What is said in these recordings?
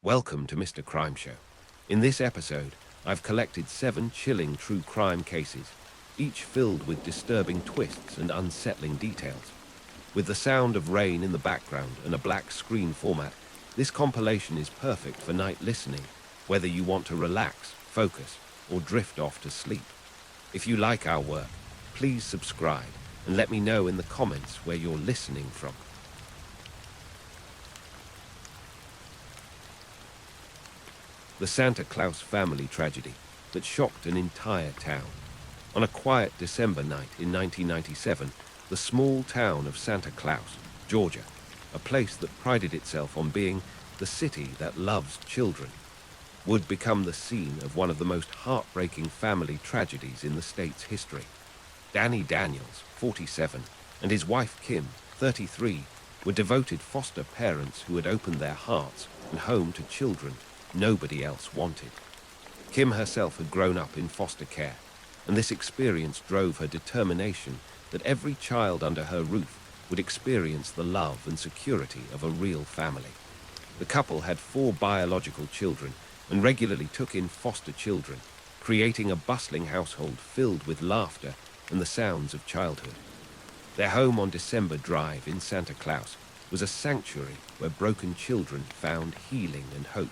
Welcome to Mr. Crime Show. In this episode, I've collected 7 chilling true crime cases, each filled with disturbing twists and unsettling details. With the sound of rain in the background and a black screen format, this compilation is perfect for night listening, whether you want to relax, focus, or drift off to sleep. If you like our work, please subscribe and let me know in the comments where you're listening from. The Santa Claus family tragedy that shocked an entire town. On a quiet December night in 1997, the small town of Santa Claus, Georgia, a place that prided itself on being the city that loves children, would become the scene of one of the most heartbreaking family tragedies in the state's history. Danny Daniels, 47, and his wife Kim, 33, were devoted foster parents who had opened their hearts and home to children nobody else wanted. Kim herself had grown up in foster care, and this experience drove her determination that every child under her roof would experience the love and security of a real family. The couple had 4 biological children and regularly took in foster children, creating a bustling household filled with laughter and the sounds of childhood. Their home on December Drive in Santa Claus was a sanctuary where broken children found healing and hope.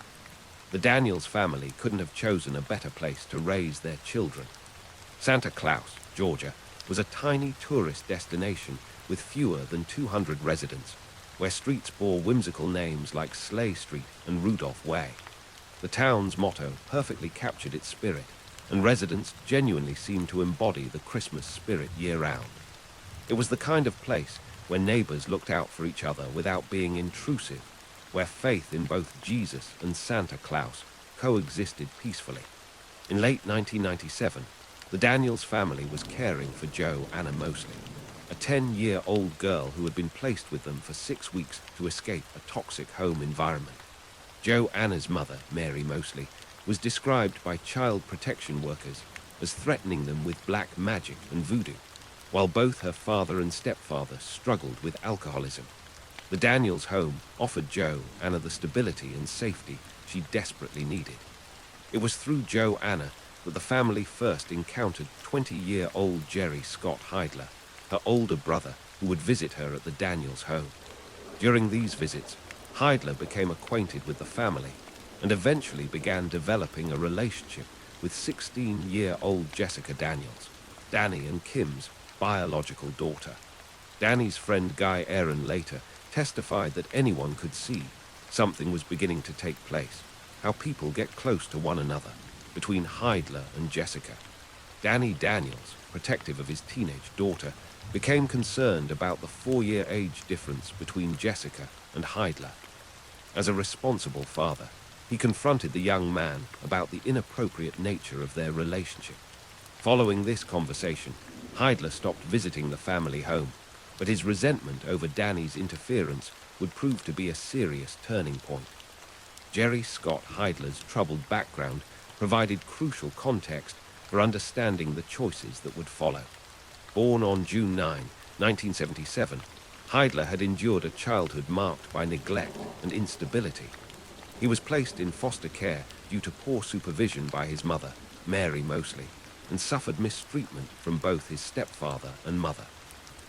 The Daniels family couldn't have chosen a better place to raise their children. Santa Claus, Georgia, was a tiny tourist destination with fewer than 200 residents, where streets bore whimsical names like Sleigh Street and Rudolph Way. The town's motto perfectly captured its spirit, and residents genuinely seemed to embody the Christmas spirit year-round. It was the kind of place where neighbors looked out for each other without being intrusive, where faith in both Jesus and Santa Claus coexisted peacefully. In late 1997, the Daniels family was caring for Jo Anna Mosley, a 10-year-old girl who had been placed with them for 6 weeks to escape a toxic home environment. Jo Anna's mother, Mary Mosley, was described by child protection workers as threatening them with black magic and voodoo, while both her father and stepfather struggled with alcoholism. The Daniels home offered Jo Anna the stability and safety she desperately needed. It was through Jo Anna that the family first encountered 20-year-old Jerry Scott Heidler, her older brother, who would visit her at the Daniels home. During these visits, Heidler became acquainted with the family and eventually began developing a relationship with 16-year-old Jessica Daniels, Danny and Kim's biological daughter. Danny's friend Guy Aaron later testified that anyone could see something was beginning to take place, how people get close to one another, between Heidler and Jessica. Danny Daniels, protective of his teenage daughter, became concerned about the 4-year age difference between Jessica and Heidler. As a responsible father, he confronted the young man about the inappropriate nature of their relationship. Following this conversation, Heidler stopped visiting the family home, but his resentment over Danny's interference would prove to be a serious turning point. Jerry Scott Heidler's troubled background provided crucial context for understanding the choices that would follow. Born on June 9, 1977, Heidler had endured a childhood marked by neglect and instability. He was placed in foster care due to poor supervision by his mother, Mary Mosley, and suffered mistreatment from both his stepfather and mother.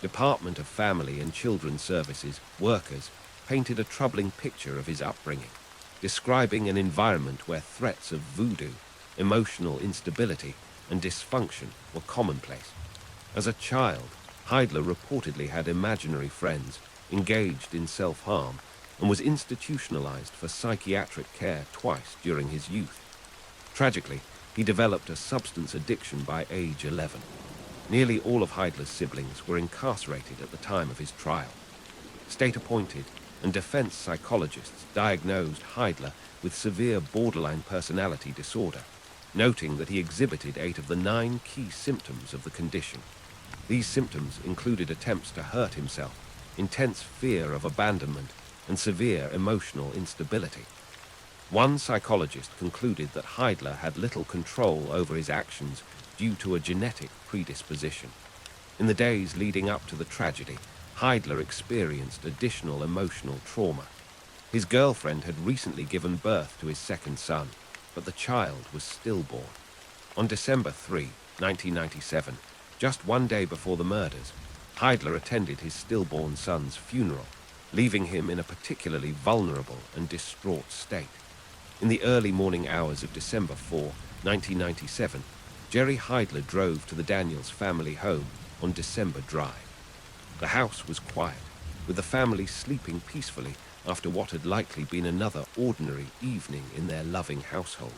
Department of Family and Children's Services workers painted a troubling picture of his upbringing, describing an environment where threats of voodoo, emotional instability, and dysfunction were commonplace. As a child, Heidler reportedly had imaginary friends, engaged in self-harm, and was institutionalized for psychiatric care twice during his youth. Tragically, he developed a substance addiction by age 11. Nearly all of Heidler's siblings were incarcerated at the time of his trial. State-appointed and defense psychologists diagnosed Heidler with severe borderline personality disorder, noting that he exhibited 8 of the 9 key symptoms of the condition. These symptoms included attempts to hurt himself, intense fear of abandonment, and severe emotional instability. One psychologist concluded that Heidler had little control over his actions due to a genetic predisposition. In the days leading up to the tragedy, Heidler experienced additional emotional trauma. His girlfriend had recently given birth to his second son, but the child was stillborn. On December 3, 1997, just one day before the murders, Heidler attended his stillborn son's funeral, leaving him in a particularly vulnerable and distraught state. In the early morning hours of December 4, 1997, Jerry Heidler drove to the Daniels family home on December Drive. The house was quiet, with the family sleeping peacefully after what had likely been another ordinary evening in their loving household.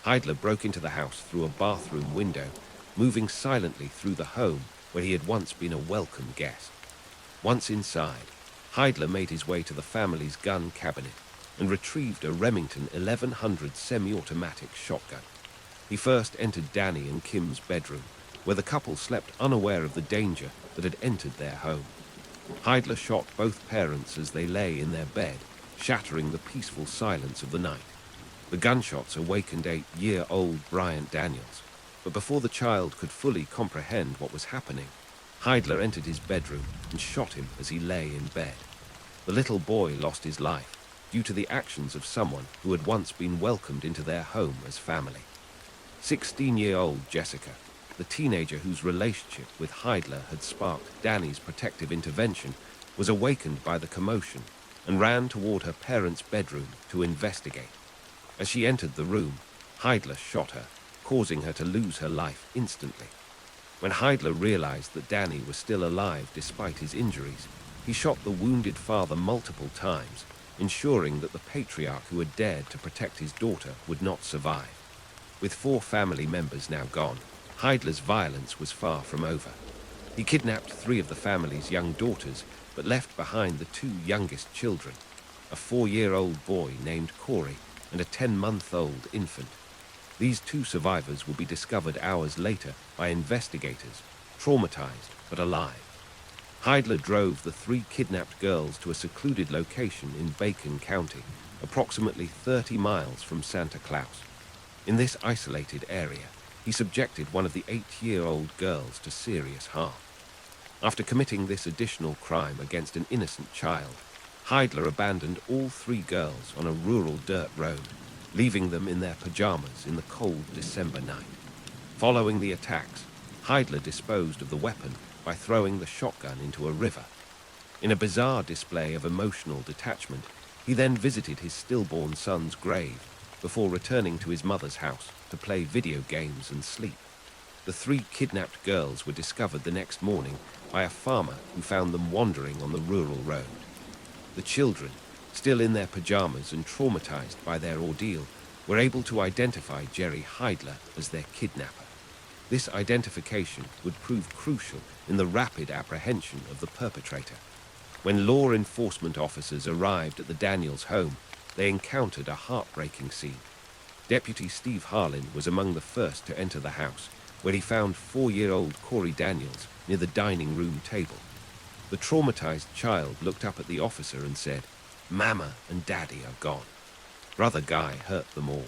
Heidler broke into the house through a bathroom window, moving silently through the home where he had once been a welcome guest. Once inside, Heidler made his way to the family's gun cabinet and retrieved a Remington 1100 semi-automatic shotgun. He first entered Danny and Kim's bedroom, where the couple slept unaware of the danger that had entered their home. Heidler shot both parents as they lay in their bed, shattering the peaceful silence of the night. The gunshots awakened 8-year-old Bryant Daniels, but before the child could fully comprehend what was happening, Heidler entered his bedroom and shot him as he lay in bed. The little boy lost his life due to the actions of someone who had once been welcomed into their home as family. 16-year-old Jessica, the teenager whose relationship with Heidler had sparked Danny's protective intervention, was awakened by the commotion and ran toward her parents' bedroom to investigate. As she entered the room, Heidler shot her, causing her to lose her life instantly. When Heidler realized that Danny was still alive despite his injuries, he shot the wounded father multiple times, ensuring that the patriarch who had dared to protect his daughter would not survive. With 4 family members now gone, Heidler's violence was far from over. He kidnapped 3 of the family's young daughters, but left behind the 2 youngest children, a 4-year-old boy named Corey and a 10-month-old infant. These 2 survivors will be discovered hours later by investigators, traumatized but alive. Heidler drove the 3 kidnapped girls to a secluded location in Bacon County, approximately 30 miles from Santa Claus. In this isolated area, he subjected one of the 8-year-old girls to serious harm. After committing this additional crime against an innocent child, Heidler abandoned all 3 girls on a rural dirt road, leaving them in their pajamas in the cold December night. Following the attacks, Heidler disposed of the weapon by throwing the shotgun into a river. In a bizarre display of emotional detachment, he then visited his stillborn son's grave before returning to his mother's house to play video games and sleep. The 3 kidnapped girls were discovered the next morning by a farmer who found them wandering on the rural road. The children, still in their pajamas and traumatized by their ordeal, were able to identify Jerry Heidler as their kidnapper. This identification would prove crucial in the rapid apprehension of the perpetrator. When law enforcement officers arrived at the Daniels home, they encountered a heartbreaking scene. Deputy Steve Harlan was among the first to enter the house, where he found 4-year-old Corey Daniels near the dining room table. The traumatized child looked up at the officer and said, "Mama and Daddy are gone." Brother Guy hurt them all.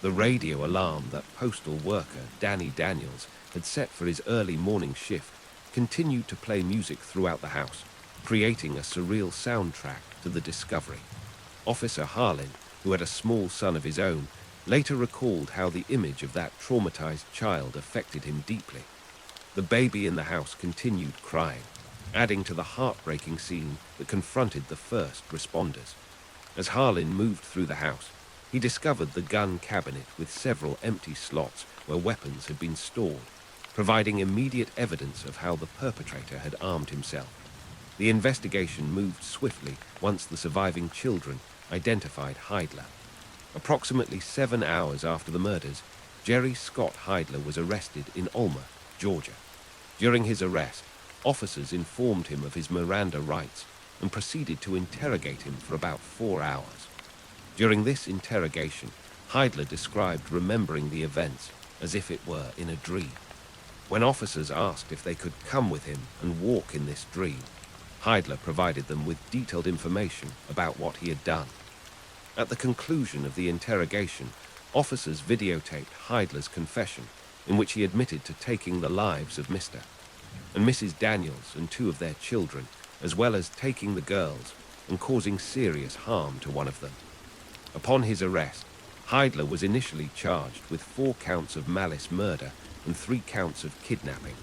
The radio alarm that postal worker Danny Daniels had set for his early morning shift continued to play music throughout the house, creating a surreal soundtrack to the discovery. Officer Harlan, who had a small son of his own, later recalled how the image of that traumatized child affected him deeply. The baby in the house continued crying, adding to the heartbreaking scene that confronted the first responders. As Harlan moved through the house, he discovered the gun cabinet with several empty slots where weapons had been stored, providing immediate evidence of how the perpetrator had armed himself. The investigation moved swiftly once the surviving children identified Heidler. Approximately 7 hours after the murders, Jerry Scott Heidler was arrested in Ulmer, Georgia. During his arrest, officers informed him of his Miranda rights and proceeded to interrogate him for about 4 hours. During this interrogation, Heidler described remembering the events as if it were in a dream. When officers asked if they could come with him and walk in this dream, Heidler provided them with detailed information about what he had done. At the conclusion of the interrogation, officers videotaped Heidler's confession, in which he admitted to taking the lives of Mr. and Mrs. Daniels and 2 of their children, as well as taking the girls, and causing serious harm to one of them. Upon his arrest, Heidler was initially charged with 4 counts of malice murder and 3 counts of kidnapping.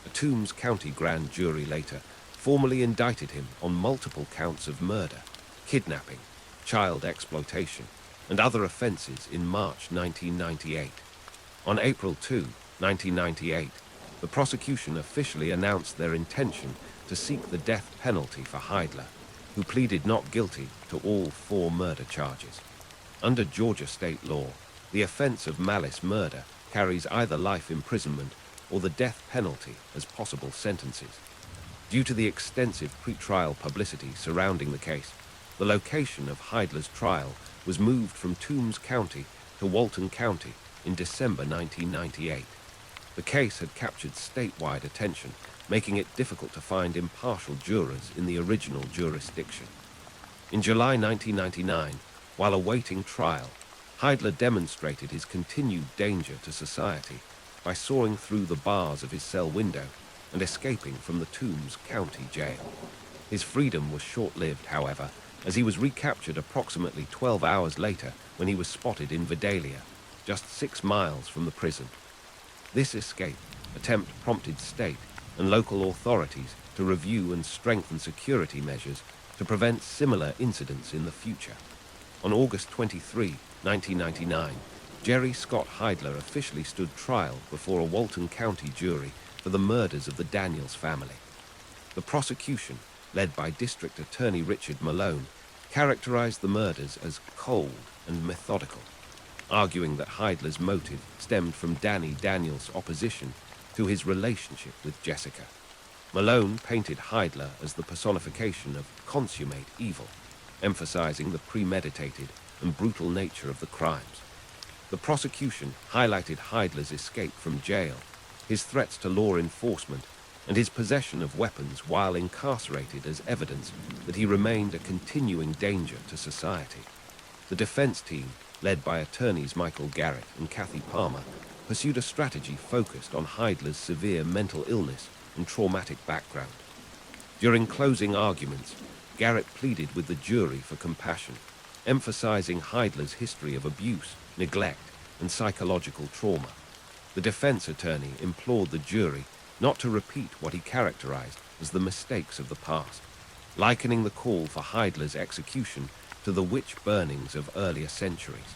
A Toombs County grand jury later formally indicted him on multiple counts of murder, kidnapping, child exploitation, and other offenses in March 1998. On April 2, 1998, the prosecution officially announced their intention to seek the death penalty for Heidler, who pleaded not guilty to all 4 murder charges. Under Georgia state law, the offense of malice murder carries either life imprisonment or the death penalty as possible sentences. Due to the extensive pre-trial publicity surrounding the case, the location of Heidler's trial was moved from Toombs County to Walton County in December 1998. The case had captured statewide attention, making it difficult to find impartial jurors in the original jurisdiction. In July 1999, while awaiting trial, Heidler demonstrated his continued danger to society by soaring through the bars of his cell window and escaping from the Toombs County Jail. His freedom was short-lived, however, as he was recaptured approximately 12 hours later when he was spotted in Vidalia, just 6 miles from the prison. This escape attempt prompted state and local authorities to review and strengthen security measures to prevent similar incidents in the future. On August 23, 1999, Jerry Scott Heidler officially stood trial before a Walton County jury for the murders of the Daniels family. The prosecution, led by District Attorney Richard Malone, characterized the murders as cold and methodical, arguing that Heidler's motive stemmed from Danny Daniels' opposition to his relationship with Jessica. Malone painted Heidler as the personification of consummate evil, emphasizing the premeditated and brutal nature of the crimes. The prosecution highlighted Heidler's escape from jail, his threats to law enforcement, and his possession of weapons while incarcerated as evidence that he remained a continuing danger to society. The defense team, led by attorneys Michael Garrett and Kathy Palmer, pursued a strategy focused on Heidler's severe mental illness and traumatic background. During closing arguments, Garrett pleaded with the jury for compassion, emphasizing Heidler's history of abuse, neglect, and psychological trauma. The defense attorney implored the jury not to repeat what he characterized as the mistakes of the past, likening the call for Heidler's execution to the witch burnings of earlier centuries.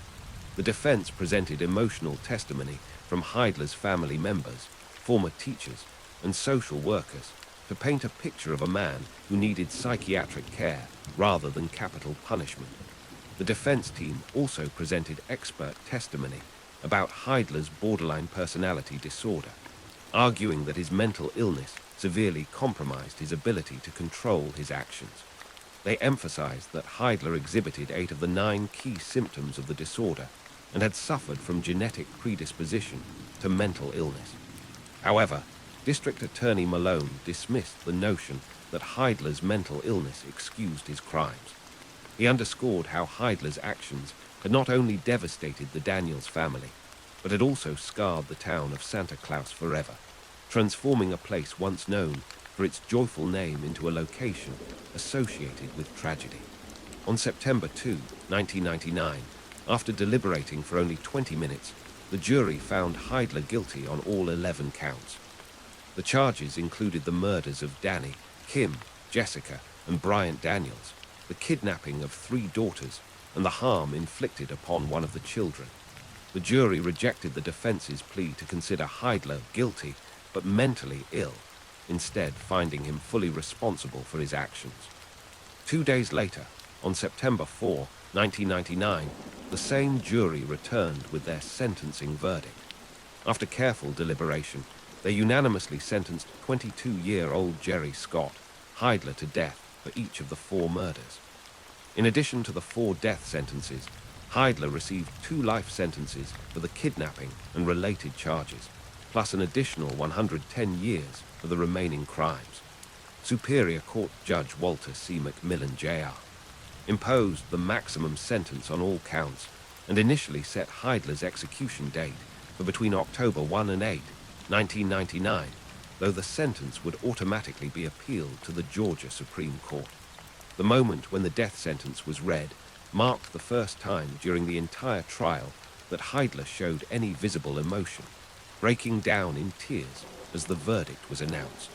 The defense presented emotional testimony from Heidler's family members, former teachers, and social workers to paint a picture of a man who needed psychiatric care rather than capital punishment. The defense team also presented expert testimony about Heidler's borderline personality disorder, arguing that his mental illness severely compromised his ability to control his actions. They emphasized that Heidler exhibited 8 of the 9 key symptoms of the disorder and had suffered from genetic predisposition to mental illness. However, District Attorney Malone dismissed the notion that Heidler's mental illness excused his crimes. He underscored how Heidler's actions had not only devastated the Daniels family, but had also scarred the town of Santa Claus forever, transforming a place once known for its joyful name into a location associated with tragedy. On September 2, 1999, after deliberating for only 20 minutes, the jury found Heidler guilty on all 11 counts. The charges included the murders of Danny, Kim, Jessica, and Bryant Daniels, the kidnapping of 3 daughters, and the harm inflicted upon one of the children. The jury rejected the defense's plea to consider Heidler guilty but mentally ill, instead finding him fully responsible for his actions. 2 days later, on September 4, 1999, the same jury returned with their sentencing verdict. After careful deliberation, they unanimously sentenced 22-year-old Jerry Scott Heidler to death for each of the 4 murders. In addition to the 4 death sentences, Heidler received 2 life sentences for the kidnapping and related charges, plus an additional 110 years for the remaining crimes. Superior Court Judge Walter C. McMillan, Jr., imposed the maximum sentence on all counts and initially set Heidler's execution date for between October 1 and 8, 1999, though the sentence would automatically be appealed to the Georgia Supreme Court. The moment when the death sentence was read marked the first time during the entire trial that Heidler showed any visible emotion, breaking down in tears as the verdict was announced.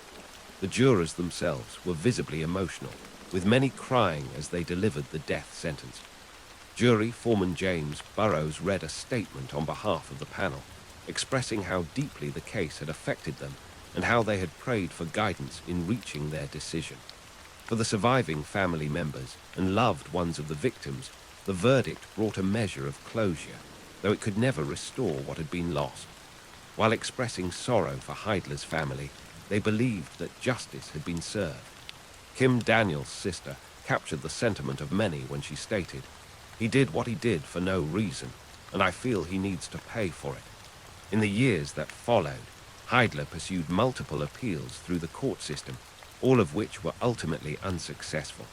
The jurors themselves were visibly emotional, with many crying as they delivered the death sentence. Jury Foreman James Burrows read a statement on behalf of the panel, expressing how deeply the case had affected them and how they had prayed for guidance in reaching their decision. For the surviving family members and loved ones of the victims, the verdict brought a measure of closure, though it could never restore what had been lost. While expressing sorrow for Heidler's family, they believed that justice had been served. Kim Daniels' sister captured the sentiment of many when she stated, "He did what he did for no reason, and I feel he needs to pay for it." In the years that followed, Heidler pursued multiple appeals through the court system, all of which were ultimately unsuccessful.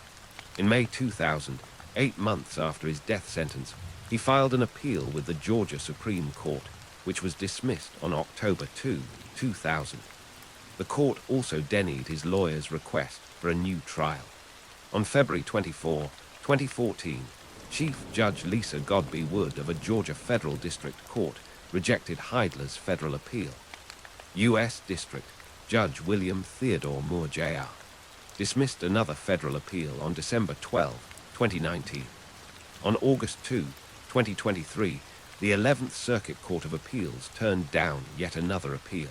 In May 2000, 8 months after his death sentence, he filed an appeal with the Georgia Supreme Court, which was dismissed on October 2, 2000. The court also denied his lawyer's request for a new trial. On February 24, 2014, Chief Judge Lisa Godby Wood of a Georgia Federal District Court rejected Heidler's federal appeal. U.S. District Judge William Theodore Moore Jr. dismissed another federal appeal on December 12, 2019. On August 2, 2023, the 11th Circuit Court of Appeals turned down yet another appeal.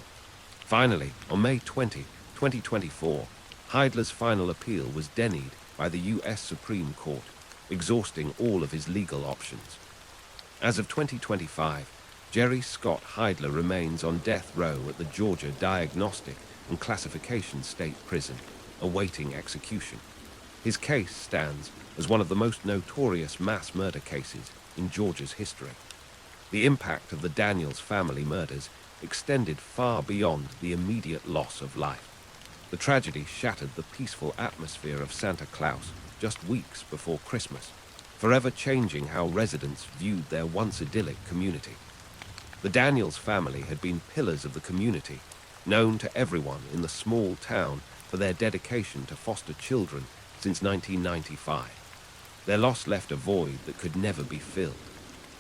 Finally, on May 20, 2024, Heidler's final appeal was denied by the U.S. Supreme Court, exhausting all of his legal options. As of 2025, Jerry Scott Heidler remains on death row at the Georgia Diagnostic and Classification State Prison, awaiting execution. His case stands as one of the most notorious mass murder cases in Georgia's history. The impact of the Daniels family murders extended far beyond the immediate loss of life. The tragedy shattered the peaceful atmosphere of Santa Claus just weeks before Christmas, forever changing how residents viewed their once idyllic community. The Daniels family had been pillars of the community, known to everyone in the small town for their dedication to foster children since 1995. Their loss left a void that could never be filled.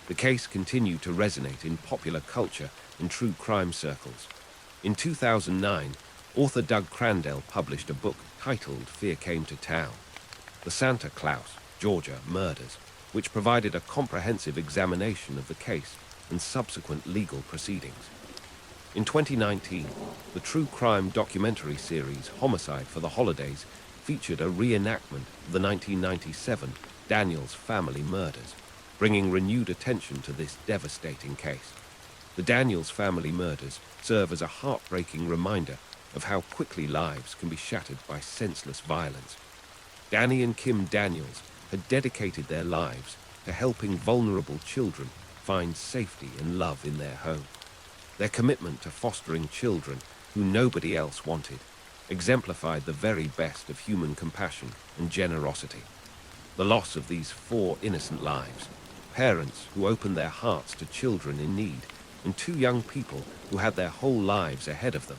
The case continued to resonate in popular culture and true crime circles. In 2009, author Doug Crandell published a book titled Fear Came to Town: The Santa Claus, Georgia Murders, which provided a comprehensive examination of the case and subsequent legal proceedings. In 2019, the true crime documentary series Homicide for the Holidays featured a reenactment of the 1997 Daniels family murders, bringing renewed attention to this devastating case. The Daniels family murders serve as a heartbreaking reminder of how quickly lives can be shattered by senseless violence. Danny and Kim Daniels had dedicated their lives to helping vulnerable children find safety and love in their home. Their commitment to fostering children who nobody else wanted exemplified the very best of human compassion and generosity. The loss of these 4 innocent lives, parents who opened their hearts to children in need, and 2 young people who had their whole lives ahead of them,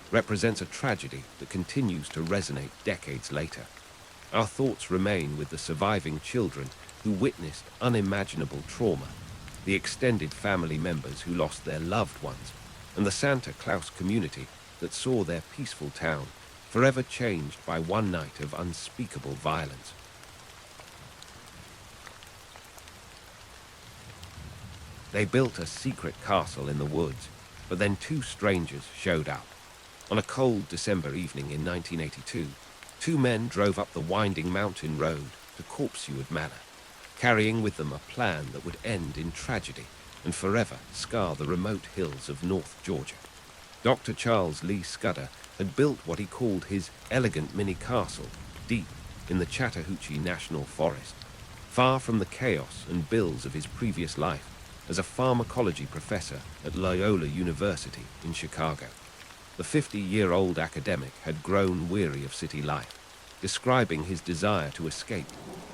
represents a tragedy that continues to resonate decades later. Our thoughts remain with the surviving children who witnessed unimaginable trauma, the extended family members who lost their loved ones, and the Santa Claus community that saw their peaceful town forever changed by one night of unspeakable violence. They built a secret castle in the woods, but then 2 strangers showed up. On a cold December evening in 1982, 2 men drove up the winding mountain road to Corpseward Manor, carrying with them a plan that would end in tragedy and forever scar the remote hills of North Georgia. Dr. Charles Lee Scudder had built what he called his elegant mini castle deep in the Chattahoochee National Forest, far from the chaos and bills of his previous life as a pharmacology professor at Loyola University in Chicago. The 50-year-old academic had grown weary of city life, describing his desire to escape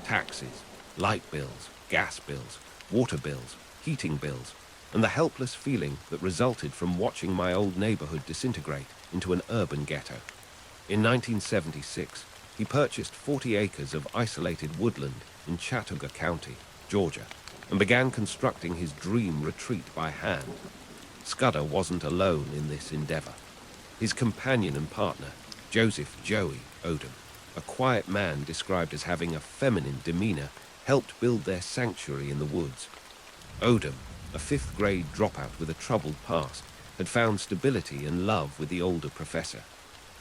taxes, light bills, gas bills, water bills, heating bills, and the helpless feeling that resulted from watching my old neighborhood disintegrate into an urban ghetto. In 1976, he purchased 40 acres of isolated woodland in Chattooga County, Georgia, and began constructing his dream retreat by hand. Scudder wasn't alone in this endeavor. His companion and partner, Joseph "Joey" Odom, a quiet man described as having a feminine demeanor, helped build their sanctuary in the woods. Odom, a fifth-grade dropout with a troubled past, had found stability and love with the older professor.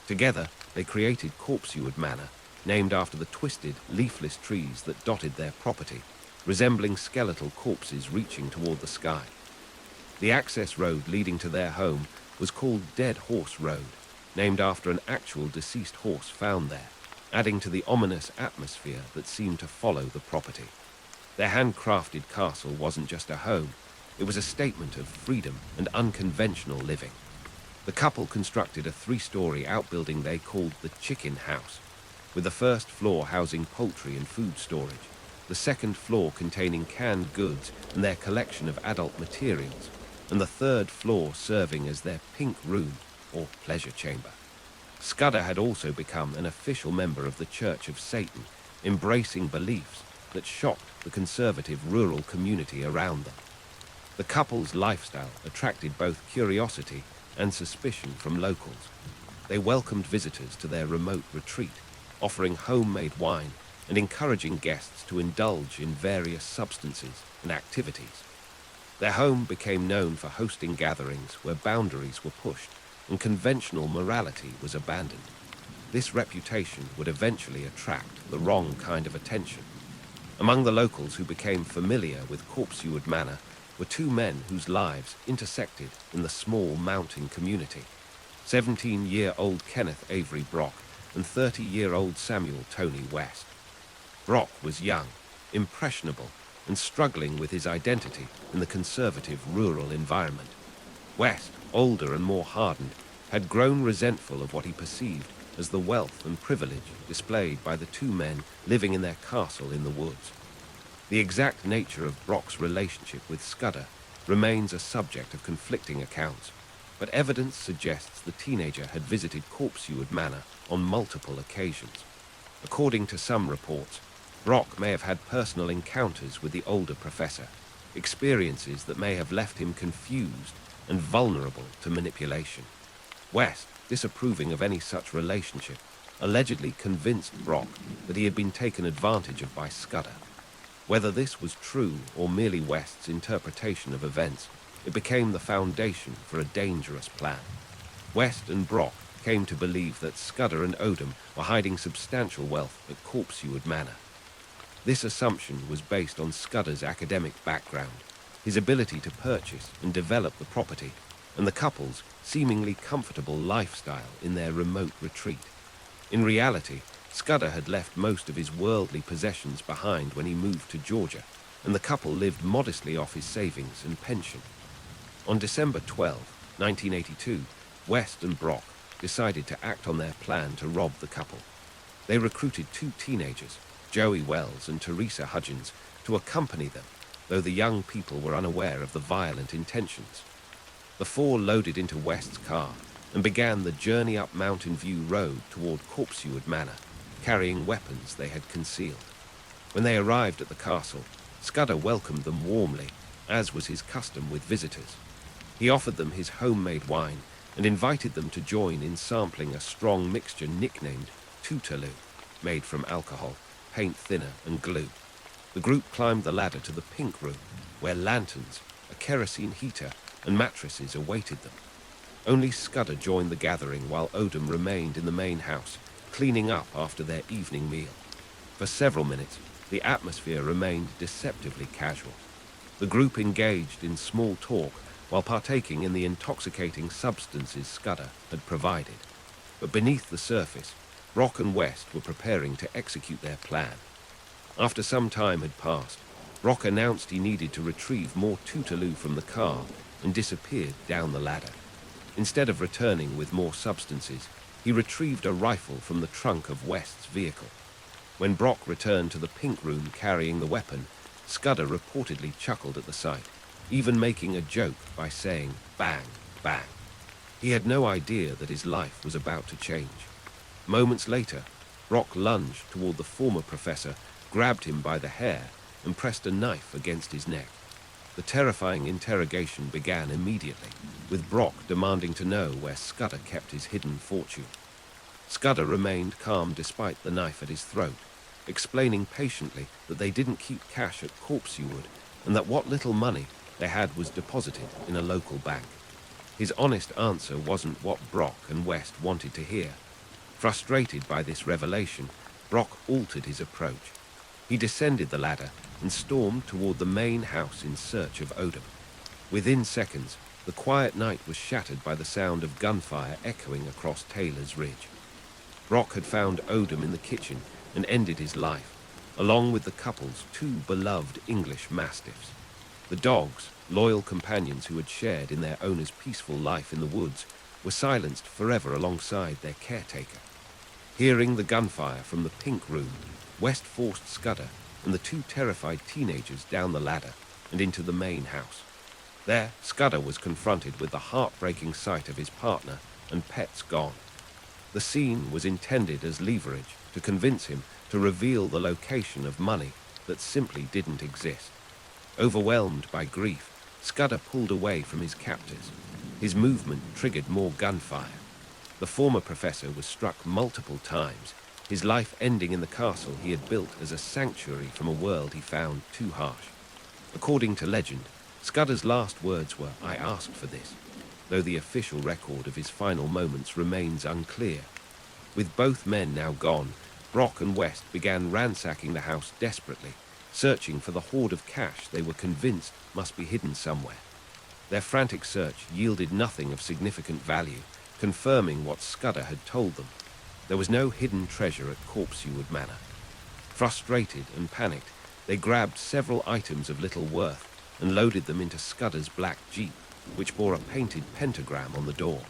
Together, they created Corpseward Manor, named after the twisted, leafless trees that dotted their property, resembling skeletal corpses reaching toward the sky. The access road leading to their home was called Dead Horse Road, named after an actual deceased horse found there, adding to the ominous atmosphere that seemed to follow the property. Their handcrafted castle wasn't just a home, it was a statement of freedom and unconventional living. The couple constructed a 3-story outbuilding they called the Chicken House, with the first floor housing poultry and food storage, the second floor containing canned goods and their collection of adult materials, and the third floor serving as their pink room or pleasure chamber. Scudder had also become an official member of the Church of Satan, embracing beliefs that shocked the conservative rural community around them. The couple's lifestyle attracted both curiosity and suspicion from locals. They welcomed visitors to their remote retreat, offering homemade wine and encouraging guests to indulge in various substances and activities. Their home became known for hosting gatherings where boundaries were pushed and conventional morality was abandoned. This reputation would eventually attract the wrong kind of attention. Among the locals who became familiar with Corpseward Manor were 2 men whose lives intersected in the small mountain community, 17-year-old Kenneth Avery Brock and 30-year-old Samuel Tony West. Brock was young, impressionable, and struggling with his identity in the conservative rural environment. West, older and more hardened, had grown resentful of what he perceived as the wealth and privilege displayed by the 2 men living in their castle in the woods. The exact nature of Brock's relationship with Scudder remains a subject of conflicting accounts, but evidence suggests the teenager had visited Corpseward Manor on multiple occasions. According to some reports, Brock may have had personal encounters with the older professor, experiences that may have left him confused and vulnerable to manipulation. West, disapproving of any such relationship, allegedly convinced Brock that he had been taken advantage of by Scudder. Whether this was true or merely West's interpretation of events, it became the foundation for a dangerous plan. West and Brock came to believe that Scudder and Odom were hiding substantial wealth at Corpseward Manor. This assumption was based on Scudder's academic background, his ability to purchase and develop the property, and the couple's seemingly comfortable lifestyle in their remote retreat. In reality, Scudder had left most of his worldly possessions behind when he moved to Georgia, and the couple lived modestly off his savings and pension. On December 12, 1982, West and Brock decided to act on their plan to rob the couple. They recruited 2 teenagers, Joey Wells and Teresa Hudgens, to accompany them, though the young people were unaware of the violent intentions. The 4 loaded into West's car and began the journey up Mountain View Road toward Corpseward Manor, carrying weapons they had concealed. When they arrived at the castle, Scudder welcomed them warmly, as was his custom with visitors. He offered them his homemade wine and invited them to join in sampling a strong mixture nicknamed Tootaloo, made from alcohol, paint thinner, and glue. The group climbed the ladder to the pink room, where lanterns, a kerosene heater, and mattresses awaited them. Only Scudder joined the gathering while Odom remained in the main house, cleaning up after their evening meal. For several minutes, the atmosphere remained deceptively casual. The group engaged in small talk while partaking in the intoxicating substances Scudder had provided. But beneath the surface, Brock and West were preparing to execute their plan. After some time had passed, Brock announced he needed to retrieve more Tootaloo from the car and disappeared down the ladder. Instead of returning with more substances, he retrieved a rifle from the trunk of West's vehicle. When Brock returned to the pink room carrying the weapon, Scudder reportedly chuckled at the sight, even making a joke by saying, "Bang, bang." He had no idea that his life was about to change. Moments later, Brock lunged toward the former professor, grabbed him by the hair, and pressed a knife against his neck. The terrifying interrogation began immediately, with Brock demanding to know where Scudder kept his hidden fortune. Scudder remained calm despite the knife at his throat, explaining patiently that they didn't keep cash at Corpsewood and that what little money they had was deposited in a local bank. His honest answer wasn't what Brock and West wanted to hear. Frustrated by this revelation, Brock altered his approach. He descended the ladder and stormed toward the main house in search of Odom. Within seconds, the quiet night was shattered by the sound of gunfire echoing across Taylor's Ridge. Brock had found Odom in the kitchen and ended his life, along with the couple's two beloved English mastiffs. The dogs, loyal companions who had shared in their owner's peaceful life in the woods, were silenced forever alongside their caretaker. Hearing the gunfire from the pink room, West forced Scudder and the two terrified teenagers down the ladder and into the main house. There, Scudder was confronted with the heartbreaking sight of his partner and pets gone. The scene was intended as leverage to convince him to reveal the location of money that simply didn't exist. Overwhelmed by grief, Scudder pulled away from his captors. His movement triggered more gunfire. The former professor was struck multiple times, his life ending in the castle he had built as a sanctuary from a world he found too harsh. According to legend, Scudder's last words were, "I asked for this," though the official record of his final moments remains unclear. With both men now gone, Brock and West began ransacking the house desperately, searching for the hoard of cash they were convinced must be hidden somewhere. Their frantic search yielded nothing of significant value, confirming what Scudder had told them. There was no hidden treasure at Corpsewood Manor. Frustrated and panicked, they grabbed several items of little worth and loaded them into Scudder's black Jeep, which bore a painted pentagram on the door.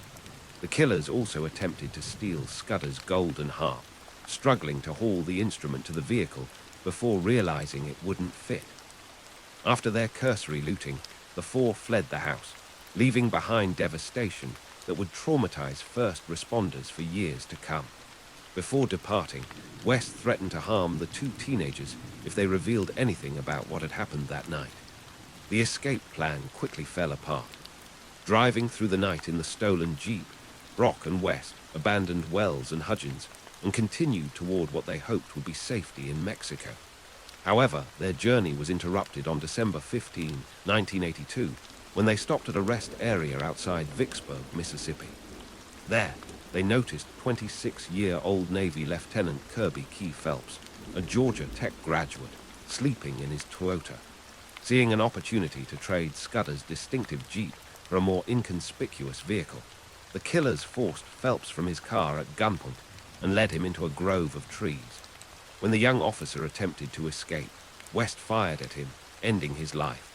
The killers also attempted to steal Scudder's golden harp, struggling to haul the instrument to the vehicle before realizing it wouldn't fit. After their cursory looting, the four fled the house, leaving behind devastation that would traumatize first responders for years to come. Before departing, West threatened to harm the two teenagers if they revealed anything about what had happened that night. The escape plan quickly fell apart. Driving through the night in the stolen Jeep, Brock and West abandoned Wells and Hudgens and continued toward what they hoped would be safety in Mexico. However, their journey was interrupted on December 15, 1982, when they stopped at a rest area outside Vicksburg, Mississippi. There, they noticed 26-year-old Navy Lieutenant Kirby Key Phelps, a Georgia Tech graduate, sleeping in his Toyota. Seeing an opportunity to trade Scudder's distinctive Jeep for a more inconspicuous vehicle, the killers forced Phelps from his car at gunpoint and led him into a grove of trees. When the young officer attempted to escape, West fired at him, ending his life.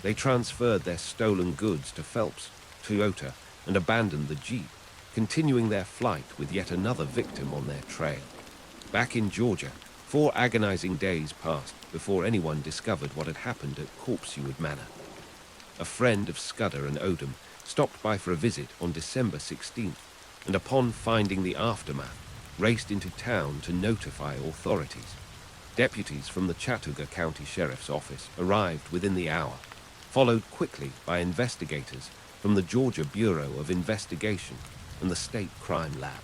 They transferred their stolen goods to Phelps' Toyota and abandoned the Jeep, continuing their flight with yet another victim on their trail. Back in Georgia, 4 agonizing days passed before anyone discovered what had happened at Corpsewood Manor. A friend of Scudder and Odom stopped by for a visit on December 16th, and upon finding the aftermath, raced into town to notify authorities. Deputies from the Chattooga County Sheriff's Office arrived within the hour, followed quickly by investigators from the Georgia Bureau of Investigation and the State Crime Lab.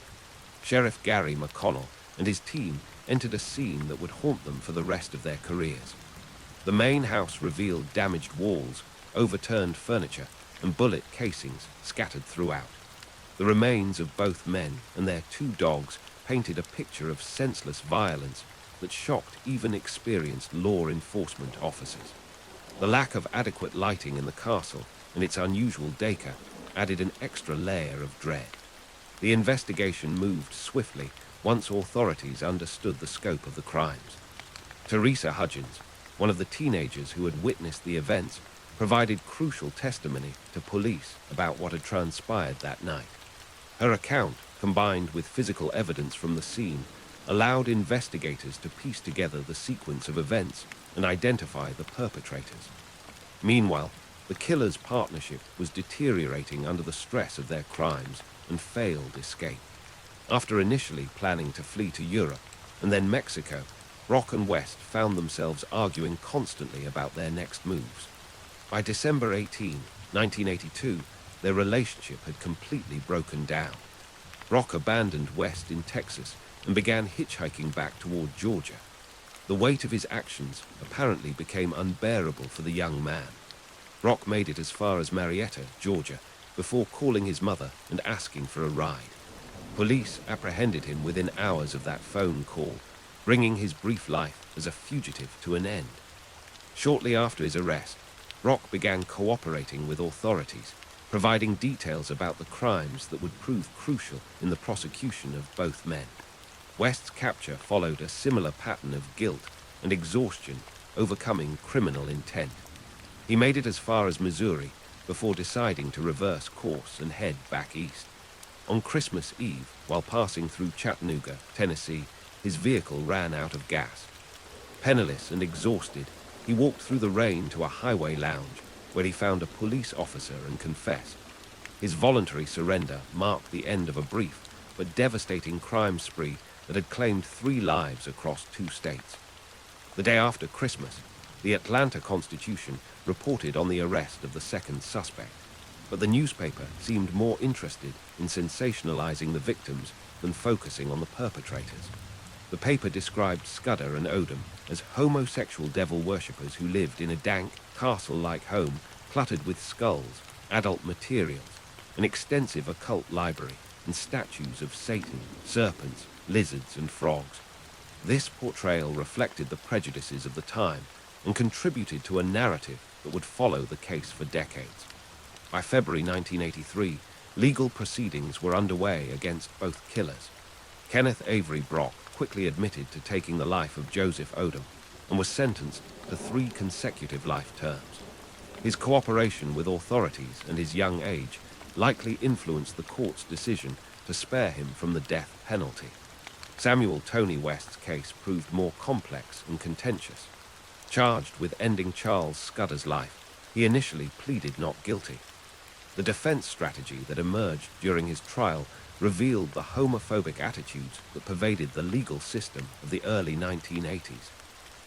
Sheriff Gary McConnell and his team entered a scene that would haunt them for the rest of their careers. The main house revealed damaged walls, overturned furniture, and bullet casings scattered throughout. The remains of both men and their 2 dogs painted a picture of senseless violence that shocked even experienced law enforcement officers. The lack of adequate lighting in the castle and its unusual decor added an extra layer of dread. The investigation moved swiftly once authorities understood the scope of the crimes. Teresa Hudgens, one of the teenagers who had witnessed the events, provided crucial testimony to police about what had transpired that night. Her account, combined with physical evidence from the scene, allowed investigators to piece together the sequence of events and identify the perpetrators. Meanwhile, the killers' partnership was deteriorating under the stress of their crimes and failed escape. After initially planning to flee to Europe and then Mexico, Brock and West found themselves arguing constantly about their next moves. By December 18, 1982, their relationship had completely broken down. Brock abandoned West in Texas and began hitchhiking back toward Georgia. The weight of his actions apparently became unbearable for the young man. Brock made it as far as Marietta, Georgia, before calling his mother and asking for a ride. Police apprehended him within hours of that phone call, bringing his brief life as a fugitive to an end. Shortly after his arrest, Brock began cooperating with authorities, providing details about the crimes that would prove crucial in the prosecution of both men. West's capture followed a similar pattern of guilt and exhaustion, overcoming criminal intent. He made it as far as Missouri before deciding to reverse course and head back east. On Christmas Eve, while passing through Chattanooga, Tennessee, his vehicle ran out of gas. Penniless and exhausted, he walked through the rain to a highway lounge where he found a police officer and confessed. His voluntary surrender marked the end of a brief but devastating crime spree that had claimed 3 lives across 2 states. The day after Christmas, the Atlanta Constitution reported on the arrest of the second suspect, but the newspaper seemed more interested in sensationalizing the victims than focusing on the perpetrators. The paper described Scudder and Odom as homosexual devil worshippers who lived in a dank, castle-like home cluttered with skulls, adult materials, an extensive occult library, and statues of Satan, serpents, lizards, and frogs. This portrayal reflected the prejudices of the time and contributed to a narrative that would follow the case for decades. By February 1983, legal proceedings were underway against both killers. Kenneth Avery Brock quickly admitted to taking the life of Joseph Odom and was sentenced to 3 consecutive life terms. His cooperation with authorities and his young age likely influenced the court's decision to spare him from the death penalty. Samuel Tony West's case proved more complex and contentious. Charged with ending Charles Scudder's life, he initially pleaded not guilty. The defense strategy that emerged during his trial revealed the homophobic attitudes that pervaded the legal system of the early 1980s.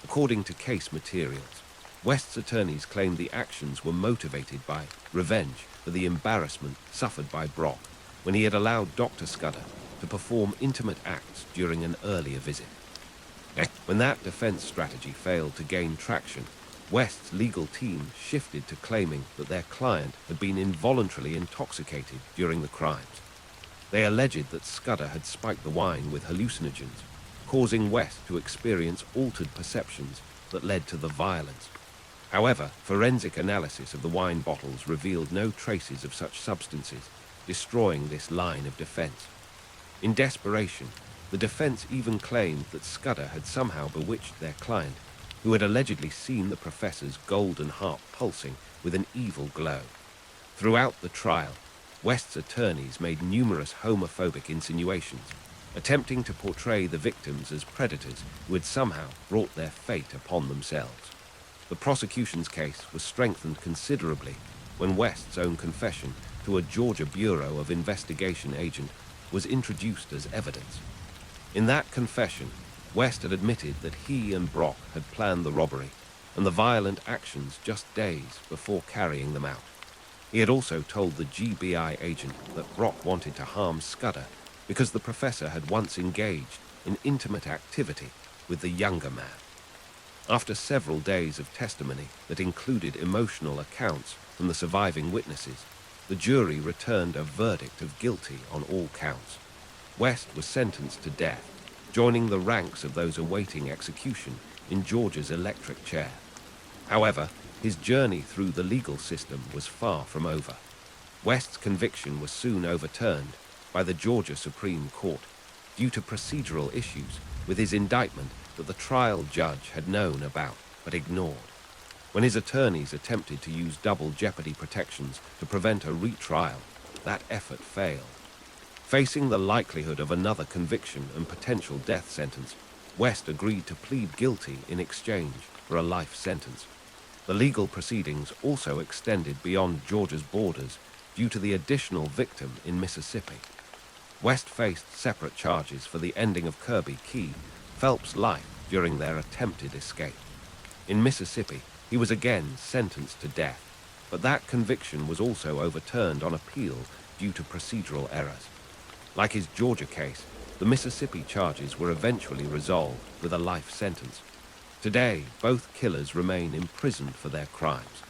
According to case materials, West's attorneys claimed the actions were motivated by revenge for the embarrassment suffered by Brock when he had allowed Dr. Scudder to perform intimate acts during an earlier visit. When that defense strategy failed to gain traction, West's legal team shifted to claiming that their client had been involuntarily intoxicated during the crimes. They alleged that Scudder had spiked the wine with hallucinogens, causing West to experience altered perceptions that led to the violence. However, forensic analysis of the wine bottles revealed no traces of such substances, destroying this line of defense. In desperation, the defense even claimed that Scudder had somehow bewitched their client, who had allegedly seen the professor's golden heart pulsing with an evil glow. Throughout the trial, West's attorneys made numerous homophobic insinuations, attempting to portray the victims as predators who had somehow brought their fate upon themselves. The prosecution's case was strengthened considerably when West's own confession to a Georgia Bureau of Investigation agent was introduced as evidence. In that confession, West had admitted that he and Brock had planned the robbery and the violent actions just days before carrying them out. He had also told the GBI agent that Brock wanted to harm Scudder because the professor had once engaged in intimate activity with the younger man. After several days of testimony that included emotional accounts from the surviving witnesses, the jury returned a verdict of guilty on all counts. West was sentenced to death, joining the ranks of those awaiting execution in Georgia's electric chair. However, his journey through the legal system was far from over. West's conviction was soon overturned by the Georgia Supreme Court due to procedural issues with his indictment that the trial judge had known about but ignored. When his attorneys attempted to use double jeopardy protections to prevent a retrial, that effort failed. Facing the likelihood of another conviction and potential death sentence, West agreed to plead guilty in exchange for a life sentence. The legal proceedings also extended beyond Georgia's borders due to the additional victim in Mississippi. West faced separate charges for the ending of Kirby Key, Phelps' life during their attempted escape. In Mississippi, he was again sentenced to death, but that conviction was also overturned on appeal due to procedural errors. Like his Georgia case, the Mississippi charges were eventually resolved with a life sentence. Today, both killers remain imprisoned for their crimes.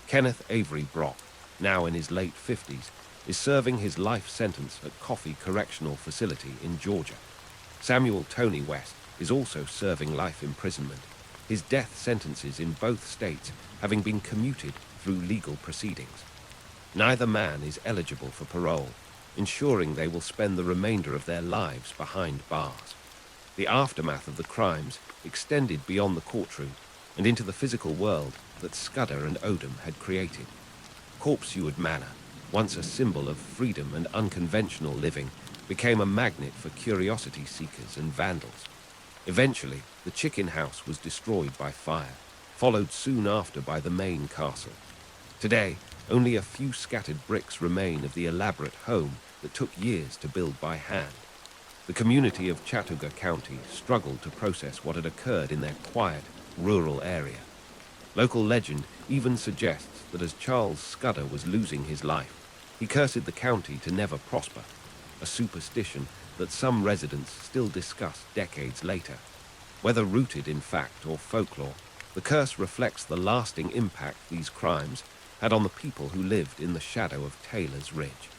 Kenneth Avery Brock, now in his late 50s, is serving his life sentence at Coffee Correctional Facility in Georgia. Samuel Tony West is also serving life imprisonment, his death sentences in both states having been commuted through legal proceedings. Neither man is eligible for parole, ensuring they will spend the remainder of their lives behind bars. The aftermath of the crimes extended beyond the courtroom and into the physical world that Scudder and Odom had created. Corpseward Manor, once a symbol of freedom and unconventional living, became a magnet for curiosity seekers and vandals. Eventually, the chicken house was destroyed by fire, followed soon after by the main castle. Today, only a few scattered bricks remain of the elaborate home that took years to build by hand. The community of Chattooga County struggled to process what had occurred in their quiet, rural area. Local legend even suggests that as Charles Scudder was losing his life, he cursed the county to never prosper, a superstition that some residents still discuss decades later. Whether rooted in fact or folklore, the curse reflects the lasting impact these crimes had on the people who lived in the shadow of Taylor's Ridge.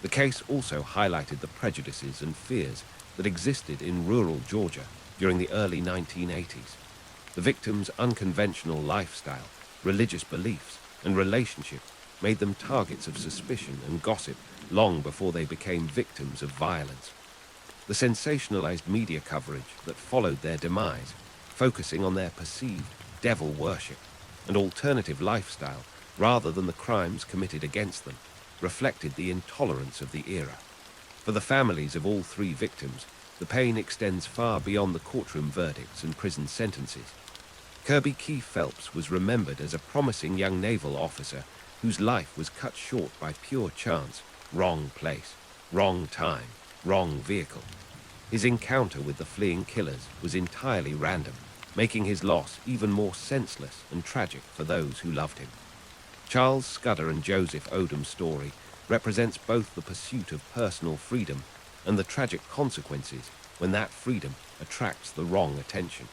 The case also highlighted the prejudices and fears that existed in rural Georgia during the early 1980s. The victims' unconventional lifestyle, religious beliefs, and relationship made them targets of suspicion and gossip long before they became victims of violence. The sensationalized media coverage that followed their demise, focusing on their perceived devil worship and alternative lifestyle rather than the crimes committed against them, reflected the intolerance of the era. For the families of all three victims, the pain extends far beyond the courtroom verdicts and prison sentences. Kirby Key Phelps was remembered as a promising young naval officer whose life was cut short by pure chance, wrong place, wrong time, wrong vehicle. His encounter with the fleeing killers was entirely random, making his loss even more senseless and tragic for those who loved him. Charles Scudder and Joseph Odom's story represents both the pursuit of personal freedom and the tragic consequences when that freedom attracts the wrong attention.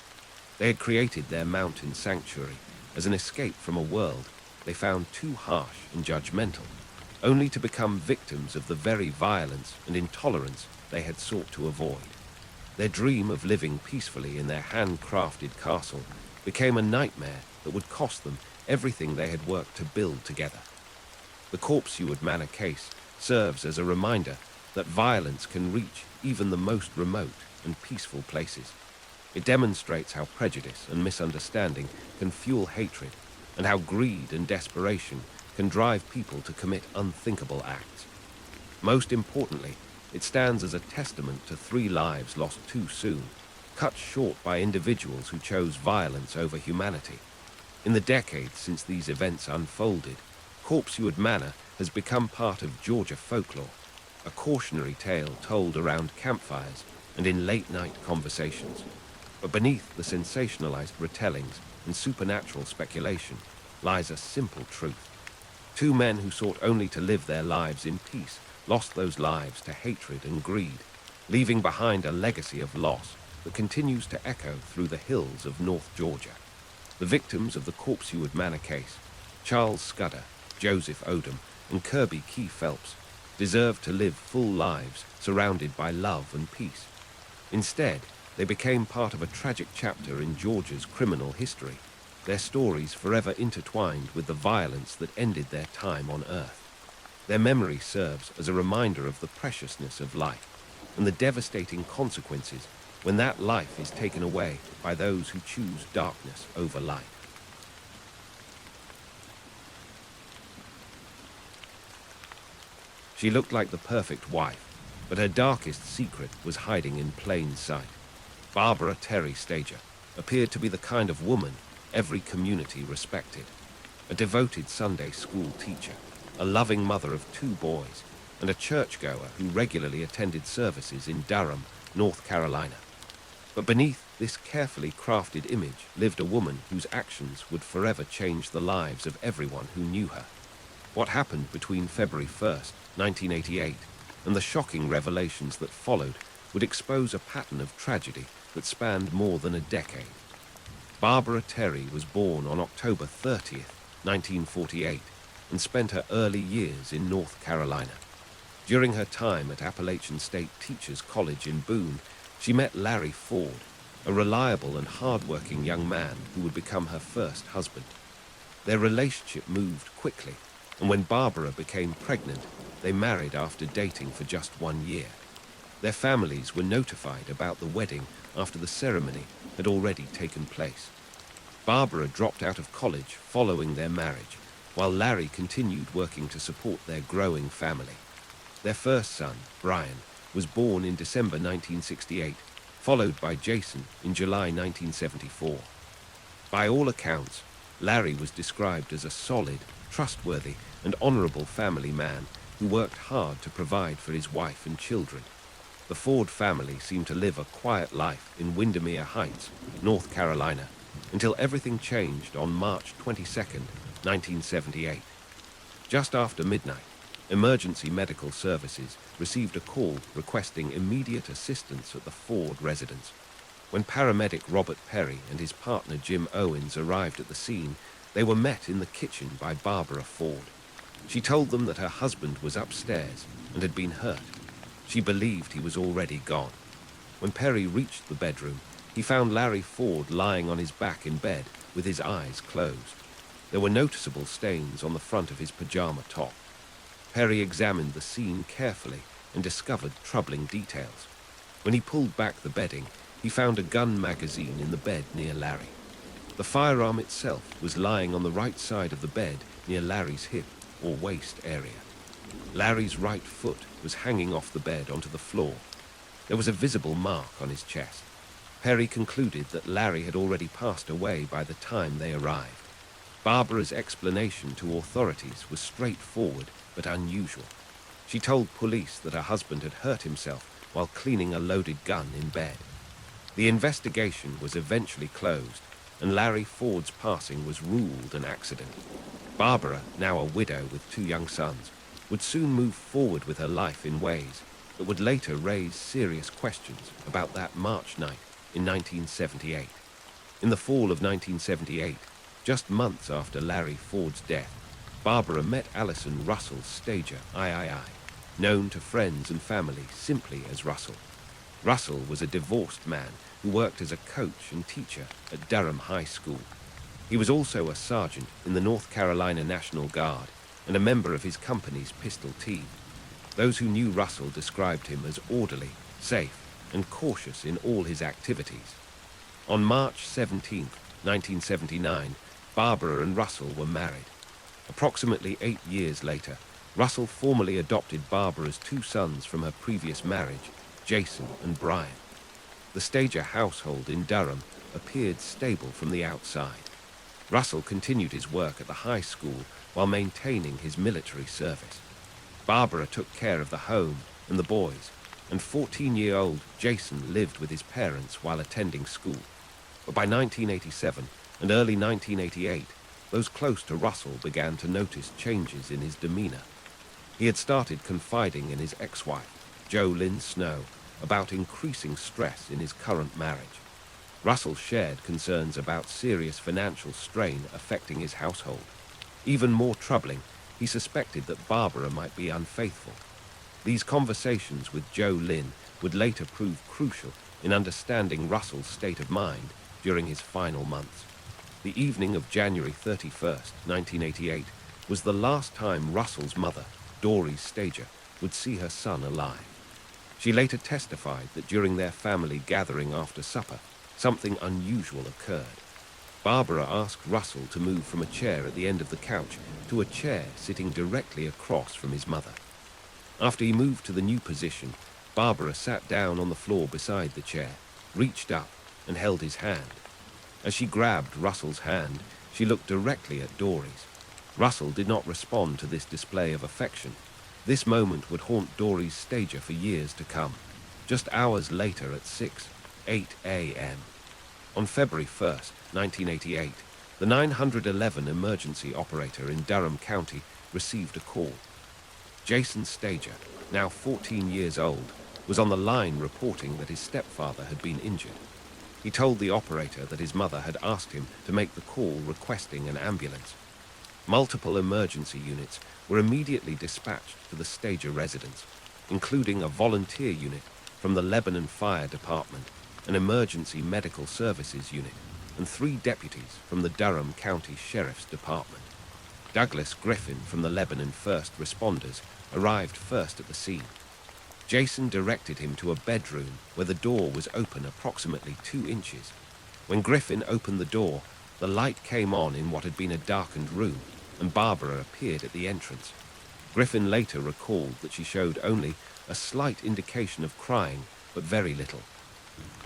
They had created their mountain sanctuary as an escape from a world they found too harsh and judgmental, only to become victims of the very violence and intolerance they had sought to avoid. Their dream of living peacefully in their handcrafted castle became a nightmare that would cost them everything they had worked to build together. The Corpseward Manor case serves as a reminder that violence can reach even the most remote and peaceful places. It demonstrates how prejudice and misunderstanding can fuel hatred, and how greed and desperation can drive people to commit unthinkable acts. Most importantly, it stands as a testament to 3 lives lost too soon, cut short by individuals who chose violence over humanity. In the decades since these events unfolded, Corpseward Manor has become part of Georgia folklore, a cautionary tale told around campfires and in late-night conversations. But beneath the sensationalized retellings and supernatural speculation lies a simple truth. 2 men who sought only to live their lives in peace lost those lives to hatred and greed, leaving behind a legacy of loss that continues to echo through the hills of North Georgia. The victims of the Corpseward Manor case, Charles Scudder, Joseph Odom, and Kirby Key Phelps, deserve to live full lives surrounded by love and peace. Instead, they became part of a tragic chapter in Georgia's criminal history, their stories forever intertwined with the violence that ended their time on Earth. Their memory serves as a reminder of the preciousness of life and the devastating consequences when that life is taken away by those who choose darkness over light. She looked like the perfect wife, but her darkest secret was hiding in plain sight. Barbara Terry Stager appeared to be the kind of woman every community respected. A devoted Sunday school teacher, a loving mother of 2 boys, and a churchgoer who regularly attended services in Durham, North Carolina. But beneath this carefully crafted image lived a woman whose actions would forever change the lives of everyone who knew her. What happened between February 1st, 1988, and the shocking revelations that followed would expose a pattern of tragedy that spanned more than a decade. Barbara Terry was born on October 30th, 1948, and spent her early years in North Carolina. During her time at Appalachian State Teachers College in Boone, she met Larry Ford, a reliable and hard-working young man who would become her first husband. Their relationship moved quickly, and when Barbara became pregnant, they married after dating for just 1 year. Their families were notified about the wedding after the ceremony had already taken place. Barbara dropped out of college following their marriage, while Larry continued working to support their growing family. Their first son, Brian, was born in December 1968, followed by Jason in July 1974. By all accounts, Larry was described as a solid, trustworthy, and honorable family man who worked hard to provide for his wife and children. The Ford family seemed to live a quiet life in Windermere Heights, North Carolina, until everything changed on March 22, 1978. Just after midnight, emergency medical services received a call requesting immediate assistance at the Ford residence. When paramedic Robert Perry and his partner Jim Owens arrived at the scene, they were met in the kitchen by Barbara Ford. She told them that her husband was upstairs and had been hurt. She believed he was already gone. When Perry reached the bedroom, he found Larry Ford lying on his back in bed with his eyes closed. There were noticeable stains on the front of his pajama top. Perry examined the scene carefully and discovered troubling details. When he pulled back the bedding, he found a gun magazine in the bed near Larry. The firearm itself was lying on the right side of the bed near Larry's hip or waist area. Larry's right foot was hanging off the bed onto the floor. There was a visible mark on his chest. Perry concluded that Larry had already passed away by the time they arrived. Barbara's explanation to authorities was straightforward but unusual. She told police that her husband had hurt himself while cleaning a loaded gun in bed. The investigation was eventually closed, and Larry Ford's passing was ruled an accident. Barbara, now a widow with 2 young sons, would soon move forward with her life in ways that would later raise serious questions about that March night in 1978. In the fall of 1978, just months after Larry Ford's death, Barbara met Allison Russell Stager, III, known to friends and family simply as Russell. Russell was a divorced man who worked as a coach and teacher at Durham High School. He was also a sergeant in the North Carolina National Guard and a member of his company's pistol team. Those who knew Russell described him as orderly, safe, and cautious in all his activities. On March 17, 1979, Barbara and Russell were married. Approximately 8 years later, Russell formally adopted Barbara's 2 sons from her previous marriage, Jason and Brian. The Stager household in Durham appeared stable from the outside. Russell continued his work at the high school while maintaining his military service. Barbara took care of the home and the boys, and 14-year-old Jason lived with his parents while attending school. But by 1987 and early 1988, those close to Russell began to notice changes in his demeanor. He had started confiding in his ex-wife, Jo Lynn Snow, about increasing stress in his current marriage. Russell shared concerns about serious financial strain affecting his household. Even more troubling, he suspected that Barbara might be unfaithful. These conversations with Jo Lynn would later prove crucial in understanding Russell's state of mind during his final months. The evening of January 31st, 1988, was the last time Russell's mother, Dory Stager, would see her son alive. She later testified that during their family gathering after supper, something unusual occurred. Barbara asked Russell to move from a chair at the end of the couch to a chair sitting directly across from his mother. After he moved to the new position, Barbara sat down on the floor beside the chair, reached up, and held his hand. As she grabbed Russell's hand, she looked directly at Dory's. Russell did not respond to this display of affection. This moment would haunt Dory's stager for years to come. Just hours later at 6:08 a.m. On February 1st, 1988, the 911 emergency operator in Durham County received a call. Jason Stager, now 14 years old, was on the line reporting that his stepfather had been injured. He told the operator that his mother had asked him to make the call requesting an ambulance. Multiple emergency units were immediately dispatched to the Stager residence, including a volunteer unit from the Lebanon Fire Department, an emergency medical services unit, and 3 deputies from the Durham County Sheriff's Department. Douglas Griffin from the Lebanon First Responders arrived first at the scene. Jason directed him to a bedroom where the door was open approximately 2 inches. When Griffin opened the door, the light came on in what had been a darkened room, and Barbara appeared at the entrance. Griffin later recalled that she showed only a slight indication of crying, but very little.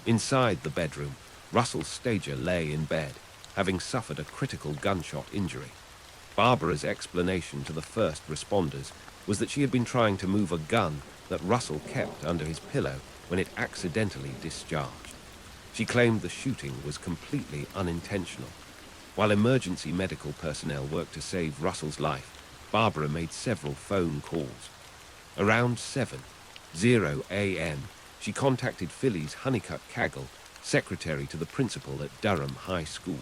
Inside the bedroom, Russell Stager lay in bed, having suffered a critical gunshot injury. Barbara's explanation to the first responders was that she had been trying to move a gun that Russell kept under his pillow when it accidentally discharged. She claimed the shooting was completely unintentional. While emergency medical personnel worked to save Russell's life, Barbara made several phone calls. Around 7:00 a.m., she contacted Phyllis Honeycutt Cagle, secretary to the principal at Durham High School.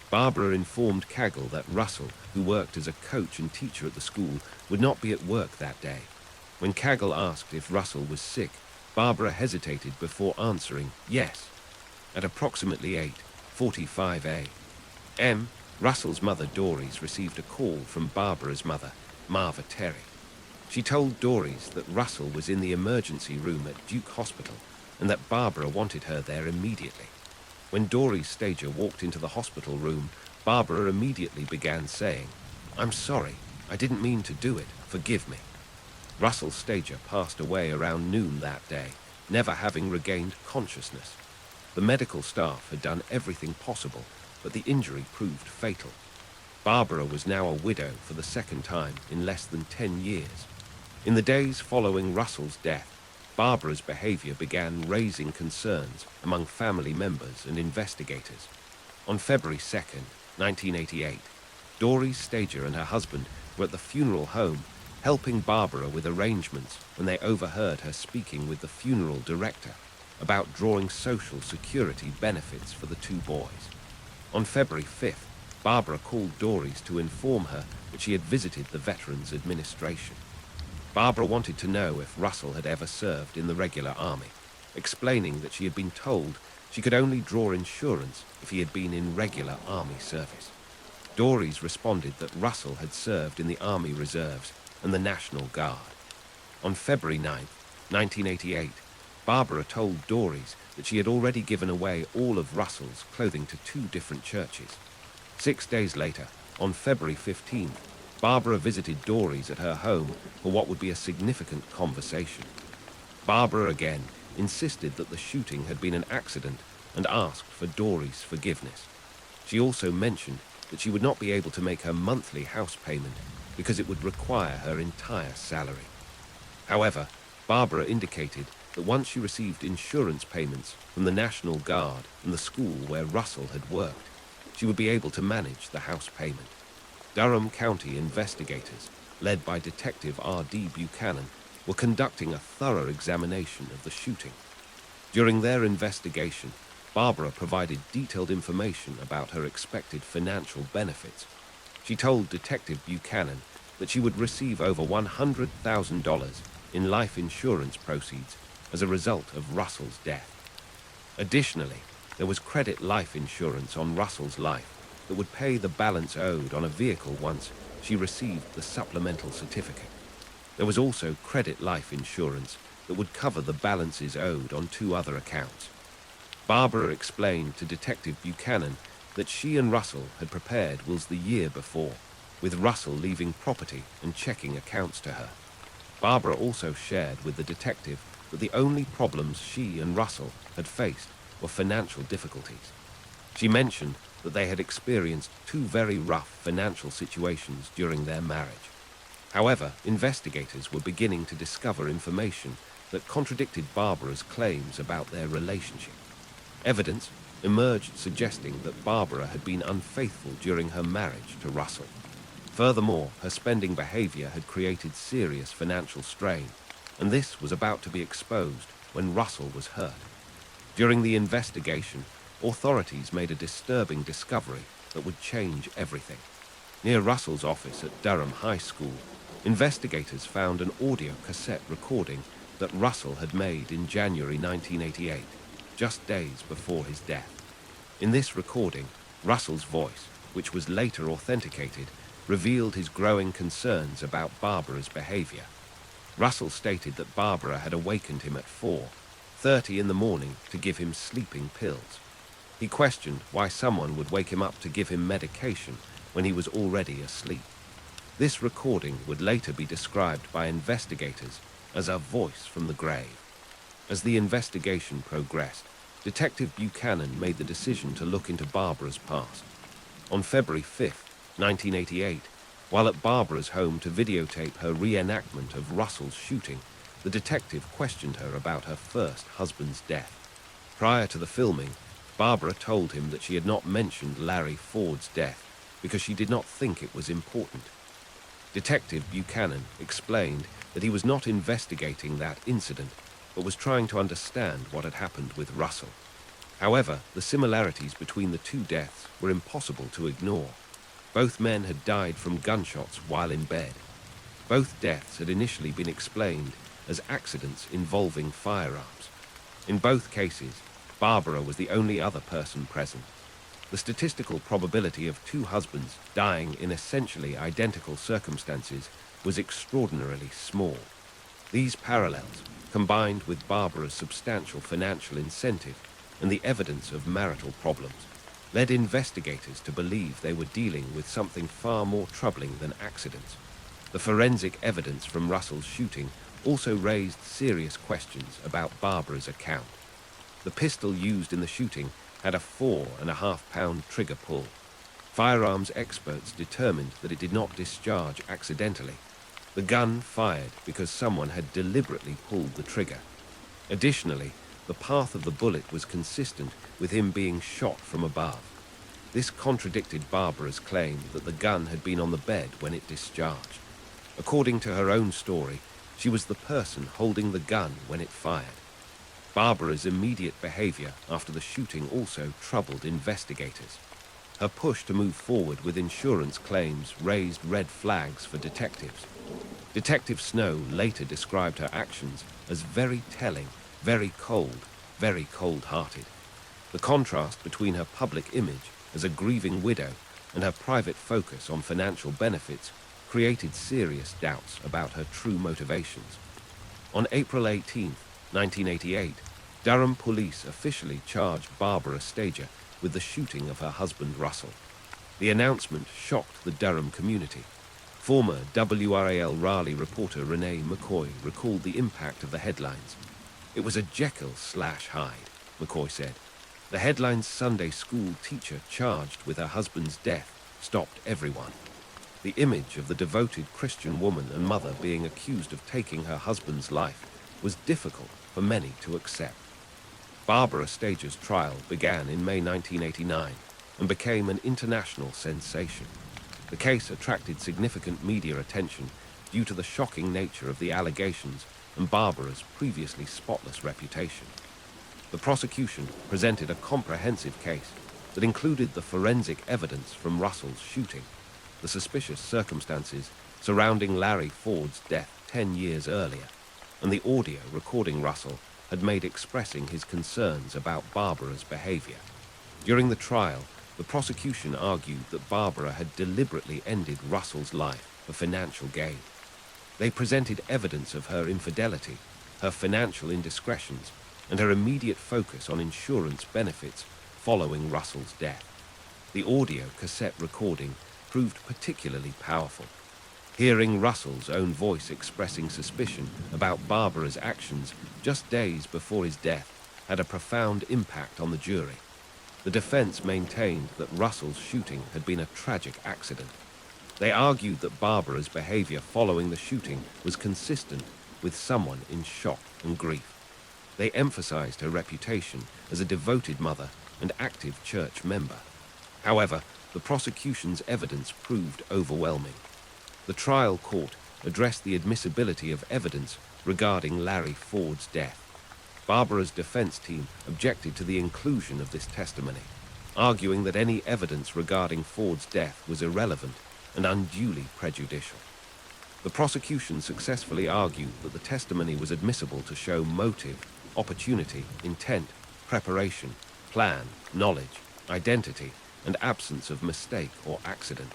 Barbara informed Cagle that Russell, who worked as a coach and teacher at the school, would not be at work that day. When Cagle asked if Russell was sick, Barbara hesitated before answering yes. At approximately 8:45 a.m., Russell's mother Doris received a call from Barbara's mother, Marva Terry. She told Doris that Russell was in the emergency room at Duke Hospital and that Barbara wanted her there immediately. When Doris Stager walked into the hospital room, Barbara immediately began saying, "I'm sorry, I didn't mean to do it, forgive me." Russell Stager passed away around noon that day, never having regained consciousness. The medical staff had done everything possible, but the injury proved fatal. Barbara was now a widow for the second time in less than 10 years. In the days following Russell's death, Barbara's behavior began raising concerns among family members and investigators. On February 2nd, 1988, Doris Stager and her husband were at the funeral home helping Barbara with arrangements when they overheard her speaking with the funeral director about drawing Social Security benefits for the 2 boys. On February 5th, Barbara called Doris to inform her that she had visited the Veterans Administration. Barbara wanted to know if Russell had ever served in the regular army, explaining that she had been told she could only draw insurance if he had been in regular army service. Doris responded that Russell had served in the Army Reserves and the National Guard. On February 9th, 1988, Barbara told Doris that she had already given away all of Russell's clothing to 2 different churches. 6 days later, on February 15th, Barbara visited Doris at her home for what would be a significant conversation. Barbara again insisted that the shooting had been an accident and asked for Doris' forgiveness. She also mentioned that she would not be able to make her monthly house payment because it would require her entire salary. However, Barbara indicated that once she received insurance payments from the National Guard and the school where Russell had worked, she would be able to manage the house payment. Durham County investigators, led by Detective R.D. Buchanan, were conducting a thorough examination of the shooting. During their investigation, Barbara provided detailed information about her expected financial benefits. She told Detective Buchanan that she would receive over $100,000 in life insurance proceeds as a result of Russell's death. Additionally, there was credit life insurance on Russell's life that would pay the balance owed on a vehicle once she received the supplemental certificate. There was also credit life insurance that would cover the balances owed on 2 other accounts. Barbara explained to Detective Buchanan that she and Russell had prepared wills the year before, with Russell leaving property and checking accounts to her. Barbara also shared with the detective that the only problems she and Russell had faced were financial difficulties. She mentioned that they had experienced 2 very rough financial situations during their marriage. However, investigators were beginning to discover information that contradicted Barbara's claims about their relationship. Evidence emerged suggesting that Barbara had been unfaithful during her marriage to Russell. Furthermore, her spending behavior had created serious financial strain, and this was about to be exposed when Russell was hurt. During the investigation, authorities made a disturbing discovery that would change everything. Near Russell's office at Durham High School, investigators found an audio cassette recording that Russell had made in January 1988, just days before his death. In this recording, Russell's voice, which was later authenticated, revealed his growing concerns about Barbara's behavior. Russell stated that Barbara had awakened him at 4:30 in the morning to give him sleeping pills. He questioned why someone would wake him up to give him medication when he was already asleep. This recording would later be described by investigators as a voice from the grave. As the investigation progressed, Detective Buchanan made the decision to look into Barbara's past. On February 5, 1988, while at Barbara's home to videotape her reenactment of Russell's shooting, the detective questioned her about her first husband's death. Prior to the filming, Barbara told him that she had not mentioned Larry Ford's death because she did not think it was important. Detective Buchanan explained that he was not investigating that incident, but was trying to understand what had happened with Russell. However, the similarities between the two deaths were impossible to ignore. Both men had died from gunshots while in bed. Both deaths had initially been explained as accidents involving firearms. In both cases, Barbara was the only other person present. The statistical probability of two husbands dying in essentially identical circumstances was extraordinarily small. These parallels, combined with Barbara's substantial financial incentive and the evidence of marital problems, led investigators to believe they were dealing with something far more troubling than accidents. The forensic evidence from Russell's shooting also raised serious questions about Barbara's account. The pistol used in the shooting had a 4.5-pound trigger pull. Firearms experts determined that it did not discharge accidentally. The gun fired because someone had deliberately pulled the trigger. Additionally, the path of the bullet was consistent with him being shot from above. This contradicted Barbara's claim that the gun had been on the bed when it discharged. According to her own story, she was the person holding the gun when it fired. Barbara's immediate behavior after the shooting also troubled investigators. Her push to move forward with insurance claims raised red flags for detectives. Detective Snow later described her actions as very telling, very cold-hearted. The contrast between her public image as a grieving widow and her private focus on financial benefits created serious doubts about her true motivations. On April 18, 1988, Durham police officially charged Barbara Stager with the shooting of her husband Russell. The announcement shocked the Durham community. Former WRAL Raleigh reporter Renee McCoy recalled the impact of the headlines. "It was a Jekyll/Hyde," McCoy said. The headline's Sunday school teacher charged with her husband's death stopped everyone. The image of the devoted Christian woman and mother being accused of taking her husband's life was difficult for many to accept. Barbara Stager's trial began in May 1989 and became an international sensation. The case attracted significant media attention due to the shocking nature of the allegations and Barbara's previously spotless reputation. The prosecution presented a comprehensive case that included the forensic evidence from Russell's shooting, the suspicious circumstances surrounding Larry Ford's death 10 years earlier, and the audio recording Russell had made expressing his concerns about Barbara's behavior. During the trial, the prosecution argued that Barbara had deliberately ended Russell's life for financial gain. They presented evidence of her infidelity, her financial indiscretions, and her immediate focus on insurance benefits following Russell's death. The audio cassette recording proved particularly powerful. Hearing Russell's own voice expressing suspicion about Barbara's actions just days before his death had a profound impact on the jury. The defense maintained that Russell's shooting had been a tragic accident. They argued that Barbara's behavior following the shooting was consistent with someone in shock and grief. They emphasized her reputation as a devoted mother and active church member. However, the prosecution's evidence proved overwhelming. The trial court addressed the admissibility of evidence regarding Larry Ford's death. Barbara's defense team objected to the inclusion of this testimony, arguing that any evidence regarding Ford's death was irrelevant and unduly prejudicial. The prosecution successfully argued that the testimony was admissible to show motive, opportunity, intent, preparation, plan, knowledge, identity, and absence of mistake or accident.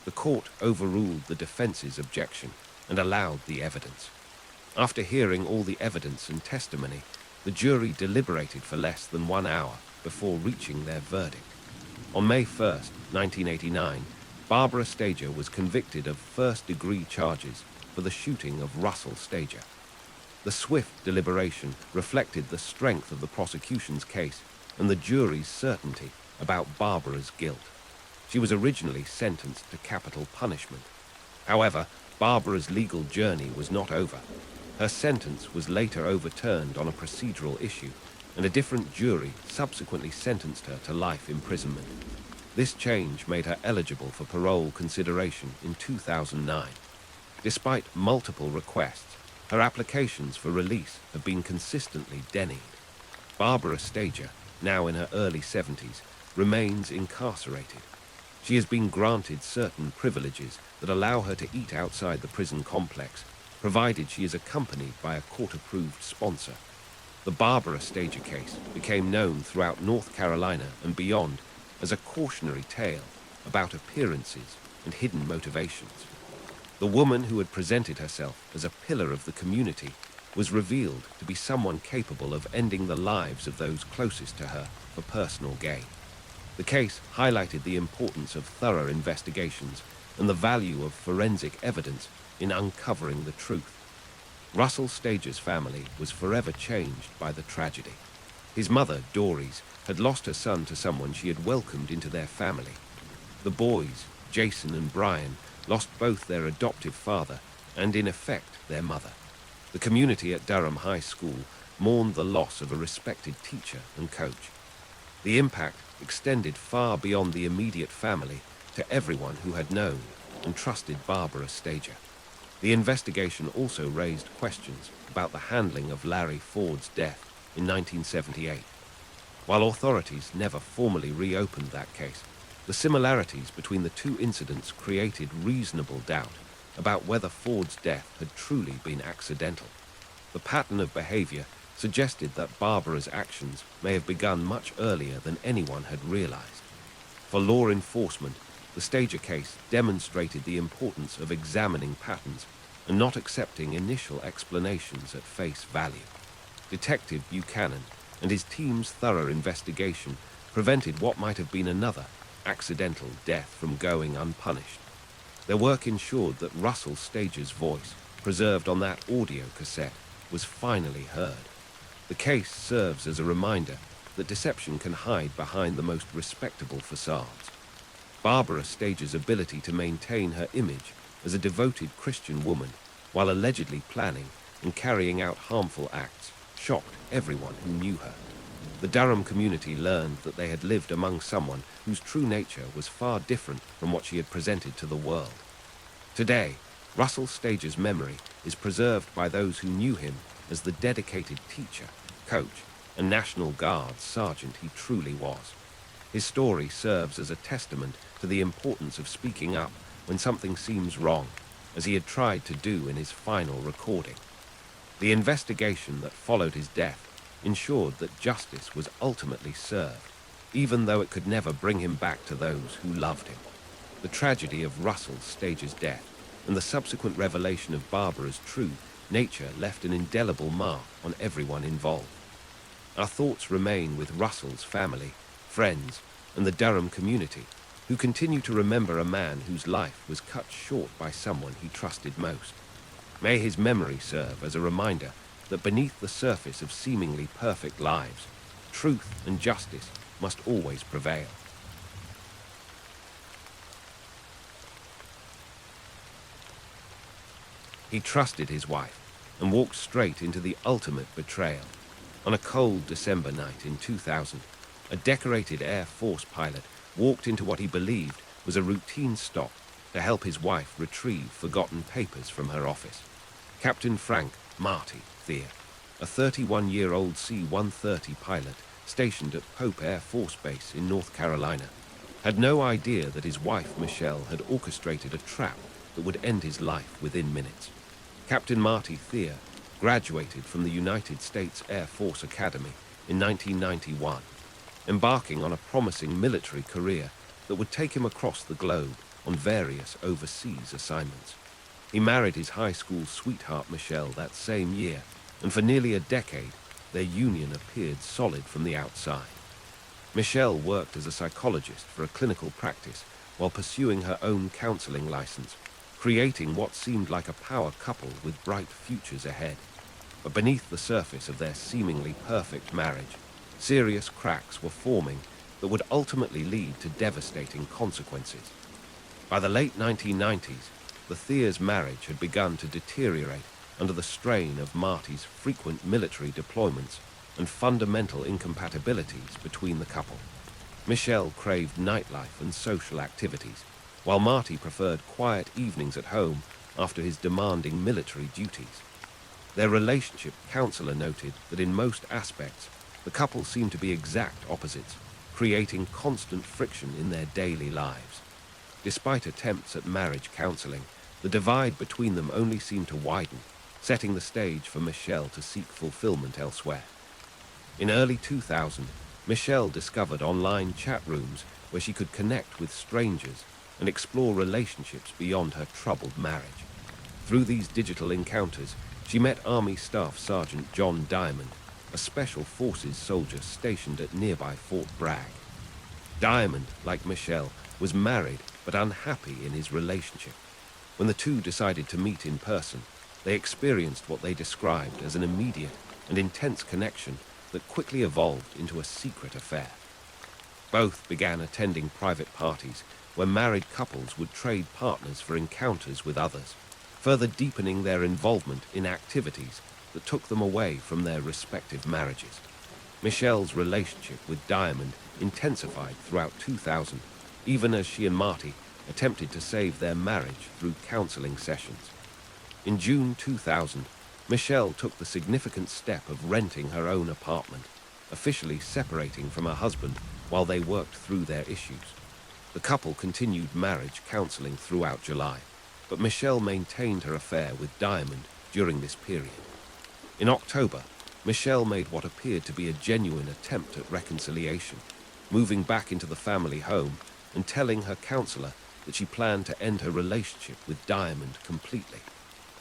The court overruled the defense's objection and allowed the evidence. After hearing all the evidence and testimony, the jury deliberated for less than 1 hour before reaching their verdict. On May 1, 1989, Barbara Stager was convicted of first-degree charges for the shooting of Russell Stager. The swift deliberation reflected the strength of the prosecution's case and the jury's certainty about Barbara's guilt. She was originally sentenced to capital punishment. However, Barbara's legal journey was not over. Her sentence was later overturned on a procedural issue, and a different jury subsequently sentenced her to life imprisonment. This change made her eligible for parole consideration in 2009. Despite multiple requests, her applications for release have been consistently denied. Barbara Stager, now in her early 70s, remains incarcerated. She has been granted certain privileges that allow her to eat outside the prison complex, provided she is accompanied by a court-approved sponsor. The Barbara Stager case became known throughout North Carolina and beyond as a cautionary tale about appearances and hidden motivations. The woman who had presented herself as a pillar of the community was revealed to be someone capable of ending the lives of those closest to her for personal gain. The case highlighted the importance of thorough investigations and the value of forensic evidence in uncovering the truth. Russell Stager's family was forever changed by the tragedy. His mother, Doris, had lost her son to someone she had welcomed into their family. The boys, Jason and Brian, lost both their adoptive father and, in effect, their mother. The community at Durham High School mourned the loss of a respected teacher and coach. The impact extended far beyond the immediate family to everyone who had known and trusted Barbara Stager. The investigation also raised questions about the handling of Larry Ford's death in 1978. While authorities never formally reopened that case, the similarities between the two incidents created reasonable doubt about whether Ford's death had truly been accidental. The pattern of behavior suggested that Barbara's actions may have begun much earlier than anyone had realized. For law enforcement, the Stager case demonstrated the importance of examining patterns and not accepting initial explanations at face value. Detective Buchanan and his team's thorough investigation prevented what might have been another accidental death from going unpunished. Their work ensured that Russell Stager's voice, preserved on that audio cassette, was finally heard. The case serves as a reminder that deception can hide behind the most respectable facades. Barbara Stager's ability to maintain her image as a devoted Christian woman while allegedly planning and carrying out harmful acts shocked everyone who knew her. The Durham community learned that they had lived among someone whose true nature was far different from what she had presented to the world. Today, Russell Stager's memory is preserved by those who knew him as the dedicated teacher, coach, and National Guard sergeant he truly was. His story serves as a testament to the importance of speaking up when something seems wrong, as he had tried to do in his final recording. The investigation that followed his death ensured that justice was ultimately served, even though it could never bring him back to those who loved him. The tragedy of Russell Stager's death and the subsequent revelation of Barbara's true nature left an indelible mark on everyone involved. Our thoughts remain with Russell's family, friends, and the Durham community, who continue to remember a man whose life was cut short by someone he trusted most. May his memory serve as a reminder that beneath the surface of seemingly perfect lives, truth and justice must always prevail. He trusted his wife and walked straight into the ultimate betrayal. On a cold December night in 2000, a decorated Air Force pilot walked into what he believed was a routine stop to help his wife retrieve forgotten papers from her office. Captain Frank Marty Thayer, a 31-year-old C-130 pilot stationed at Pope Air Force Base in North Carolina, had no idea that his wife Michelle had orchestrated a trap that would end his life within minutes. Captain Marty Thayer graduated from the United States Air Force Academy in 1991, embarking on a promising military career that would take him across the globe on various overseas assignments. He married his high school sweetheart Michelle that same year, and for nearly a decade, their union appeared solid from the outside. Michelle worked as a psychologist for a clinical practice while pursuing her own counseling license, creating what seemed like a power couple with bright futures ahead. But beneath the surface of their seemingly perfect marriage, serious cracks were forming that would ultimately lead to devastating consequences. By the late 1990s, the Thayers' marriage had begun to deteriorate under the strain of Marty's frequent military deployments and fundamental incompatibilities between the couple. Michelle craved nightlife and social activities, while Marty preferred quiet evenings at home after his demanding military duties. Their relationship counselor noted that in most aspects, the couple seemed to be exact opposites, creating constant friction in their daily lives. Despite attempts at marriage counseling, the divide between them only seemed to widen, setting the stage for Michelle to seek fulfillment elsewhere. In early 2000, Michelle discovered online chat rooms where she could connect with strangers and explore relationships beyond her troubled marriage. Through these digital encounters, she met Army Staff Sergeant John Diamond, a Special Forces soldier stationed at nearby Fort Bragg. Diamond, like Michelle, was married but unhappy in his relationship. When the two decided to meet in person, they experienced what they described as an immediate and intense connection that quickly evolved into a secret affair. Both began attending private parties where married couples would trade partners for encounters with others, further deepening their involvement in activities that took them away from their respective marriages. Michelle's relationship with Diamond intensified throughout 2000, even as she and Marty attempted to save their marriage through counseling sessions. In June 2000, Michelle took the significant step of renting her own apartment, officially separating from her husband while they worked through their issues. The couple continued marriage counseling throughout July, but Michelle maintained her affair with Diamond during this period. In October, Michelle made what appeared to be a genuine attempt at reconciliation, moving back into the family home and telling her counselor that she planned to end her relationship with Diamond completely.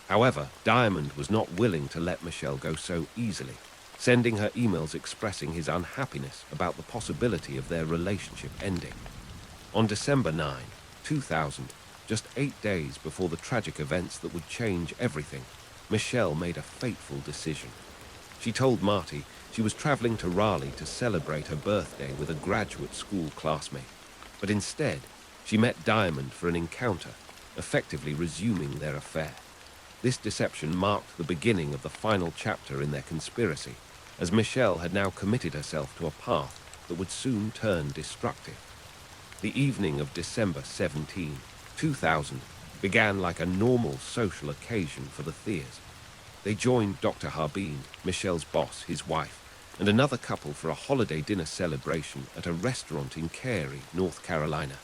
However, Diamond was not willing to let Michelle go so easily, sending her emails expressing his unhappiness about the possibility of their relationship ending. On December 9, 2000, just 8 days before the tragic events that would change everything, Michelle made a fateful decision. She told Marty she was traveling to Raleigh to celebrate her birthday with a graduate school classmate, but instead, she met Diamond for an encounter, effectively resuming their affair. This deception marked the beginning of the final chapter in their conspiracy, as Michelle had now committed herself to a path that would soon turn destructive. The evening of December 17, 2000, began like a normal social occasion for the Thayers. They joined Dr. Harbin, Michelle's boss, his wife, and another couple for a holiday dinner celebration at a restaurant in Cary, North Carolina.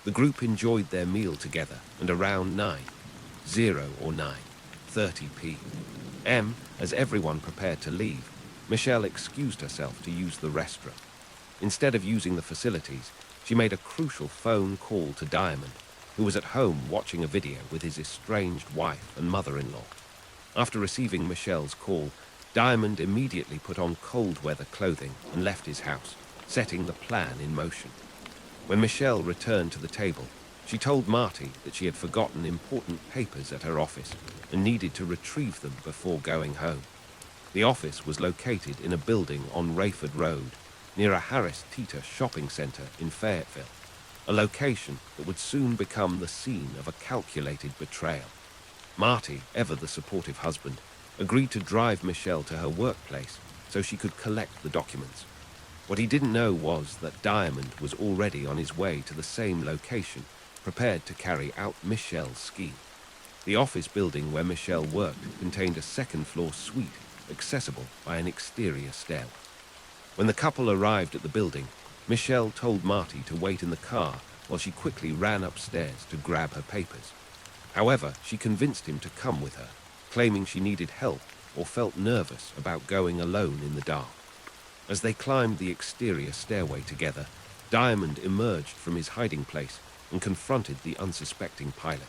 The group enjoyed their meal together, and around 9:30 p.m., as everyone prepared to leave, Michelle excused herself to use the restroom. Instead of using the facilities, she made a crucial phone call to Diamond, who was at home watching a video with his estranged wife and mother-in-law. After receiving Michelle's call, Diamond immediately put on cold weather clothing and left his house, setting the plan in motion. When Michelle returned to the table, she told Marty that she had forgotten important papers at her office and needed to retrieve them before going home. The office was located in a building on Rayford Road, near a Harris Teeter shopping center in Fayetteville, a location that would soon become the scene of a calculated betrayal. Marty, ever the supportive husband, agreed to drive Michelle to her workplace so she could collect the documents. What he didn't know was that Diamond was already on his way to the same location, prepared to carry out Michelle's scheme. The office building where Michelle worked contained a second-floor suite accessible by an exterior stairwell. When the couple arrived at the building, Michelle told Marty to wait in the car while she quickly ran upstairs to grab her papers. However, she convinced him to come with her, claiming she needed help or felt nervous about going alone in the dark. As they climbed the exterior stairway together, Diamond emerged from his hiding place and confronted the unsuspecting pilot.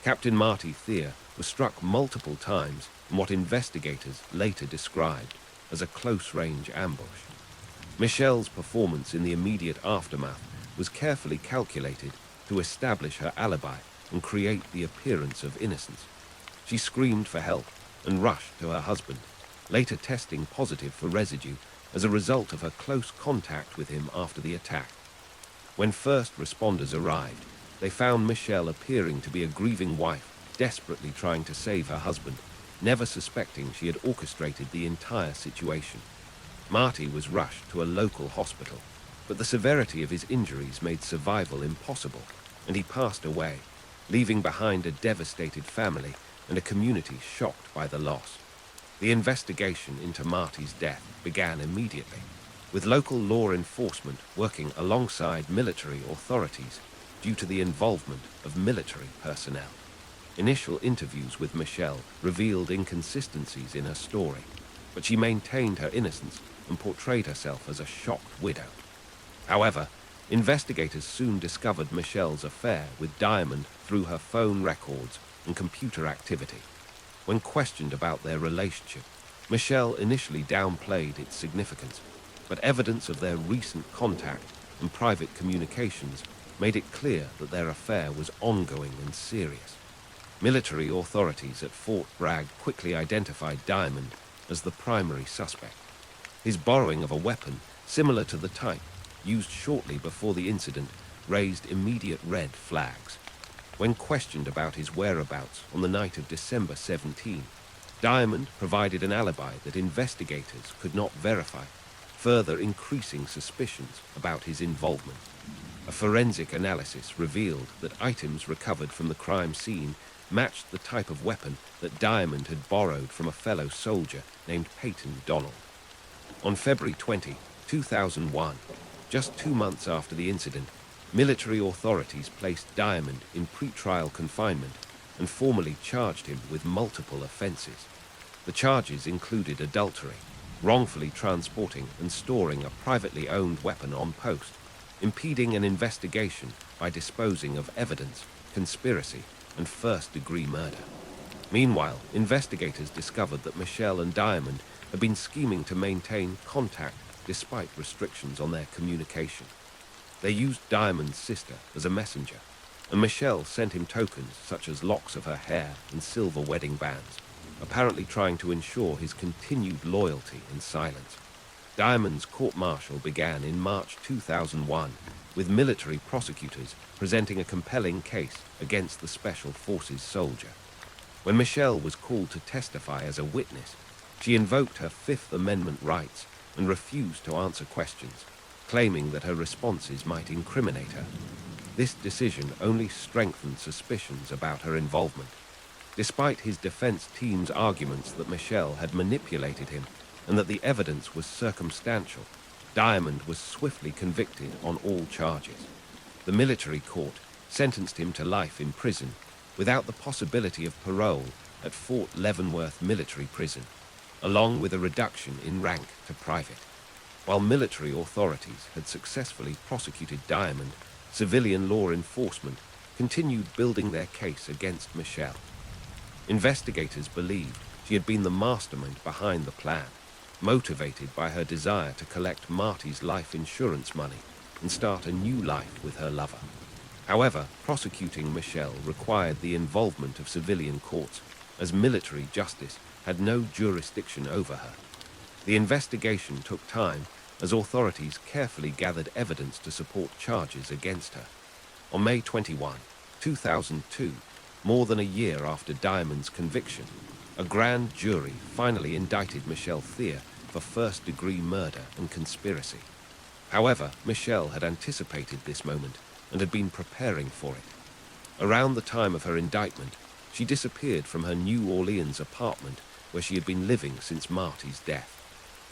Captain Marty Thier was struck multiple times in what investigators later described as a close-range ambush. Michelle's performance in the immediate aftermath was carefully calculated to establish her alibi and create the appearance of innocence. She screamed for help and rushed to her husband, later testing positive for residue as a result of her close contact with him after the attack. When first responders arrived, they found Michelle appearing to be a grieving wife, desperately trying to save her husband, never suspecting she had orchestrated the entire situation. Marty was rushed to a local hospital, but the severity of his injuries made survival impossible, and he passed away, leaving behind a devastated family and a community shocked by the loss. The investigation into Marty's death began immediately, with local law enforcement working alongside military authorities due to the involvement of military personnel. Initial interviews with Michelle revealed inconsistencies in her story, but she maintained her innocence and portrayed herself as a shocked widow. However, investigators soon discovered Michelle's affair with Diamond through her phone records and computer activity. When questioned about their relationship, Michelle initially downplayed its significance, but evidence of their recent contact and private communications made it clear that their affair was ongoing and serious. Military authorities at Fort Bragg quickly identified Diamond as the primary suspect. His borrowing of a weapon similar to the type used shortly before the incident raised immediate red flags. When questioned about his whereabouts on the night of December 17, Diamond provided an alibi that investigators could not verify, further increasing suspicions about his involvement. A forensic analysis revealed that items recovered from the crime scene matched the type of weapon that Diamond had borrowed from a fellow soldier named Peyton Donald. On February 20, 2001, just 2 months after the incident, military authorities placed Diamond in pretrial confinement and formally charged him with multiple offenses. The charges included adultery, wrongfully transporting and storing a privately owned weapon on post, impeding an investigation by disposing of evidence, conspiracy, and first-degree murder. Meanwhile, investigators discovered that Michelle and Diamond had been scheming to maintain contact despite restrictions on their communication. They used Diamond's sister as a messenger, and Michelle sent him tokens such as locks of her hair and silver wedding bands, apparently trying to ensure his continued loyalty in silence. Diamond's court-martial began in March 2001, with military prosecutors presenting a compelling case against the Special Forces soldier. When Michelle was called to testify as a witness, she invoked her Fifth Amendment rights and refused to answer questions, claiming that her responses might incriminate her. This decision only strengthened suspicions about her involvement. Despite his defense team's arguments that Michelle had manipulated him and that the evidence was circumstantial, Diamond was swiftly convicted on all charges. The military court sentenced him to life in prison without the possibility of parole at Fort Leavenworth Military Prison, along with a reduction in rank to private. While military authorities had successfully prosecuted Diamond, civilian law enforcement continued building their case against Michelle. Investigators believed she had been the mastermind behind the plan, motivated by her desire to collect Marty's life insurance money and start a new life with her lover. However, prosecuting Michelle required the involvement of civilian courts, as military justice had no jurisdiction over her. The investigation took time as authorities carefully gathered evidence to support charges against her. On May 21, 2002, more than a year after Diamond's conviction, a grand jury finally indicted Michelle Thea for first-degree murder and conspiracy. However, Michelle had anticipated this moment and had been preparing for it. Around the time of her indictment, she disappeared from her New Orleans apartment where she had been living since Marty's death.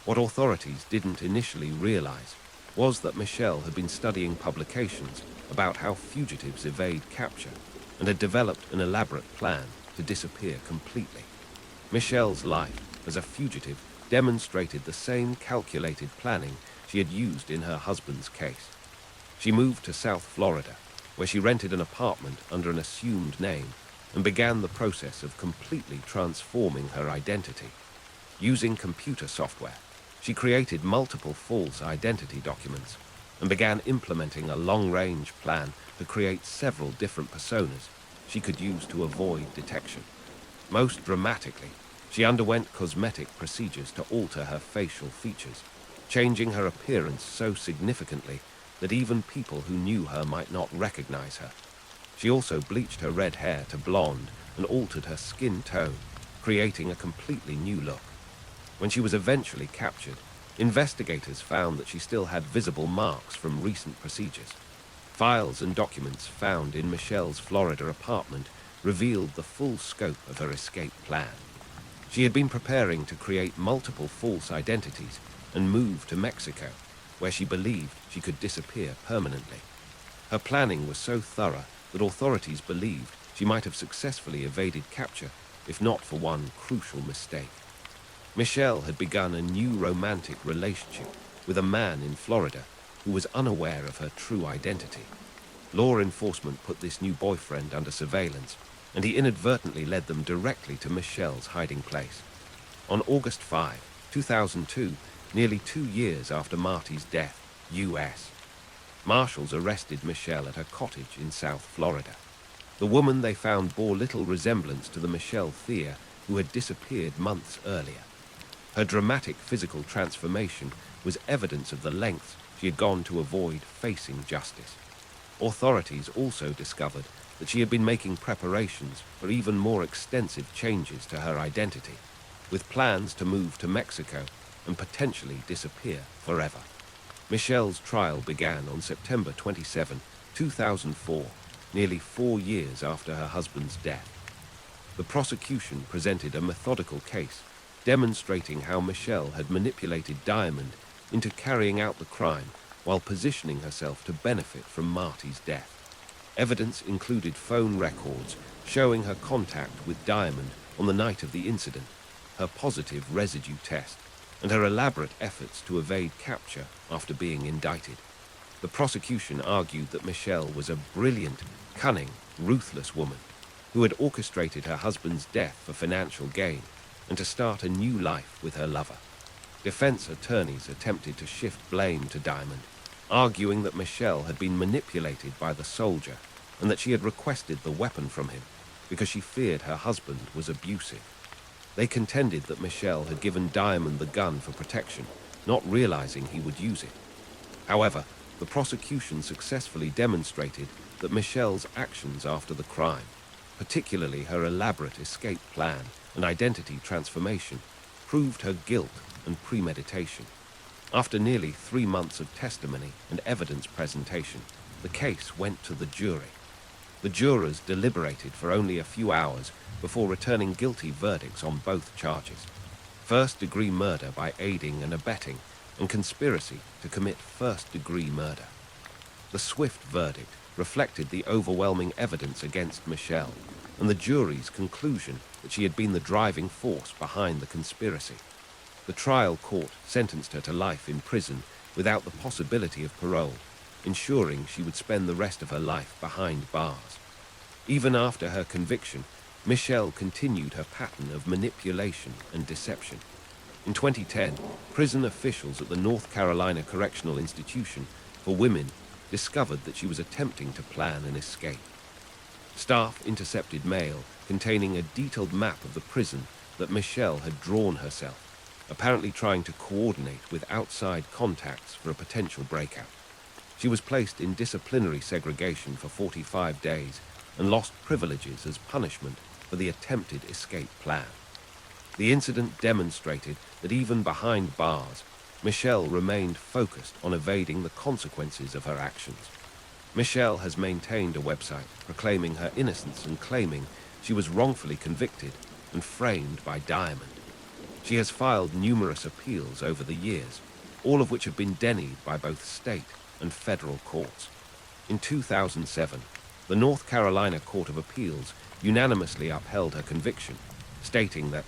What authorities didn't initially realize was that Michelle had been studying publications about how fugitives evade capture and had developed an elaborate plan to disappear completely. Michelle's life as a fugitive demonstrated the same calculated planning she had used in her husband's case. She moved to South Florida, where she rented an apartment under an assumed name and began the process of completely transforming her identity. Using computer software, she created multiple false identity documents and began implementing a long-range plan to create several different personas she could use to avoid detection. Most dramatically, she underwent cosmetic procedures to alter her facial features, changing her appearance so significantly that even people who knew her might not recognize her. She also bleached her red hair to blonde and altered her skin tone, creating a completely new look. When she was eventually captured, investigators found that she still had visible marks from recent procedures. Files and documents found in Michelle's Florida apartment revealed the full scope of her escape plan. She had been preparing to create multiple false identities and move to Mexico, where she believed she could disappear permanently. Her planning was so thorough that authorities believed she might have successfully evaded capture if not for one crucial mistake. Michelle had begun a new romantic relationship with a man in Florida who was unaware of her true identity. Law enforcement put this new boyfriend under surveillance, and he inadvertently led them directly to Michelle's hiding place. On August 5, 2002, nearly 2 years after Marty's death, U.S. Marshals arrested Michelle at her cottage in South Florida. The woman they found bore little resemblance to the Michelle Thea who had disappeared months earlier. Her dramatic physical transformation was evidence of the lengths she had gone to avoid facing justice. Authorities also discovered that she had been making preparations for even more extensive changes to her identity, with plans to move to Mexico and potentially disappear forever. Michelle's trial began on September 27, 2004, nearly 4 years after her husband's death. The prosecution presented a methodical case demonstrating how Michelle had manipulated Diamond into carrying out the crime while positioning herself to benefit from Marty's death. Evidence included phone records showing her contact with Diamond on the night of the incident, her positive residue test, and her elaborate efforts to evade capture after being indicted. The prosecution argued that Michelle was a brilliant, cunning, ruthless woman who had orchestrated her husband's death for financial gain and to start a new life with her lover. Defense attorneys attempted to shift blame to Diamond, arguing that Michelle had been manipulated by the soldier and that she had requested the weapon from him because she feared her husband was abusive. They contended that Michelle had given Diamond the gun for protection, not realizing he would use it. However, the prosecution successfully demonstrated that Michelle's actions after the crime, particularly her elaborate escape plan and identity transformation, proved her guilt and premeditation. After nearly 3 months of testimony and evidence presentation, the case went to the jury. The jurors deliberated for only a few hours before returning guilty verdicts on both charges: first-degree murder by aiding and abetting, and conspiracy to commit first-degree murder. The swift verdict reflected the overwhelming evidence against Michelle and the jury's conclusion that she had been the driving force behind the conspiracy. The trial court sentenced her to life in prison without the possibility of parole, ensuring she would spend the rest of her life behind bars. Even after her conviction, Michelle continued her pattern of manipulation and deception. In 2010, prison officials at the North Carolina Correctional Institution for Women discovered that she was attempting to plan an escape. Staff intercepted mail containing a detailed map of the prison that Michelle had drawn herself, apparently trying to coordinate with outside contacts for a potential breakout. She was placed in disciplinary segregation for 45 days and lost privileges as punishment for the attempted escape plan. The incident demonstrated that even behind bars, Michelle remained focused on evading the consequences of her actions. Michelle has maintained a website proclaiming her innocence and claiming she was wrongfully convicted and framed by Diamond. She has filed numerous appeals over the years, all of which have been denied by both state and federal courts. In 2007, the North Carolina Court of Appeals unanimously upheld her conviction, stating that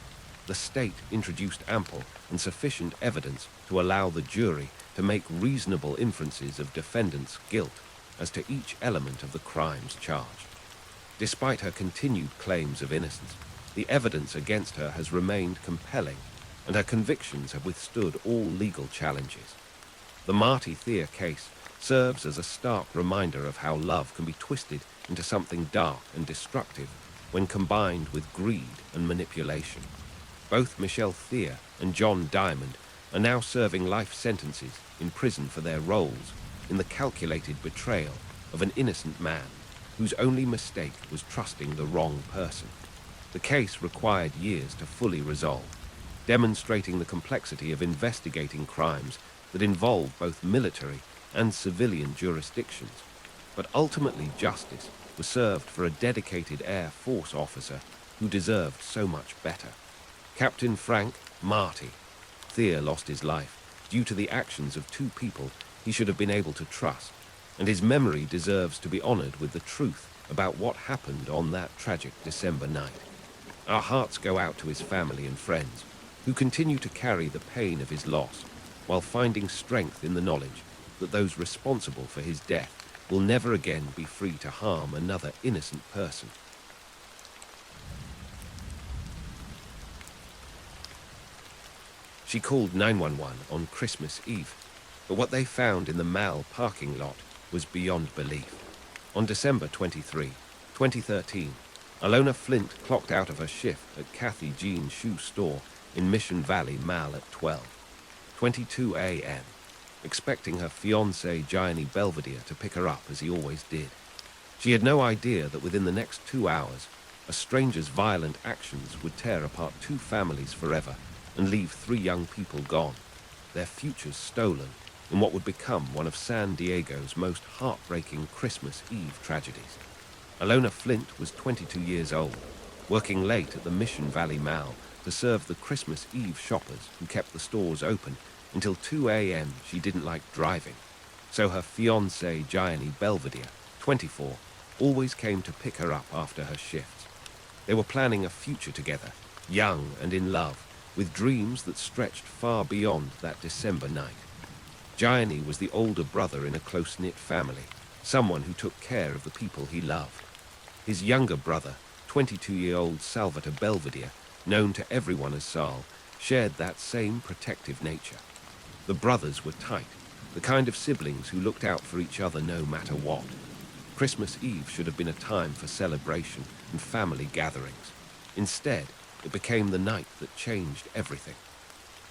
the state introduced ample and sufficient evidence to allow the jury to make reasonable inferences of defendant's guilt as to each element of the crimes charged. Despite her continued claims of innocence, the evidence against her has remained compelling, and her convictions have withstood all legal challenges. The Marty Thea case serves as a stark reminder of how love can be twisted into something dark and destructive when combined with greed and manipulation. Both Michelle Thea and John Diamond are now serving life sentences in prison for their roles in the calculated betrayal of an innocent man whose only mistake was trusting the wrong person. The case required years to fully resolve, demonstrating the complexity of investigating crimes that involve both military and civilian jurisdictions. But ultimately justice was served for a dedicated Air Force officer who deserved so much better. Captain Frank Marty Thea lost his life due to the actions of two people he should have been able to trust, and his memory deserves to be honored with the truth about what happened on that tragic December night. Our hearts go out to his family and friends, who continue to carry the pain of his loss, while finding strength in the knowledge that those responsible for his death will never again be free to harm another innocent person. She called 911 on Christmas Eve, but what they found in the mall parking lot was beyond belief. On December 23, 2013, Alona Flint clocked out of her shift at Kathy Jean's shoe store in Mission Valley Mall at 12:22 a.m., expecting her fiancé Gianni Belvedere to pick her up as he always did. She had no idea that within the next 2 hours, a stranger's violent actions would tear apart two families forever and leave three young people gone, their futures stolen in what would become one of San Diego's most heartbreaking Christmas Eve tragedies. Alona Flint was 22 years old, working late at the Mission Valley Mall to serve the Christmas Eve shoppers who kept the stores open until 2 a.m. She didn't like driving, so her fiancé Gianni Belvedere, 24, always came to pick her up after her shifts. They were planning a future together, young and in love, with dreams that stretched far beyond that December night. Gianni was the older brother in a close-knit family, someone who took care of the people he loved. His younger brother, 22-year-old Salvatore Belvedere, known to everyone as Sal, shared that same protective nature. The brothers were tight, the kind of siblings who looked out for each other no matter what. Christmas Eve should have been a time for celebration and family gatherings. Instead, it became the night that changed everything.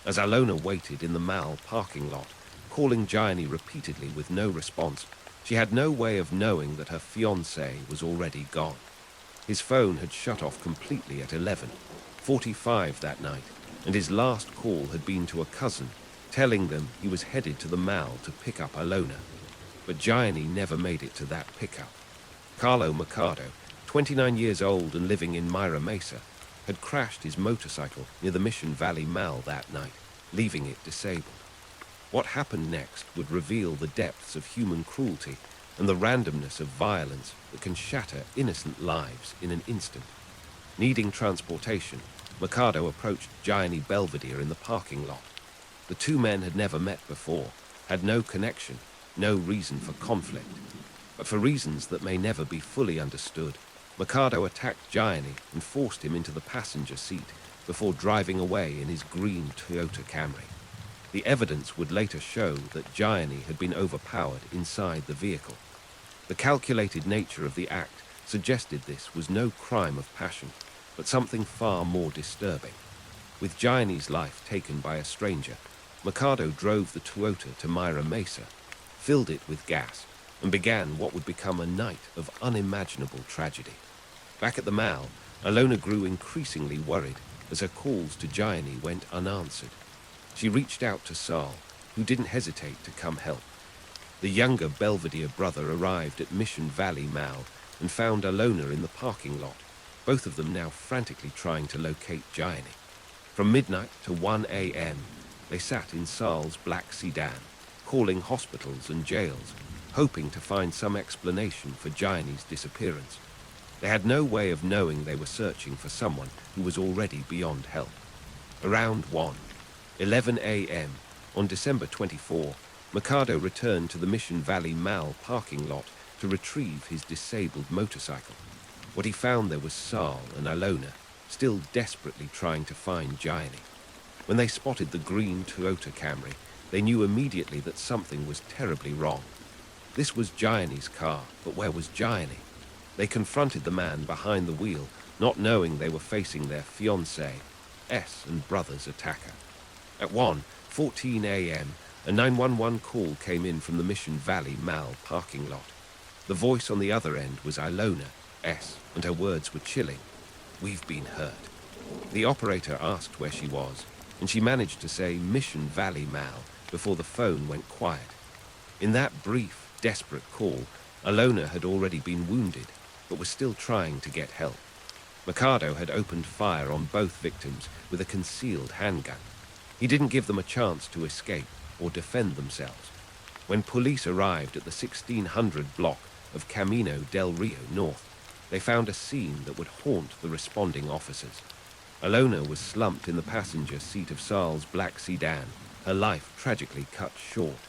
As Alona waited in the mall parking lot, calling Gianni repeatedly with no response, she had no way of knowing that her fiancé was already gone. His phone had shut off completely at 11:45 that night, and his last call had been to a cousin, telling them he was headed to the mall to pick up Alona. But Gianni never made it to that pickup. Carlo Mercado, 29 years old and living in Mira Mesa, had crashed his motorcycle near the Mission Valley Mall that night, leaving it disabled. What happened next would reveal the depths of human cruelty and the randomness of violence that can shatter innocent lives in an instant. Needing transportation, Mercado approached Gianni Belvedere in the parking lot. The two men had never met before, had no connection, no reason for conflict. But for reasons that may never be fully understood, Mercado attacked Gianni and forced him into the passenger seat before driving away in his green Toyota Camry. The evidence would later show that Gianni had been overpowered inside the vehicle. The calculated nature of the act suggested this was no crime of passion, but something far more disturbing. With Gianni's life taken by a stranger, Mercado drove the Toyota to Mira Mesa, filled it with gas, and began what would become a night of unimaginable tragedy. Back at the Mall, Alona grew increasingly worried as her calls to Gianni went unanswered. She reached out to Saul, who didn't hesitate to come help. The younger Belvedere brother arrived at Mission Valley Mall and found Alona in the parking lot, both of them now frantically trying to locate Gianni. From midnight to 1 a.m., they sat in Saul's black sedan, calling hospitals and jails, hoping to find some explanation for Gianni's disappearance. They had no way of knowing they were searching for someone who was already beyond help. Around 11 a.m., on December 24, Mercado returned to the Mission Valley Mall parking lot to retrieve his disabled motorcycle. What he found there was Saul and Alona, still desperately trying to find Gianni. When they spotted the green Toyota Camry, they knew immediately that something was terribly wrong. This was Gianni's car, but where was Gianni? They confronted the man behind the wheel, not knowing they were facing their fiancée, S and brother's attacker. At 1:14 a.m., a 911 call came in from the Mission Valley Mall parking lot. The voice on the other end was Alona, S, and her words were chilling. "We've been hurt." The operator asked where she was, and she managed to say Mission Valley Mall before the phone went quiet. In that brief, desperate call, Alona had already been wounded, but was still trying to get help. Mercado had opened fire on both victims with a concealed handgun. He didn't give them a chance to escape or defend themselves. When police arrived at the 1600 block of Camino del Rio North, they found a scene that would haunt the responding officers. Alona was slumped in the passenger seat of Saul's black sedan, her life tragically cut short.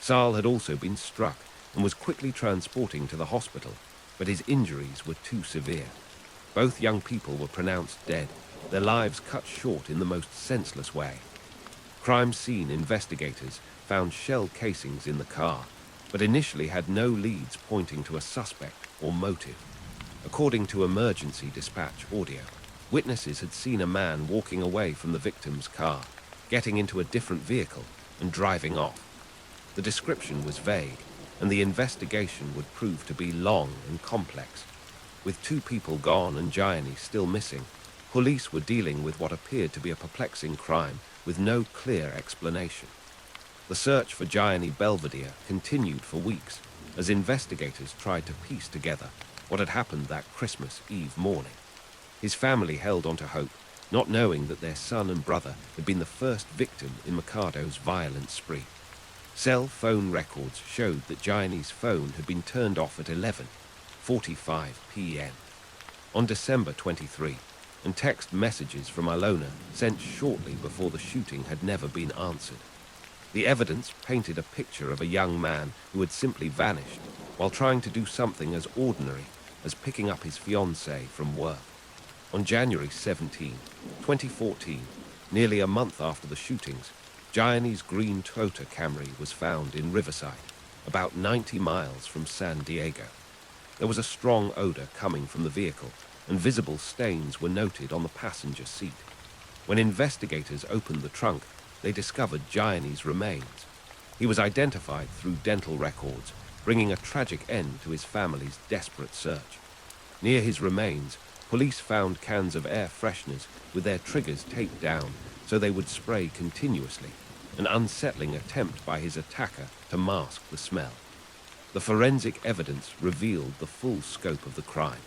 Saul had also been struck and was quickly transporting to the hospital, but his injuries were too severe. Both young people were pronounced dead, their lives cut short in the most senseless way. Crime scene investigators found shell casings in the car, but initially had no leads pointing to a suspect or motive. According to emergency dispatch audio, witnesses had seen a man walking away from the victim's car, getting into a different vehicle and driving off. The description was vague, and the investigation would prove to be long and complex. With 2 people gone and Gianni still missing, police were dealing with what appeared to be a perplexing crime with no clear explanation. The search for Gianni Belvedere continued for weeks as investigators tried to piece together what had happened that Christmas Eve morning. His family held on to hope, not knowing that their son and brother had been the first victim in Mercado's violent spree. Cell phone records showed that Gianni's phone had been turned off at 11:45 p.m. on December 23, and text messages from Alona sent shortly before the shooting had never been answered. The evidence painted a picture of a young man who had simply vanished while trying to do something as ordinary as picking up his fiancée from work. On January 17, 2014, nearly a month after the shootings, Gianni's green Toyota Camry was found in Riverside, about 90 miles from San Diego. There was a strong odor coming from the vehicle, and visible stains were noted on the passenger seat. When investigators opened the trunk, they discovered Gianni's remains. He was identified through dental records, bringing a tragic end to his family's desperate search. Near his remains, police found cans of air fresheners with their triggers taped down so they would spray continuously, an unsettling attempt by his attacker to mask the smell. The forensic evidence revealed the full scope of the crime.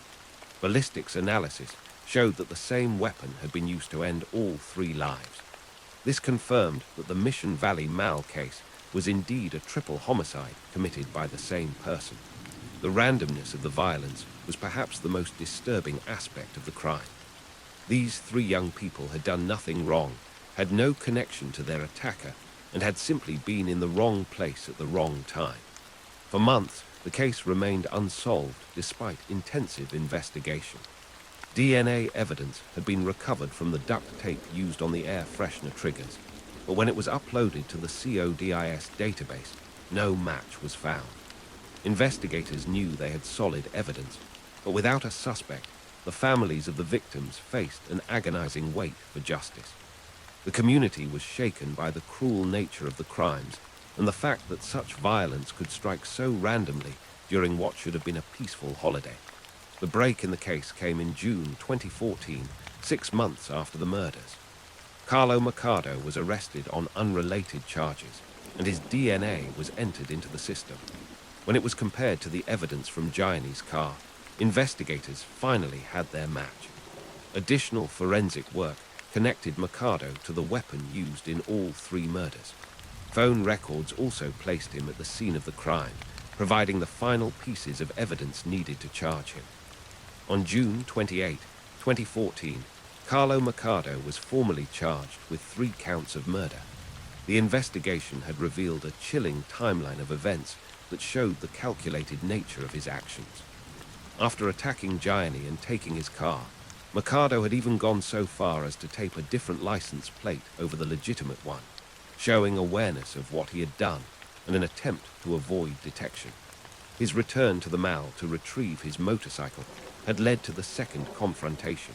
Ballistics analysis showed that the same weapon had been used to end all 3 lives. This confirmed that the Mission Valley Mall case was indeed a triple homicide committed by the same person. The randomness of the violence was perhaps the most disturbing aspect of the crime. These 3 young people had done nothing wrong, had no connection to their attacker, and had simply been in the wrong place at the wrong time. For months, the case remained unsolved despite intensive investigation. DNA evidence had been recovered from the duct tape used on the air freshener triggers, but when it was uploaded to the CODIS database, no match was found. Investigators knew they had solid evidence, but without a suspect, the families of the victims faced an agonizing wait for justice. The community was shaken by the cruel nature of the crimes and the fact that such violence could strike so randomly during what should have been a peaceful holiday. The break in the case came in June 2014, 6 months after the murders. Carlo Mercado was arrested on unrelated charges, and his DNA was entered into the system. When it was compared to the evidence from Gianni's car, investigators finally had their match. Additional forensic work connected Mercado to the weapon used in all 3 murders. Phone records also placed him at the scene of the crime, providing the final pieces of evidence needed to charge him. On June 28, 2014, Carlo Mercado was formally charged with 3 counts of murder. The investigation had revealed a chilling timeline of events that showed the calculated nature of his actions. After attacking Gianni and taking his car, Mercado had even gone so far as to tape a different license plate over the legitimate one, showing awareness of what he had done and an attempt to avoid detection. His return to the mall to retrieve his motorcycle had led to the second confrontation,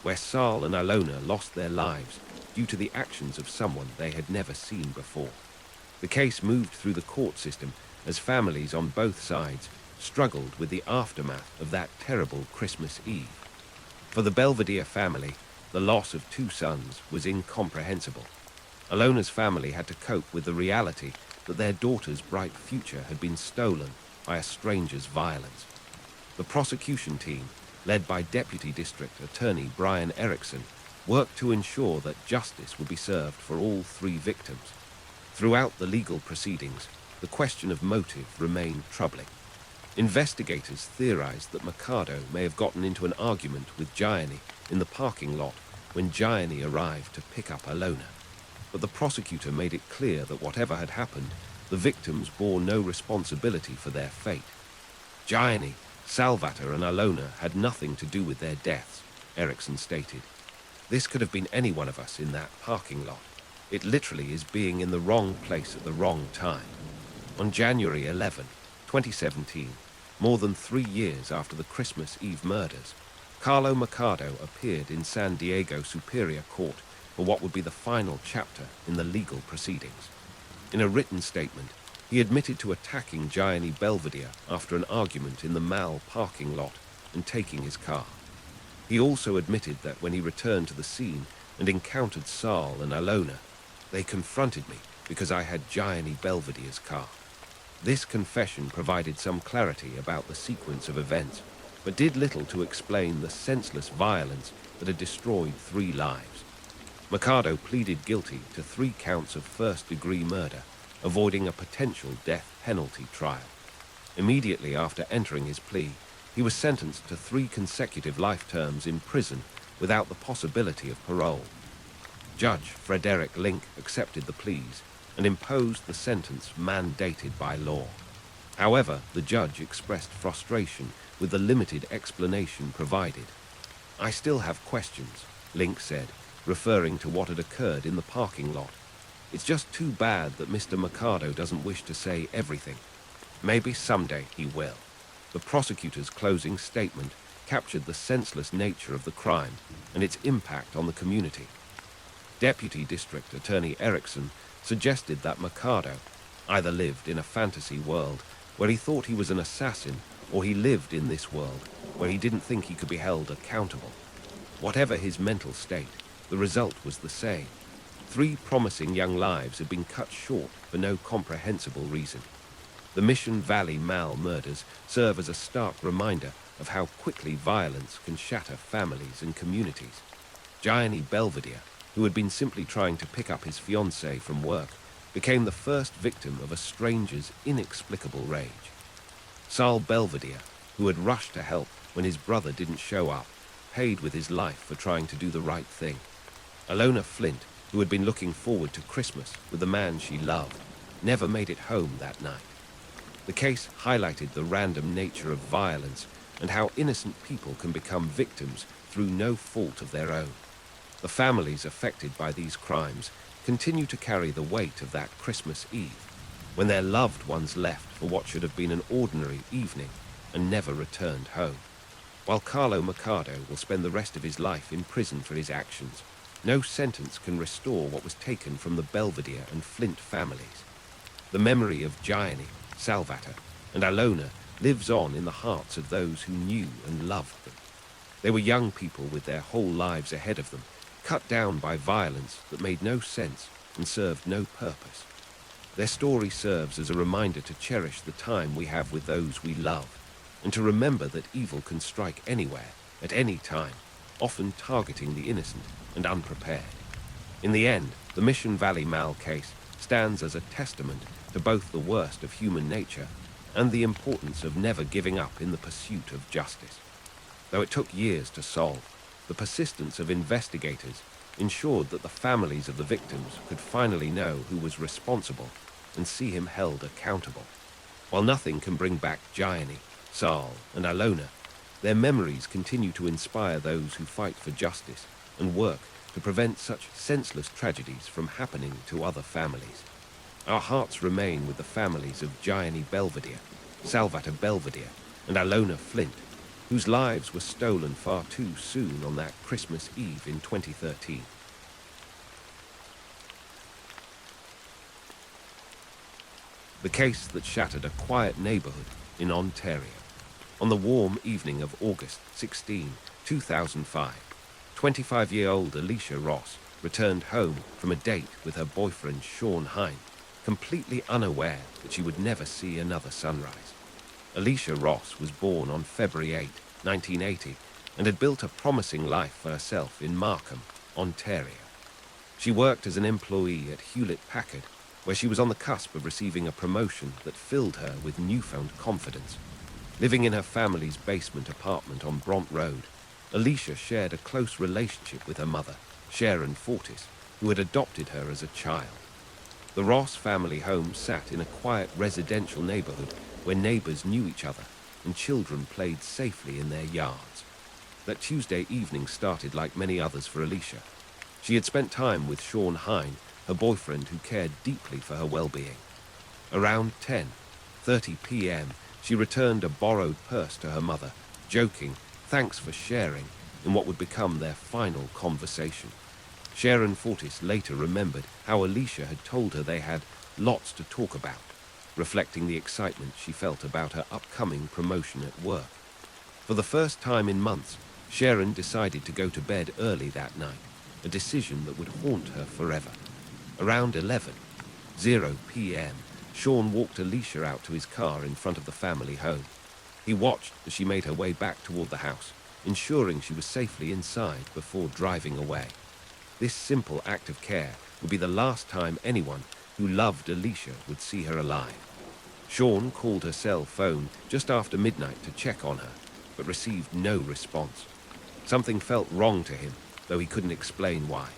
where Sal and Alona lost their lives due to the actions of someone they had never seen before. The case moved through the court system as families on both sides struggled with the aftermath of that terrible Christmas Eve. For the Belvedere family, the loss of 2 sons was incomprehensible. Alona's family had to cope with the reality that their daughter's bright future had been stolen by a stranger's violence. The prosecution team, led by Deputy District Attorney Brian Erickson, worked to ensure that justice would be served for all 3 victims. Throughout the legal proceedings, the question of motive remained troubling. Investigators theorized that Mercado may have gotten into an argument with Gianni in the parking lot when Gianni arrived to pick up Alona. But the prosecutor made it clear that whatever had happened, the victims bore no responsibility for their fate. Gianni, Salvatore and Alona had nothing to do with their deaths, Erickson stated. This could have been any one of us in that parking lot. It literally is being in the wrong place at the wrong time. On January 11, 2017, more than 3 years after the Christmas Eve murders, Carlo Mercado appeared in San Diego Superior Court for what would be the final chapter in the legal proceedings. In a written statement, he admitted to attacking Gianni Belvedere after an argument in the mall parking lot and taking his car. He also admitted that when he returned to the scene and encountered Sal and Alona, they confronted me because I had Gianni Belvedere's car. This confession provided some clarity about the sequence of events, but did little to explain the senseless violence that had destroyed 3 lives. Mercado pleaded guilty to 3 counts of first-degree murder, avoiding a potential death penalty trial. Immediately after entering his plea, he was sentenced to 3 consecutive life terms in prison without the possibility of parole. Judge Frederick Link accepted the pleas and imposed the sentence mandated by law. However, the judge expressed frustration with the limited explanation provided. "I still have questions," Link said, referring to what had occurred in the parking lot. "It's just too bad that Mr. Mercado doesn't wish to say everything. Maybe someday he will." The prosecutor's closing statement captured the senseless nature of the crime and its impact on the community. Deputy District Attorney Erickson suggested that Mercado either lived in a fantasy world where he thought he was an assassin, or he lived in this world where he didn't think he could be held accountable. Whatever his mental state, the result was the same. 3 promising young lives had been cut short for no comprehensible reason. The Mission Valley Mall murders serve as a stark reminder of how quickly violence can shatter families and communities. Gianni Belvedere, who had been simply trying to pick up his fiancée from work, became the first victim of a stranger's inexplicable rage. Sal Belvedere, who had rushed to help when his brother didn't show up, paid with his life for trying to do the right thing. Alona Flint, who had been looking forward to Christmas with the man she loved, never made it home that night. The case highlighted the random nature of violence and how innocent people can become victims through no fault of their own. The families affected by these crimes continue to carry the weight of that Christmas Eve, when their loved ones left for what should have been an ordinary evening and never returned home. While Carlo Mercado will spend the rest of his life in prison for his actions, no sentence can restore what was taken from the Belvedere and Flint families. The memory of Gianni, Salvatore, and Alona lives on in the hearts of those who knew and loved them. They were young people with their whole lives ahead of them, cut down by violence that made no sense and served no purpose. Their story serves as a reminder to cherish the time we have with those we love, and to remember that evil can strike anywhere, at any time, often targeting the innocent and unprepared. In the end, the Mission Valley Mal case stands as a testament to both the worst of human nature and the importance of never giving up in the pursuit of justice. Though it took years to solve, the persistence of investigators ensured that the families of the victims could finally know who was responsible and see him held accountable. While nothing can bring back Gianni, Sal, and Alona, their memories continue to inspire those who fight for justice and work to prevent such senseless tragedies from happening to other families. Our hearts remain with the families of Gianni Belvedere, Salvatore Belvedere, and Alona Flint, whose lives were stolen far too soon on that Christmas Eve in 2013. The case that shattered a quiet neighborhood in Ontario. On the warm evening of August 16, 2005, 25-year-old Alicia Ross returned home from a date with her boyfriend Sean Hine, completely unaware that she would never see another sunrise. Alicia Ross was born on February 8, 1980, and had built a promising life for herself in Markham, Ontario. She worked as an employee at Hewlett-Packard, where she was on the cusp of receiving a promotion that filled her with newfound confidence. Living in her family's basement apartment on Bront Road, Alicia shared a close relationship with her mother, Sharon Fortis, who had adopted her as a child. The Ross family home sat in a quiet residential neighborhood where neighbors knew each other and children played safely in their yards. That Tuesday evening started like many others for Alicia. She had spent time with Sean Hine, her boyfriend who cared deeply for her well-being. Around 10:30 p.m., she returned a borrowed purse to her mother, joking, "Thanks for sharing," in what would become their final conversation. Sharon Fortis later remembered how Alicia had told her they had lots to talk about, reflecting the excitement she felt about her upcoming promotion at work. For the first time in months, Sharon decided to go to bed early that night, a decision that would haunt her forever. Around 11:00 p.m., Sean walked Alicia out to his car in front of the family home. He watched as she made her way back toward the house, ensuring she was safely inside before driving away. This simple act of care would be the last time anyone who loved Alicia would see her alive. Sean called her cell phone just after midnight to check on her, but received no response. Something felt wrong to him, though he couldn't explain why.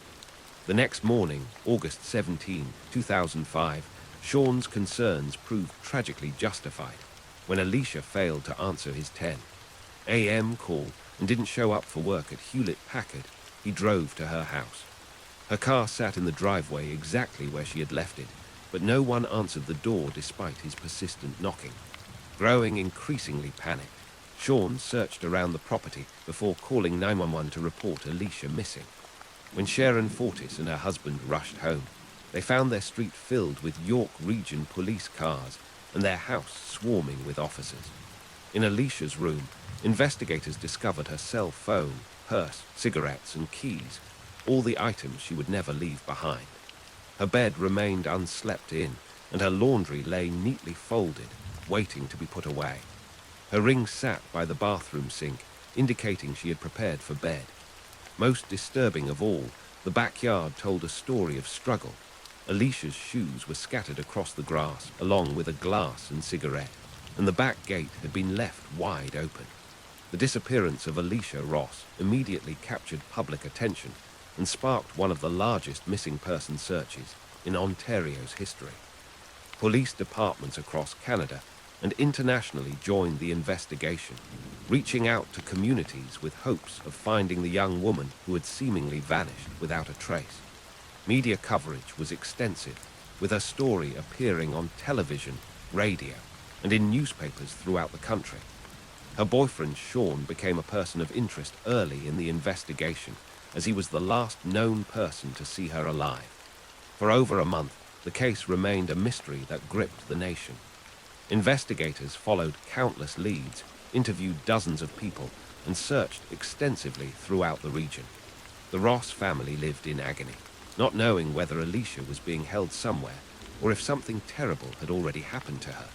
The next morning, August 17, 2005, Sean's concerns proved tragically justified when Alicia failed to answer his 10 a.m. call and didn't show up for work at Hewlett-Packard. He drove to her house. Her car sat in the driveway exactly where she had left it, but no one answered the door despite his persistent knocking. Growing increasingly panicked, Sean searched around the property before calling 911 to report Alicia missing. When Sharon Fortis and her husband rushed home, they found their street filled with York Region police cars and their house swarming with officers. In Alicia's room, investigators discovered her cell phone, purse, cigarettes, and keys, all the items she would never leave behind. Her bed remained unslept in, and her laundry lay neatly folded, waiting to be put away. Her ring sat by the bathroom sink, indicating she had prepared for bed. Most disturbing of all, the backyard told a story of struggle. Alicia's shoes were scattered across the grass, along with a glass and cigarette, and the back gate had been left wide open. The disappearance of Alicia Ross immediately captured public attention and sparked one of the largest missing person searches in Ontario's history. Police departments across Canada and internationally joined the investigation, reaching out to communities with hopes of finding the young woman who had seemingly vanished without a trace. Media coverage was extensive, with her story appearing on television, radio, and in newspapers throughout the country. Her boyfriend Sean became a person of interest early in the investigation, as he was the last known person to see her alive. For over a month, the case remained a mystery that gripped the nation. Investigators followed countless leads, interviewed dozens of people, and searched extensively throughout the region. The Ross family lived in agony, not knowing whether Alicia was being held somewhere or if something terrible had already happened to her.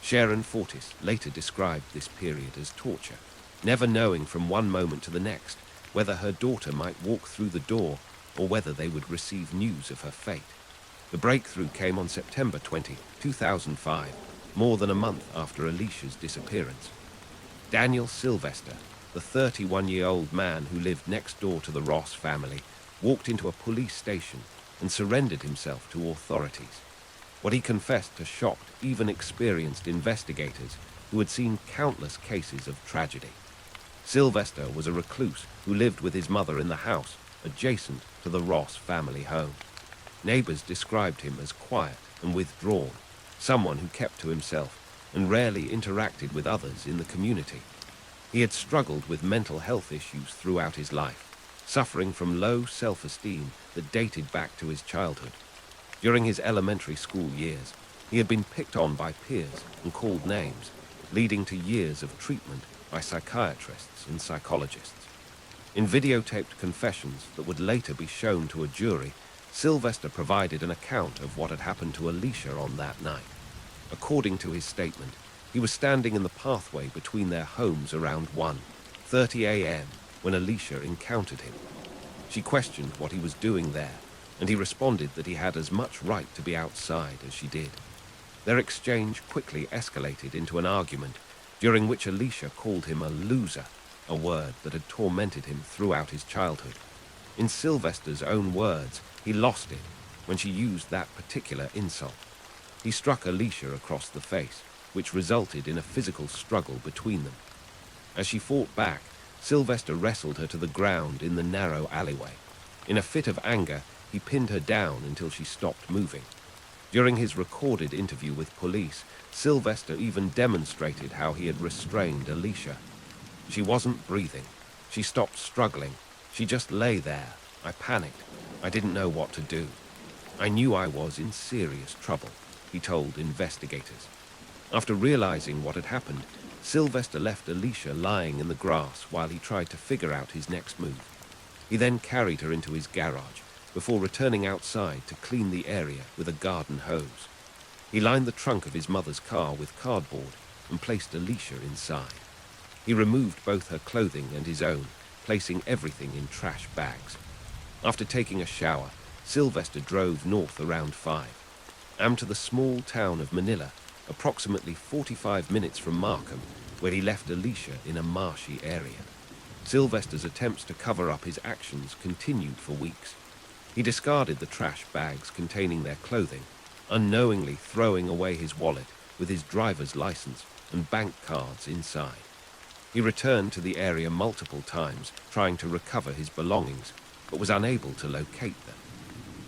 Sharon Fortis later described this period as torture, never knowing from one moment to the next whether her daughter might walk through the door or whether they would receive news of her fate. The breakthrough came on September 20, 2005, more than a month after Alicia's disappearance. Daniel Sylvester, the 31-year-old man who lived next door to the Ross family, walked into a police station and surrendered himself to authorities. What he confessed to shocked even experienced investigators who had seen countless cases of tragedy. Sylvester was a recluse who lived with his mother in the house adjacent to the Ross family home. Neighbors described him as quiet and withdrawn, someone who kept to himself and rarely interacted with others in the community. He had struggled with mental health issues throughout his life, suffering from low self-esteem that dated back to his childhood. During his elementary school years, he had been picked on by peers and called names, leading to years of treatment by psychiatrists and psychologists. In videotaped confessions that would later be shown to a jury, Sylvester provided an account of what had happened to Alicia on that night. According to his statement, he was standing in the pathway between their homes around 1:30 a.m. when Alicia encountered him. She questioned what he was doing there, and he responded that he had as much right to be outside as she did. Their exchange quickly escalated into an argument, during which Alicia called him a loser, a word that had tormented him throughout his childhood. In Sylvester's own words, he lost it when she used that particular insult. He struck Alicia across the face, which resulted in a physical struggle between them. As she fought back, Sylvester wrestled her to the ground in the narrow alleyway. In a fit of anger, he pinned her down until she stopped moving. During his recorded interview with police, Sylvester even demonstrated how he had restrained Alicia. She wasn't breathing. She stopped struggling. She just lay there. I panicked. I didn't know what to do. I knew I was in serious trouble, he told investigators. After realizing what had happened, Sylvester left Alicia lying in the grass while he tried to figure out his next move. He then carried her into his garage before returning outside to clean the area with a garden hose. He lined the trunk of his mother's car with cardboard and placed Alicia inside. He removed both her clothing and his own, placing everything in trash bags. After taking a shower, Sylvester drove north around 5 a.m. to the small town of Manila, approximately 45 minutes from Markham, where he left Alicia in a marshy area. Sylvester's attempts to cover up his actions continued for weeks. He discarded the trash bags containing their clothing, unknowingly throwing away his wallet with his driver's license and bank cards inside. He returned to the area multiple times, trying to recover his belongings, but was unable to locate them.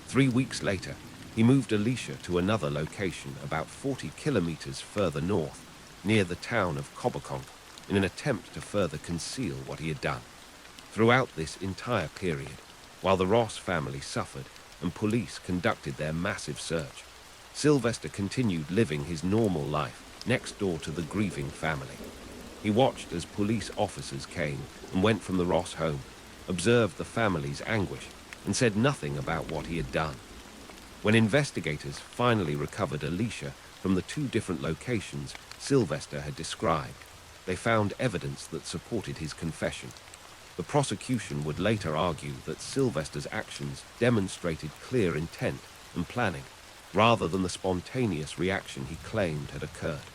3 weeks later, he moved Alicia to another location about 40 kilometers further north, near the town of Cobacon, in an attempt to further conceal what he had done. Throughout this entire period, while the Ross family suffered and police conducted their massive search, Sylvester continued living his normal life next door to the grieving family. He watched as police officers came and went from the Ross home, observed the family's anguish, and said nothing about what he had done. When investigators finally recovered Alicia from the 2 different locations Sylvester had described, they found evidence that supported his confession. The prosecution would later argue that Sylvester's actions demonstrated clear intent and planning, rather than the spontaneous reaction he claimed had occurred.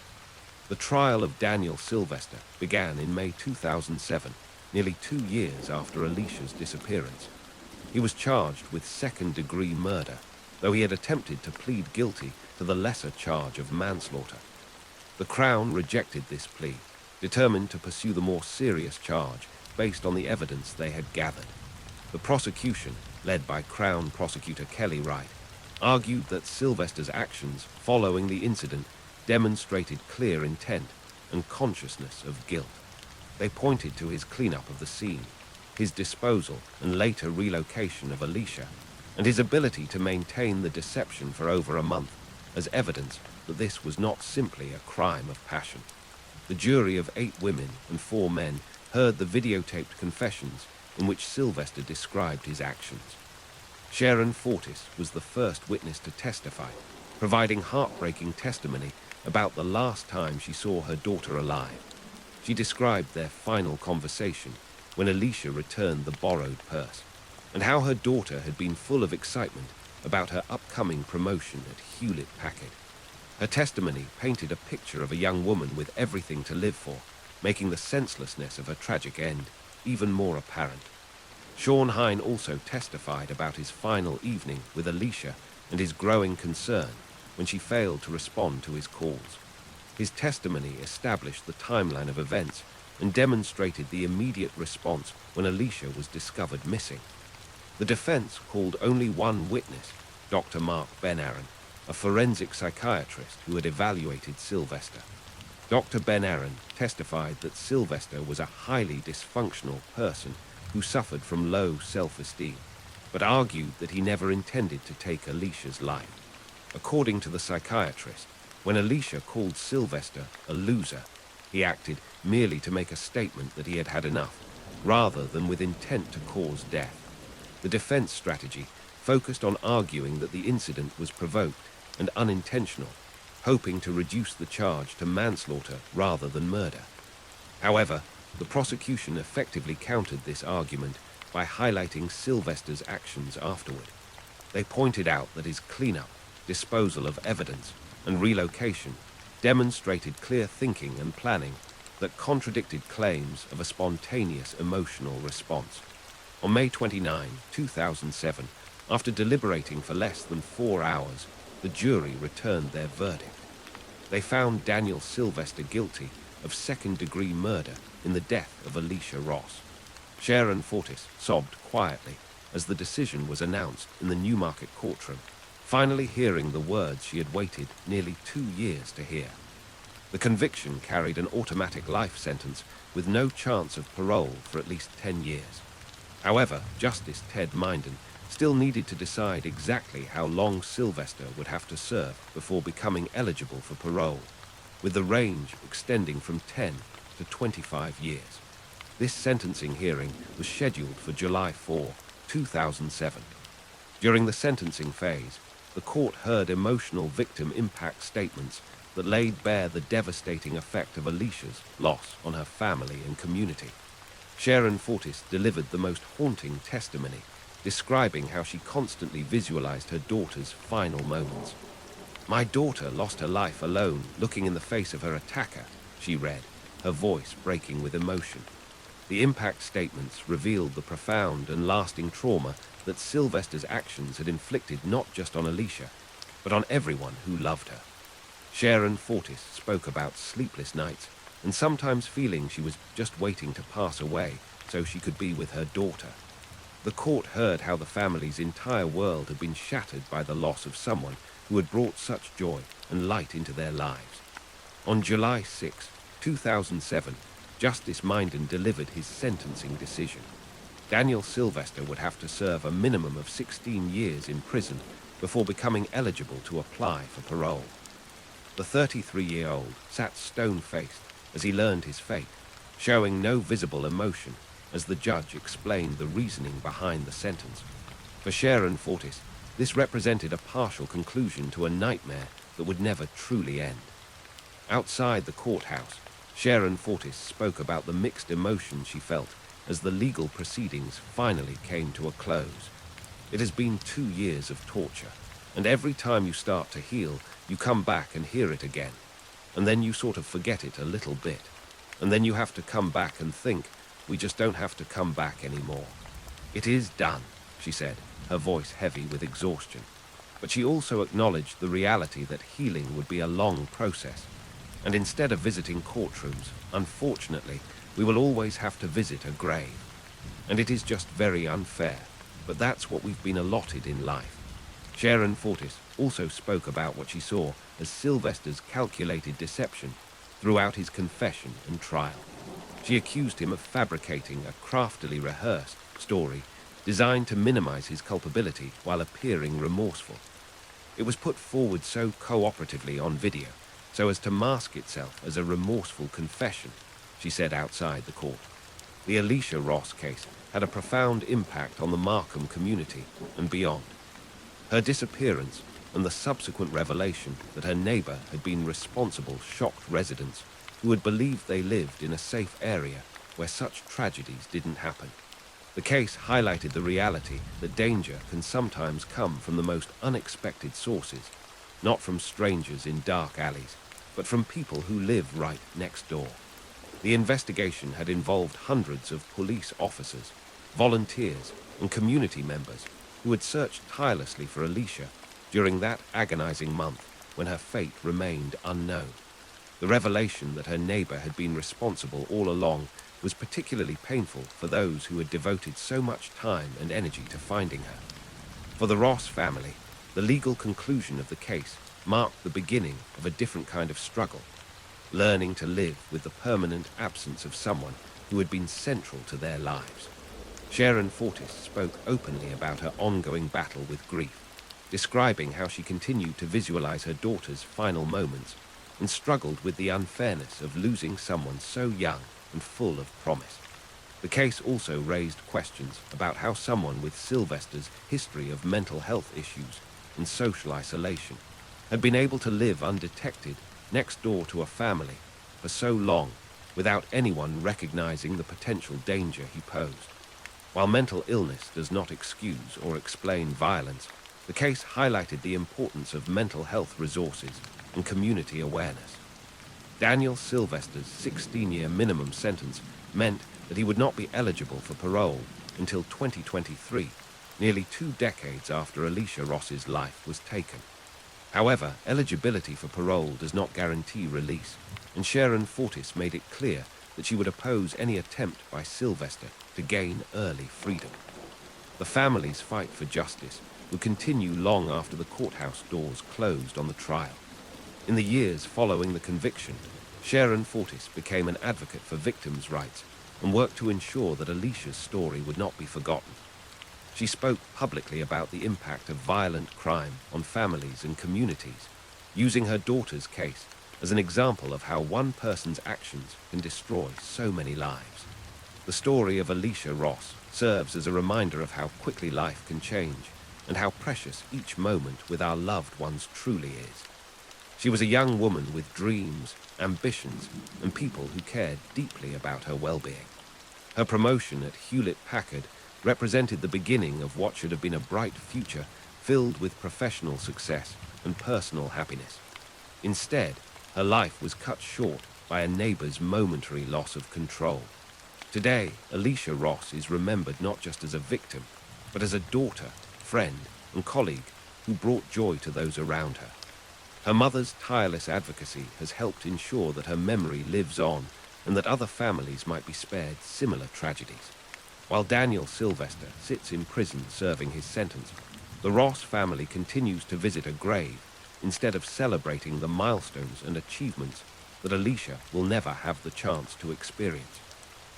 The trial of Daniel Sylvester began in May 2007, nearly 2 years after Alicia's disappearance. He was charged with second-degree murder, though he had attempted to plead guilty to the lesser charge of manslaughter. The Crown rejected this plea, determined to pursue the more serious charge based on the evidence they had gathered. The prosecution, led by Crown Prosecutor Kelly Wright, argued that Sylvester's actions following the incident demonstrated clear intent and consciousness of guilt. They pointed to his cleanup of the scene, his disposal and later relocation of Alicia, and his ability to maintain the deception for over a month as evidence that this was not simply a crime of passion. The jury of 8 women and 4 men heard the videotaped confessions in which Sylvester described his actions. Sharon Fortis was the first witness to testify, providing heartbreaking testimony about the last time she saw her daughter alive. She described their final conversation when Alicia returned the borrowed purse, and how her daughter had been full of excitement about her upcoming promotion at Hewlett-Packard. Her testimony painted a picture of a young woman with everything to live for, making the senselessness of her tragic end even more apparent. Sean Hine also testified about his final evening with Alicia and his growing concern when she failed to respond to his calls. His testimony established the timeline of events and demonstrated the immediate response when Alicia was discovered missing. The defense called only one witness, Dr. Mark Ben-Aaron, a forensic psychiatrist who had evaluated Sylvester. Dr. Ben-Aaron testified that Sylvester was a highly dysfunctional person who suffered from low self-esteem, but argued that he never intended to take Alicia's life. According to the psychiatrist, when Alicia called Sylvester a loser, he acted merely to make a statement that he had had enough, rather than with intent to cause death. The defense strategy focused on arguing that the incident was provoked and unintentional, hoping to reduce the charge to manslaughter rather than murder. However, the prosecution effectively countered this argument by highlighting Sylvester's actions afterward. They pointed out that his cleanup, disposal of evidence, and relocation demonstrated clear thinking and planning that contradicted claims of a spontaneous emotional response. On May 29, 2007, after deliberating for less than 4 hours, the jury returned their verdict. They found Daniel Sylvester guilty of second-degree murder in the death of Alicia Ross. Sharon Fortis sobbed quietly as the decision was announced in the Newmarket courtroom, finally hearing the words she had waited nearly 2 years to hear. The conviction carried an automatic life sentence with no chance of parole for at least 10 years. However, Justice Ted Minden still needed to decide exactly how long Sylvester would have to serve before becoming eligible for parole, with the range extending from 10 to 25 years. This sentencing hearing was scheduled for July 4, 2007. During the sentencing phase, the court heard emotional victim impact statements that laid bare the devastating effect of Alicia's loss on her family and community. Sharon Fortis delivered the most haunting testimony, describing how she constantly visualized her daughter's final moments. "My daughter lost her life alone, looking in the face of her attacker," she read, her voice breaking with emotion. The impact statements revealed the profound and lasting trauma that Sylvester's actions had inflicted not just on Alicia, but on everyone who loved her. Sharon Fortis spoke about sleepless nights and sometimes feeling she was just waiting to pass away so she could be with her daughter. The court heard how the family's entire world had been shattered by the loss of someone who had brought such joy and light into their lives. On July 6, 2007, Justice Minden delivered his sentencing decision. Daniel Sylvester would have to serve a minimum of 16 years in prison before becoming eligible to apply for parole. The 33-year-old sat stone-faced as he learned his fate, showing no visible emotion as the judge explained the reasoning behind the sentence. For Sharon Fortis, this represented a partial conclusion to a nightmare that would never truly end. Outside the courthouse, Sharon Fortis spoke about the mixed emotions she felt as the legal proceedings finally came to a close. It has been 2 years of torture, and every time you start to heal, you come back and hear it again. And then you sort of forget it a little bit. And then you have to come back and think, we just don't have to come back anymore. "It is done," she said, her voice heavy with exhaustion. But she also acknowledged the reality that healing would be a long process. And instead of visiting courtrooms, unfortunately, we will always have to visit a grave. And it is just very unfair, but that's what we've been allotted in life. Sharon Fortis also spoke about what she saw as Sylvester's calculated deception throughout his confession and trial. She accused him of fabricating a craftily rehearsed story designed to minimize his culpability while appearing remorseful. It was put forward so cooperatively on video, so as to mask itself as a remorseful confession, she said outside the court. The Alicia Ross case had a profound impact on the Markham community and beyond. Her disappearance and the subsequent revelation that her neighbor had been responsible shocked residents who had believed they lived in a safe area where such tragedies didn't happen. The case highlighted the reality that danger can sometimes come from the most unexpected sources, not from strangers in dark alleys, but from people who live right next door. The investigation had involved hundreds of police officers, volunteers, and community members who had searched tirelessly for Alicia during that agonizing month when her fate remained unknown. The revelation that her neighbor had been responsible all along was particularly painful for those who had devoted so much time and energy to finding her. For the Ross family, the legal conclusion of the case marked the beginning of a different kind of struggle, learning to live with the permanent absence of someone who had been central to their lives. Sharon Fortis spoke openly about her ongoing battle with grief, describing how she continued to visualize her daughter's final moments and struggled with the unfairness of losing someone so young and full of promise. The case also raised questions about how someone with Sylvester's history of mental health issues and social isolation had been able to live undetected next door to a family for so long without anyone recognizing the potential danger he posed. While mental illness does not excuse or explain violence, the case highlighted the importance of mental health resources and community awareness. Daniel Sylvester's 16-year minimum sentence meant that he would not be eligible for parole until 2023, nearly 2 decades after Alicia Ross's life was taken. However, eligibility for parole does not guarantee release, and Sharon Fortis made it clear that she would oppose any attempt by Sylvester to gain early freedom. The family's fight for justice would continue long after the courthouse doors closed on the trial. In the years following the conviction, Sharon Fortis became an advocate for victims' rights and worked to ensure that Alicia's story would not be forgotten. She spoke publicly about the impact of violent crime on families and communities, using her daughter's case as an example of how one person's actions can destroy so many lives. The story of Alicia Ross serves as a reminder of how quickly life can change and how precious each moment with our loved ones truly is. She was a young woman with dreams, ambitions, and people who cared deeply about her well-being. Her promotion at Hewlett-Packard represented the beginning of what should have been a bright future filled with professional success and personal happiness. Instead, her life was cut short by a neighbor's momentary loss of control. Today, Alicia Ross is remembered not just as a victim, but as a daughter, friend, and colleague who brought joy to those around her. Her mother's tireless advocacy has helped ensure that her memory lives on and that other families might be spared similar tragedies. While Daniel Sylvester sits in prison serving his sentence, the Ross family continues to visit a grave instead of celebrating the milestones and achievements that Alicia will never have the chance to experience.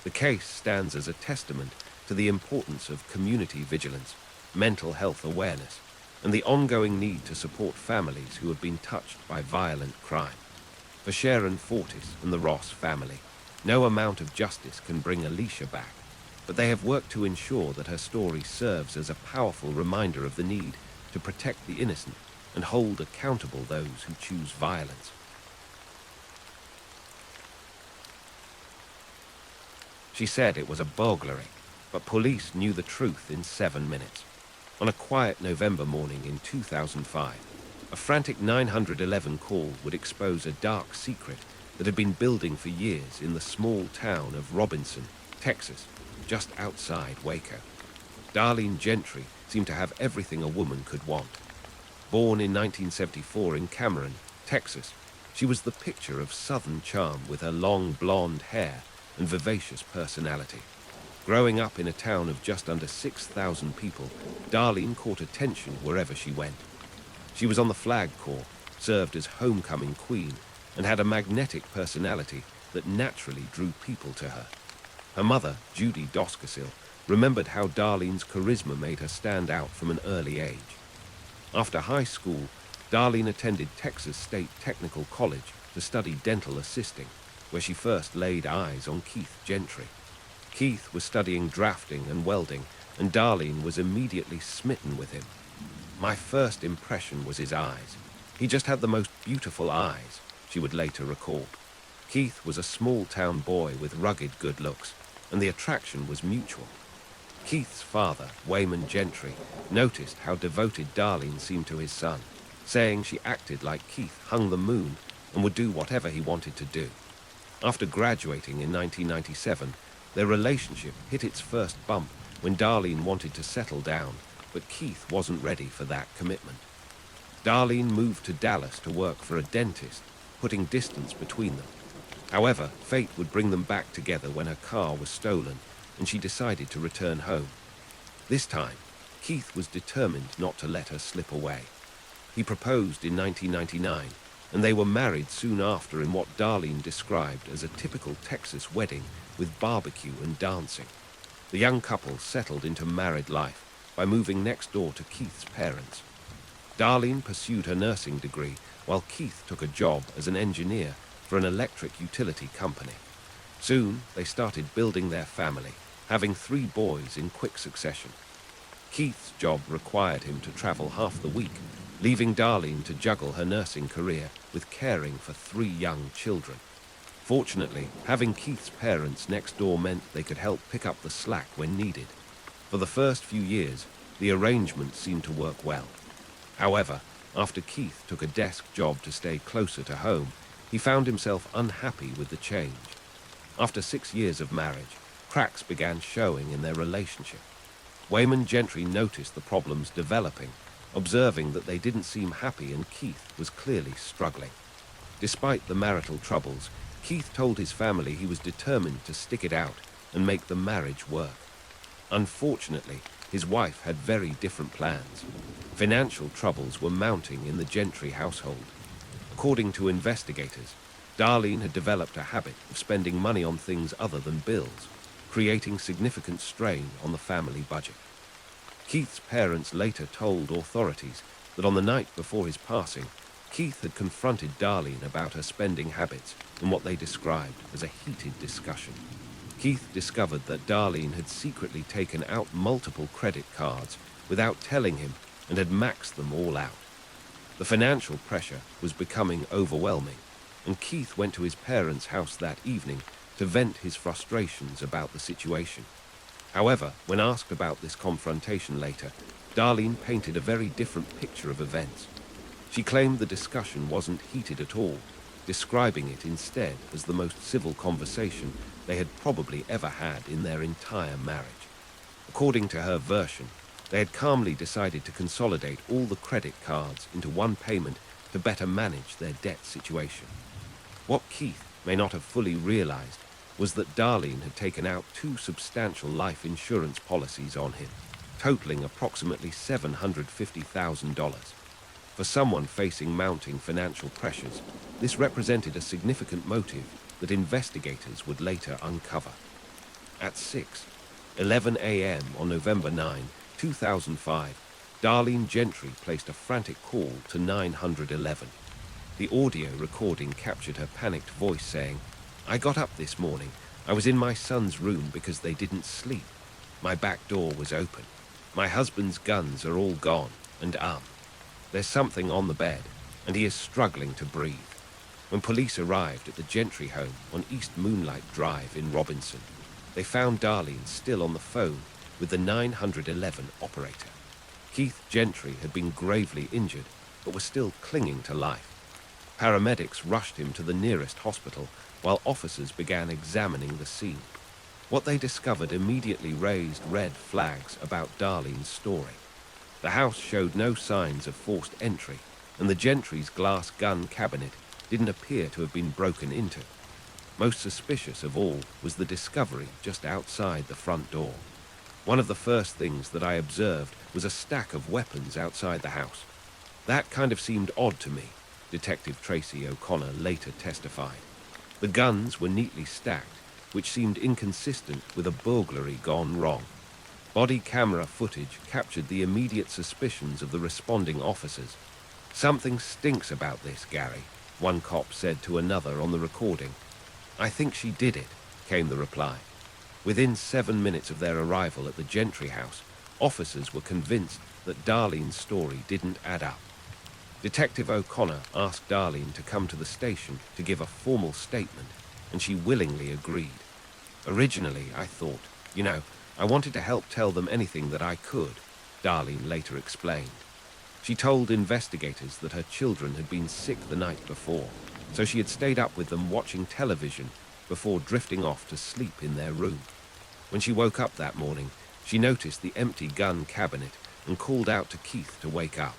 The case stands as a testament to the importance of community vigilance, mental health awareness, and the ongoing need to support families who have been touched by violent crime. For Sharon Fortis and the Ross family, no amount of justice can bring Alicia back, but they have worked to ensure that her story serves as a powerful reminder of the need to protect the innocent and hold accountable those who choose violence. She said it was a burglary, but police knew the truth in 7 minutes. On a quiet November morning in 2005, a frantic 911 call would expose a dark secret that had been building for years in the small town of Robinson, Texas, just outside Waco. Darlene Gentry seemed to have everything a woman could want. Born in 1974 in Cameron, Texas, she was the picture of Southern charm with her long blonde hair and vivacious personality. Growing up in a town of just under 6,000 people, Darlene caught attention wherever she went. She was on the flag corps, served as homecoming queen, and had a magnetic personality that naturally drew people to her. Her mother, Judy Doskasil, remembered how Darlene's charisma made her stand out from an early age. After high school, Darlene attended Texas State Technical College to study dental assisting, where she first laid eyes on Keith Gentry. Keith was studying drafting and welding, and Darlene was immediately smitten with him. "My first impression was his eyes. He just had the most beautiful eyes," she would later recall. Keith was a small-town boy with rugged good looks, and the attraction was mutual. Keith's father, Wayman Gentry, noticed how devoted Darlene seemed to his son, saying she acted like Keith hung the moon and would do whatever he wanted to do. After graduating in 1997, their relationship hit its first bump when Darlene wanted to settle down, but Keith wasn't ready for that commitment. Darlene moved to Dallas to work for a dentist, putting distance between them. However, fate would bring them back together when her car was stolen, and she decided to return home. This time, Keith was determined not to let her slip away. He proposed in 1999, and they were married soon after in what Darlene described as a typical Texas wedding with barbecue and dancing. The young couple settled into married life by moving next door to Keith's parents. Darlene pursued her nursing degree while Keith took a job as an engineer for an electric utility company. Soon, they started building their family, having 3 boys in quick succession. Keith's job required him to travel half the week, leaving Darlene to juggle her nursing career with caring for 3 young children. Fortunately, having Keith's parents next door meant they could help pick up the slack when needed. For the first few years, the arrangement seemed to work well. However, after Keith took a desk job to stay closer to home, he found himself unhappy with the change. After 6 years of marriage, cracks began showing in their relationship. Wayman Gentry noticed the problems developing, observing that they didn't seem happy and Keith was clearly struggling. Despite the marital troubles, Keith told his family he was determined to stick it out and make the marriage work. Unfortunately, his wife had very different plans. Financial troubles were mounting in the Gentry household. According to investigators, Darlene had developed a habit of spending money on things other than bills, creating significant strain on the family budget. Keith's parents later told authorities that on the night before his passing, Keith had confronted Darlene about her spending habits in what they described as a heated discussion. Keith discovered that Darlene had secretly taken out multiple credit cards without telling him and had maxed them all out. The financial pressure was becoming overwhelming, and Keith went to his parents' house that evening to vent his frustrations about the situation. However, when asked about this confrontation later, Darlene painted a very different picture of events. She claimed the discussion wasn't heated at all, describing it instead as the most civil conversation they had probably ever had in their entire marriage. According to her version, they had calmly decided to consolidate all the credit cards into one payment to better manage their debt situation. What Keith may not have fully realized was that Darlene had taken out 2 substantial life insurance policies on him, totaling approximately $750,000. For someone facing mounting financial pressures, this represented a significant motive that investigators would later uncover. At 6:11 a.m. on November 9, 2005, Darlene Gentry placed a frantic call to 911. The audio recording captured her panicked voice saying, "I got up this morning. I was in my son's room because they didn't sleep. My back door was open. My husband's guns are all gone, and there's something on the bed, and he is struggling to breathe." When police arrived at the Gentry home on East Moonlight Drive in Robinson, they found Darlene still on the phone with the 911 operator. Keith Gentry had been gravely injured, but was still clinging to life. Paramedics rushed him to the nearest hospital, while officers began examining the scene. What they discovered immediately raised red flags about Darlene's story. The house showed no signs of forced entry, and the Gentry's glass gun cabinet didn't appear to have been broken into. Most suspicious of all was the discovery just outside the front door. One of the first things that I observed was a stack of weapons outside the house. That kind of seemed odd to me, Detective Tracy O'Connor later testified. The guns were neatly stacked, which seemed inconsistent with a burglary gone wrong. Body camera footage captured the immediate suspicions of the responding officers. "Something stinks about this, Gary," one cop said to another on the recording. "I think she did it," came the reply. Within 7 minutes of their arrival at the Gentry house, officers were convinced that Darlene's story didn't add up. Detective O'Connor asked Darlene to come to the station to give a formal statement, and she willingly agreed. "Originally, I thought, I wanted to help tell them anything that I could," Darlene later explained. She told investigators that her children had been sick the night before, so she had stayed up with them watching television before drifting off to sleep in their room. When she woke up that morning, she noticed the empty gun cabinet and called out to Keith to wake up.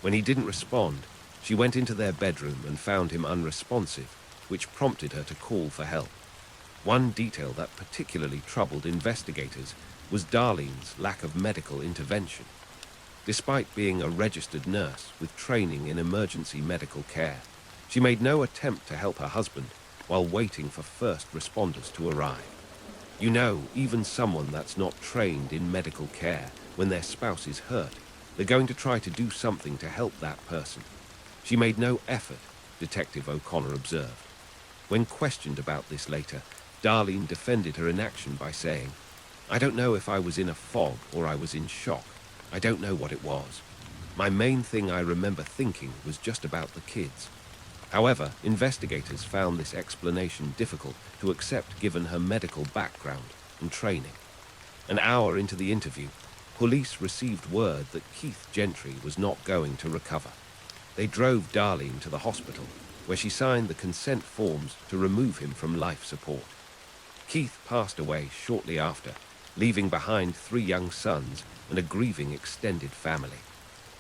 When he didn't respond, she went into their bedroom and found him unresponsive, which prompted her to call for help. One detail that particularly troubled investigators was Darlene's lack of medical intervention. Despite being a registered nurse with training in emergency medical care, she made no attempt to help her husband while waiting for first responders to arrive. Even someone that's not trained in medical care, when their spouse is hurt, they're going to try to do something to help that person. She made no effort, Detective O'Connor observed. When questioned about this later, Darlene defended her inaction by saying, "I don't know if I was in a fog or I was in shock. I don't know what it was. My main thing I remember thinking was just about the kids." However, investigators found this explanation difficult to accept given her medical background and training. An hour into the interview, police received word that Keith Gentry was not going to recover. They drove Darlene to the hospital, where she signed the consent forms to remove him from life support. Keith passed away shortly after, leaving behind 3 young sons and a grieving extended family.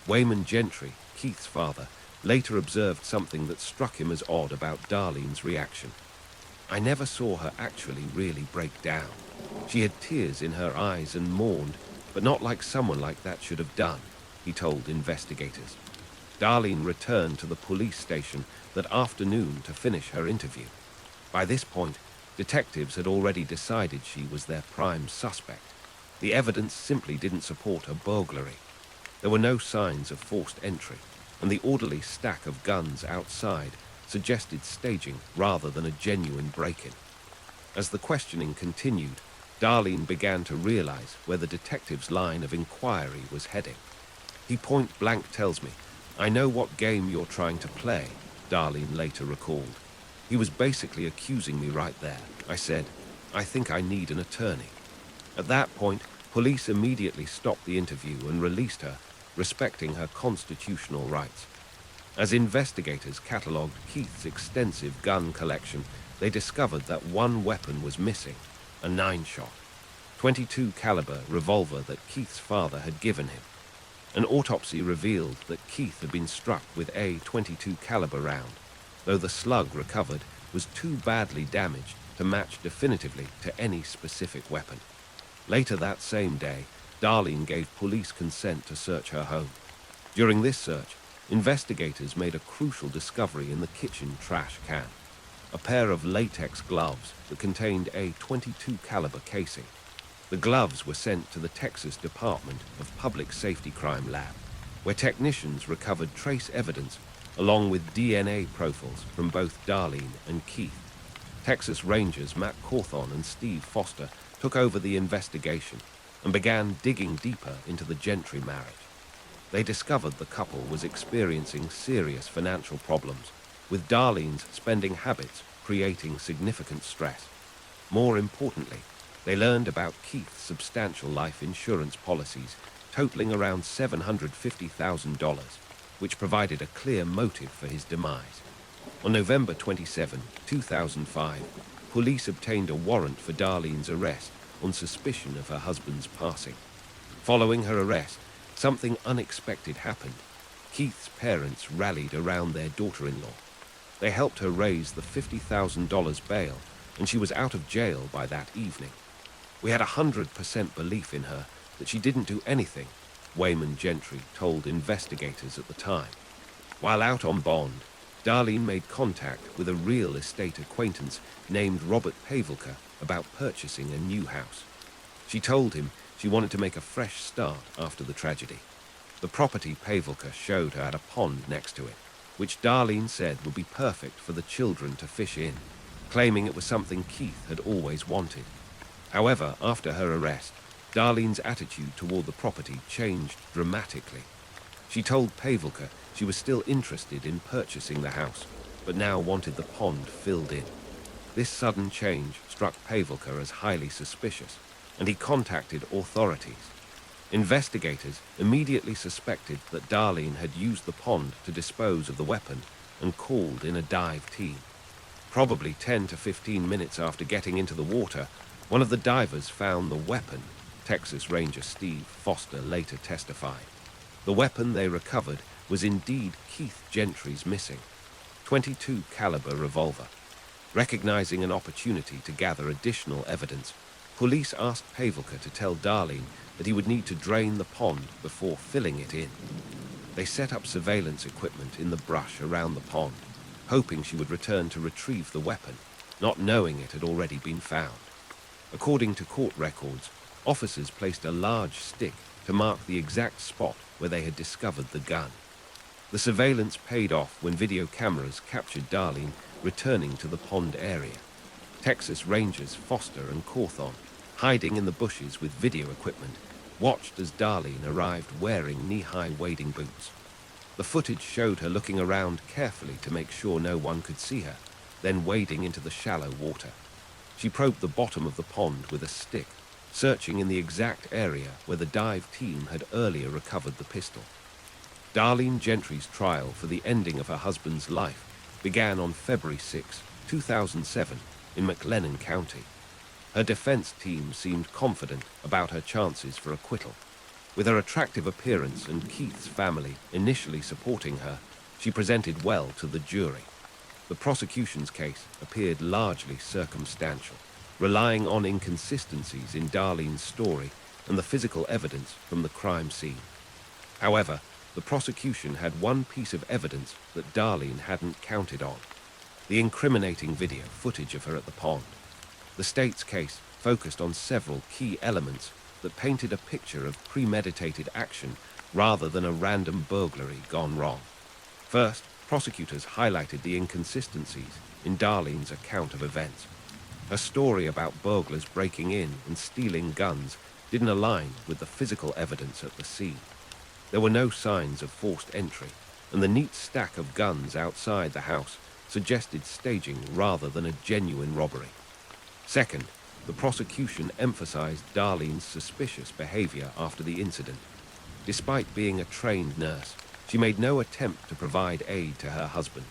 Wayman Gentry, Keith's father, later observed something that struck him as odd about Darlene's reaction. "I never saw her actually really break down. She had tears in her eyes and mourned, but not like someone like that should have done," he told investigators. Darlene returned to the police station that afternoon to finish her interview. By this point, detectives had already decided she was their prime suspect. The evidence simply didn't support a burglary. There were no signs of forced entry, and the orderly stack of guns outside suggested staging rather than a genuine break-in. As the questioning continued, Darlene began to realize where the detective's line of inquiry was heading. "He point-blank tells me, 'I know what game you're trying to play,'" Darlene later recalled. "He was basically accusing me right there. I said, 'I think I need an attorney.'" At that point, police immediately stopped the interview and released her, respecting her constitutional rights. As investigators catalogued Keith's extensive gun collection, they discovered that one weapon was missing, a 9-shot, .22 caliber revolver that Keith's father had given him. An autopsy revealed that Keith had been struck with a .22 caliber round, though the slug recovered was too badly damaged to match definitively to any specific weapon. Later that same day, Darlene gave police consent to search her home. During this search, investigators made a crucial discovery in the kitchen trash can, a pair of latex gloves that contained a .22 caliber casing. The gloves were sent to the Texas Department of Public Safety Crime Lab, where technicians recovered trace evidence along with DNA profiles from both Darlene and Keith. Texas Rangers Matt Cawthon and Steve Foster took over the investigation and began digging deeper into the Gentry marriage. They discovered the couple was experiencing serious financial problems, with Darlene's spending habits creating significant stress. More importantly, they learned about Keith's substantial life insurance policies totaling around $750,000, which provided a clear motive for his demise. On November 27, 2005, police obtained a warrant for Darlene's arrest on suspicion of her husband's passing. Following her arrest, something unexpected happened. Keith's parents rallied around their daughter-in-law. They helped her raise the $50,000 bail, and she was out of jail by that evening. "We had 100% belief in her that she didn't do anything," Wayman Gentry told investigators at the time. While out on bond, Darlene made contact with a real estate acquaintance named Robert Pavelka about purchasing a new house. She told him She wanted to make a fresh start after the tragedy. The property Pavelka showed her had a pond next to it, which Darlene said would be perfect for the children to fish in, claiming it was something Keith had always wanted. However, after her arrest, Darlene's attitude toward the property changed dramatically. She told Pavelka she was still interested in purchasing the house, but now wanted the pond filled in. This sudden change struck Pavelka as highly suspicious, and he contacted authorities. Investigators immediately suspected that Darlene had used the pond to dispose of the weapon and called in a dive team. Probably 10 to 15 minutes after getting into the water, one of the divers found the weapon, Texas Ranger Steve Foster later testified. The weapon they recovered was indeed Keith Gentry's missing .22 caliber revolver. Recognizing an opportunity to gather additional evidence, police asked Pavelka to tell Darlene that he would need to drain the pond before filling it in. They set up surveillance equipment in the brush around the pond, hoping she would return to retrieve the weapon, not knowing it had already been found. According to court records, officers placed a large stick to mark the exact spot where they had discovered the gun. The surveillance paid off when video cameras captured Darlene returning to the pond area. Texas Rangers Foster and Cawthon, hiding in the bushes with video equipment, watched as Darlene arrived wearing knee-high wading boots. The footage showed her looking around carefully to make sure no one could see her, then wading into the shallow water. She probed the bottom of the pond with a stick, searching in the exact area where the dive team had earlier recovered the pistol. Darlene Gentry's trial for the ending of her husband's life began on February 6, 2007, in McLennan County. Her defense team seemed confident about her chances for acquittal. With her attractive appearance and Keith's family initially supporting her, she presented well to the jury. The prosecution's case appeared largely circumstantial, relying on inconsistencies in Darlene's story and the physical evidence from the crime scene. However, the prosecution had one piece of evidence that Darlene hadn't counted on: the incriminating video footage of her at the pond. The state's case focused on several key elements that painted a picture of premeditated action rather than a random burglary gone wrong. First, prosecutors highlighted the inconsistencies in Darlene's account of events. Her story about burglars breaking in and stealing guns didn't align with the physical evidence at the scene. There were no signs of forced entry, and the neat stack of guns outside the house suggested staging rather than a genuine robbery. Second, the prosecution emphasized Darlene's suspicious behavior after the incident. Despite being a trained nurse, she made no attempt to provide aid to her husband.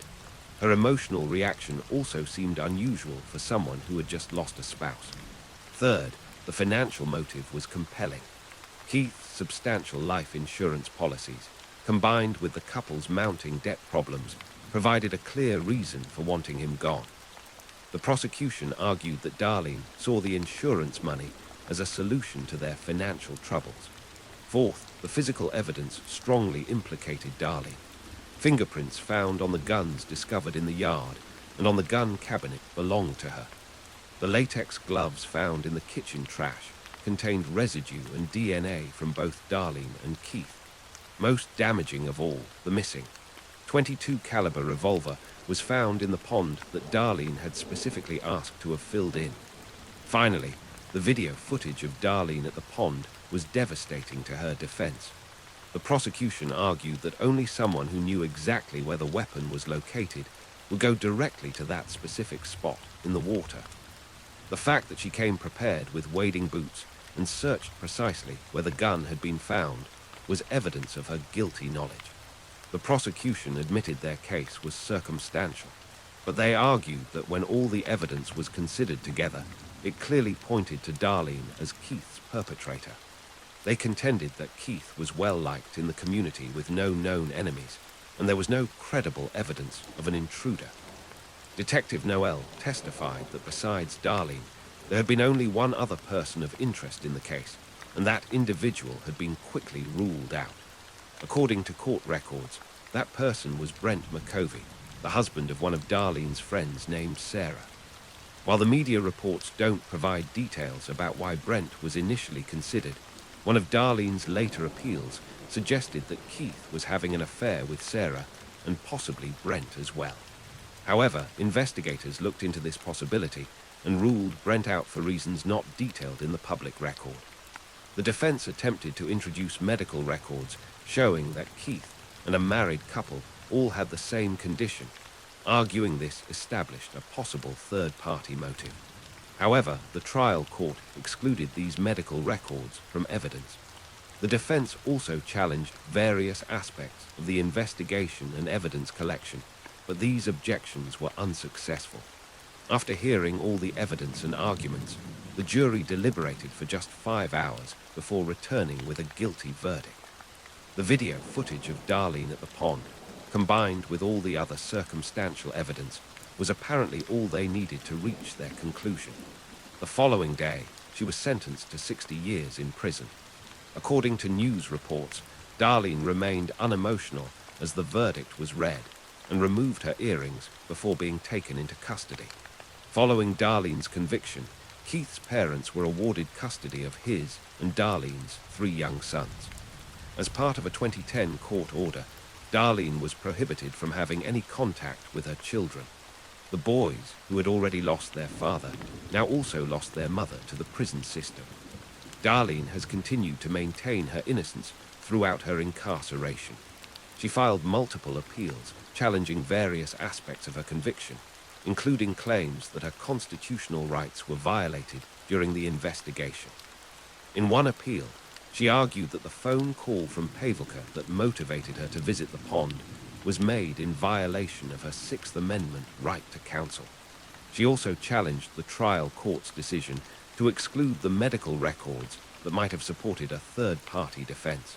Her emotional reaction also seemed unusual for someone who had just lost a spouse. Third, the financial motive was compelling. Keith's substantial life insurance policies, combined with the couple's mounting debt problems, provided a clear reason for wanting him gone. The prosecution argued that Darlene saw the insurance money as a solution to their financial troubles. Fourth, the physical evidence strongly implicated Darlene. Fingerprints found on the guns discovered in the yard and on the gun cabinet belonged to her. The latex gloves found in the kitchen trash contained residue and DNA from both Darlene and Keith. Most damaging of all, the missing .22 caliber revolver was found in the pond that Darlene had specifically asked to have filled in. Finally, the video footage of Darlene at the pond was devastating to her defense. The prosecution argued that only someone who knew exactly where the weapon was located would go directly to that specific spot in the water. The fact that she came prepared with wading boots and searched precisely where the gun had been found was evidence of her guilty knowledge. The prosecution admitted their case was circumstantial, but they argued that when all the evidence was considered together, it clearly pointed to Darlene as Keith's perpetrator. They contended that Keith was well liked in the community with no known enemies, and there was no credible evidence of an intruder. Detective Noel testified that besides Darlene, there had been only one other person of interest in the case, and that individual had been quickly ruled out. According to court records, that person was Brent McCovey, the husband of one of Darlene's friends named Sarah. While the media reports don't provide details about why Brent was initially considered, One of Darlene's later appeals suggested that Keith was having an affair with Sarah and possibly Brent as well. However, investigators looked into this possibility and ruled Brent out for reasons not detailed in the public record. The defense attempted to introduce medical records showing that Keith and a married couple all had the same condition, arguing this established a possible third-party motive. However, the trial court excluded these medical records from evidence. The defense also challenged various aspects of the investigation and evidence collection, but these objections were unsuccessful. After hearing all the evidence and arguments, the jury deliberated for just 5 hours before returning with a guilty verdict. The video footage of Darlene at the pond, combined with all the other circumstantial evidence, was apparently all they needed to reach their conclusion. The following day, she was sentenced to 60 years in prison. According to news reports, Darlene remained unemotional as the verdict was read and removed her earrings before being taken into custody. Following Darlene's conviction, Keith's parents were awarded custody of his and Darlene's 3 young sons. As part of a 2010 court order, Darlene was prohibited from having any contact with her children. The boys, who had already lost their father, now also lost their mother to the prison system. Darlene has continued to maintain her innocence throughout her incarceration. She filed multiple appeals challenging various aspects of her conviction, including claims that her constitutional rights were violated during the investigation. In one appeal, she argued that the phone call from Pavelka that motivated her to visit the pond was made in violation of her Sixth Amendment right to counsel. She also challenged the trial court's decision to exclude the medical records that might have supported a third-party defense.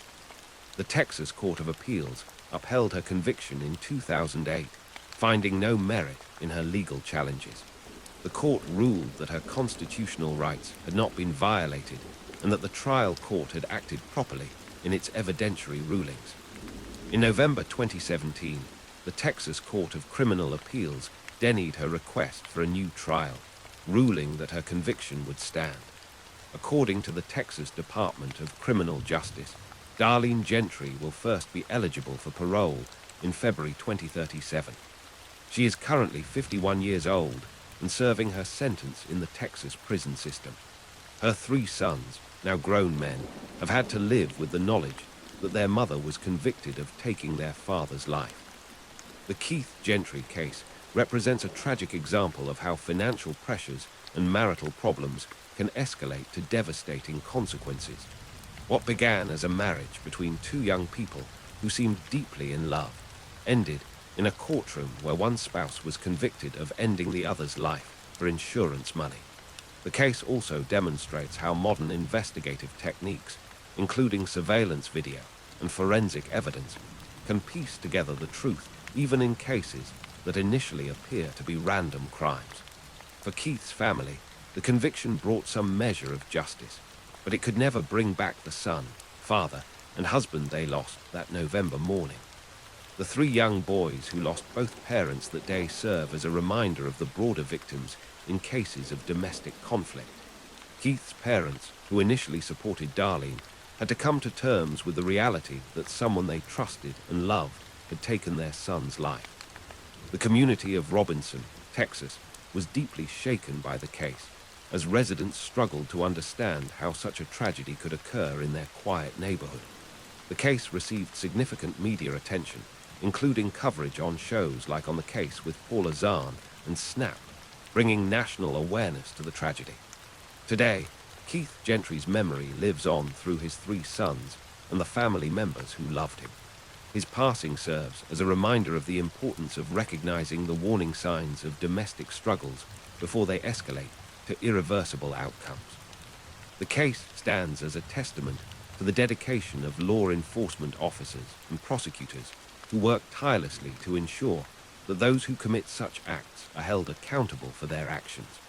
The Texas Court of Appeals upheld her conviction in 2008, finding no merit in her legal challenges. The court ruled that her constitutional rights had not been violated and that the trial court had acted properly in its evidentiary rulings. In November 2017, the Texas Court of Criminal Appeals denied her request for a new trial, ruling that her conviction would stand. According to the Texas Department of Criminal Justice, Darlene Gentry will first be eligible for parole in February 2037. She is currently 51 years old and serving her sentence in the Texas prison system. Her 3 sons, now grown men, have had to live with the knowledge that their mother was convicted of taking their father's life. The Keith Gentry case represents a tragic example of how financial pressures and marital problems can escalate to devastating consequences. What began as a marriage between 2 young people who seemed deeply in love ended in a courtroom where one spouse was convicted of ending the other's life for insurance money. The case also demonstrates how modern investigative techniques, including surveillance video and forensic evidence, can piece together the truth even in cases that initially appear to be random crimes. For Keith's family, the conviction brought some measure of justice, but it could never bring back the son, father, and husband they lost that November morning. The 3 young boys who lost both parents that day serve as a reminder of the broader victims in cases of domestic conflict. Keith's parents, who initially supported Darlene, had to come to terms with the reality that someone they trusted and loved had taken their son's life. The community of Robinson, Texas, was deeply shaken by the case, as residents struggled to understand how such a tragedy could occur in their quiet neighborhood. The case received significant media attention, including coverage on shows like On the Case with Paula Zahn and Snap, bringing national awareness to the tragedy. Today, Keith Gentry's memory lives on through his 3 sons and the family members who loved him. His passing serves as a reminder of the importance of recognizing the warning signs of domestic struggles before they escalate to irreversible outcomes. The case stands as a testament to the dedication of law enforcement officers and prosecutors who work tirelessly to ensure that those who commit such acts are held accountable for their actions.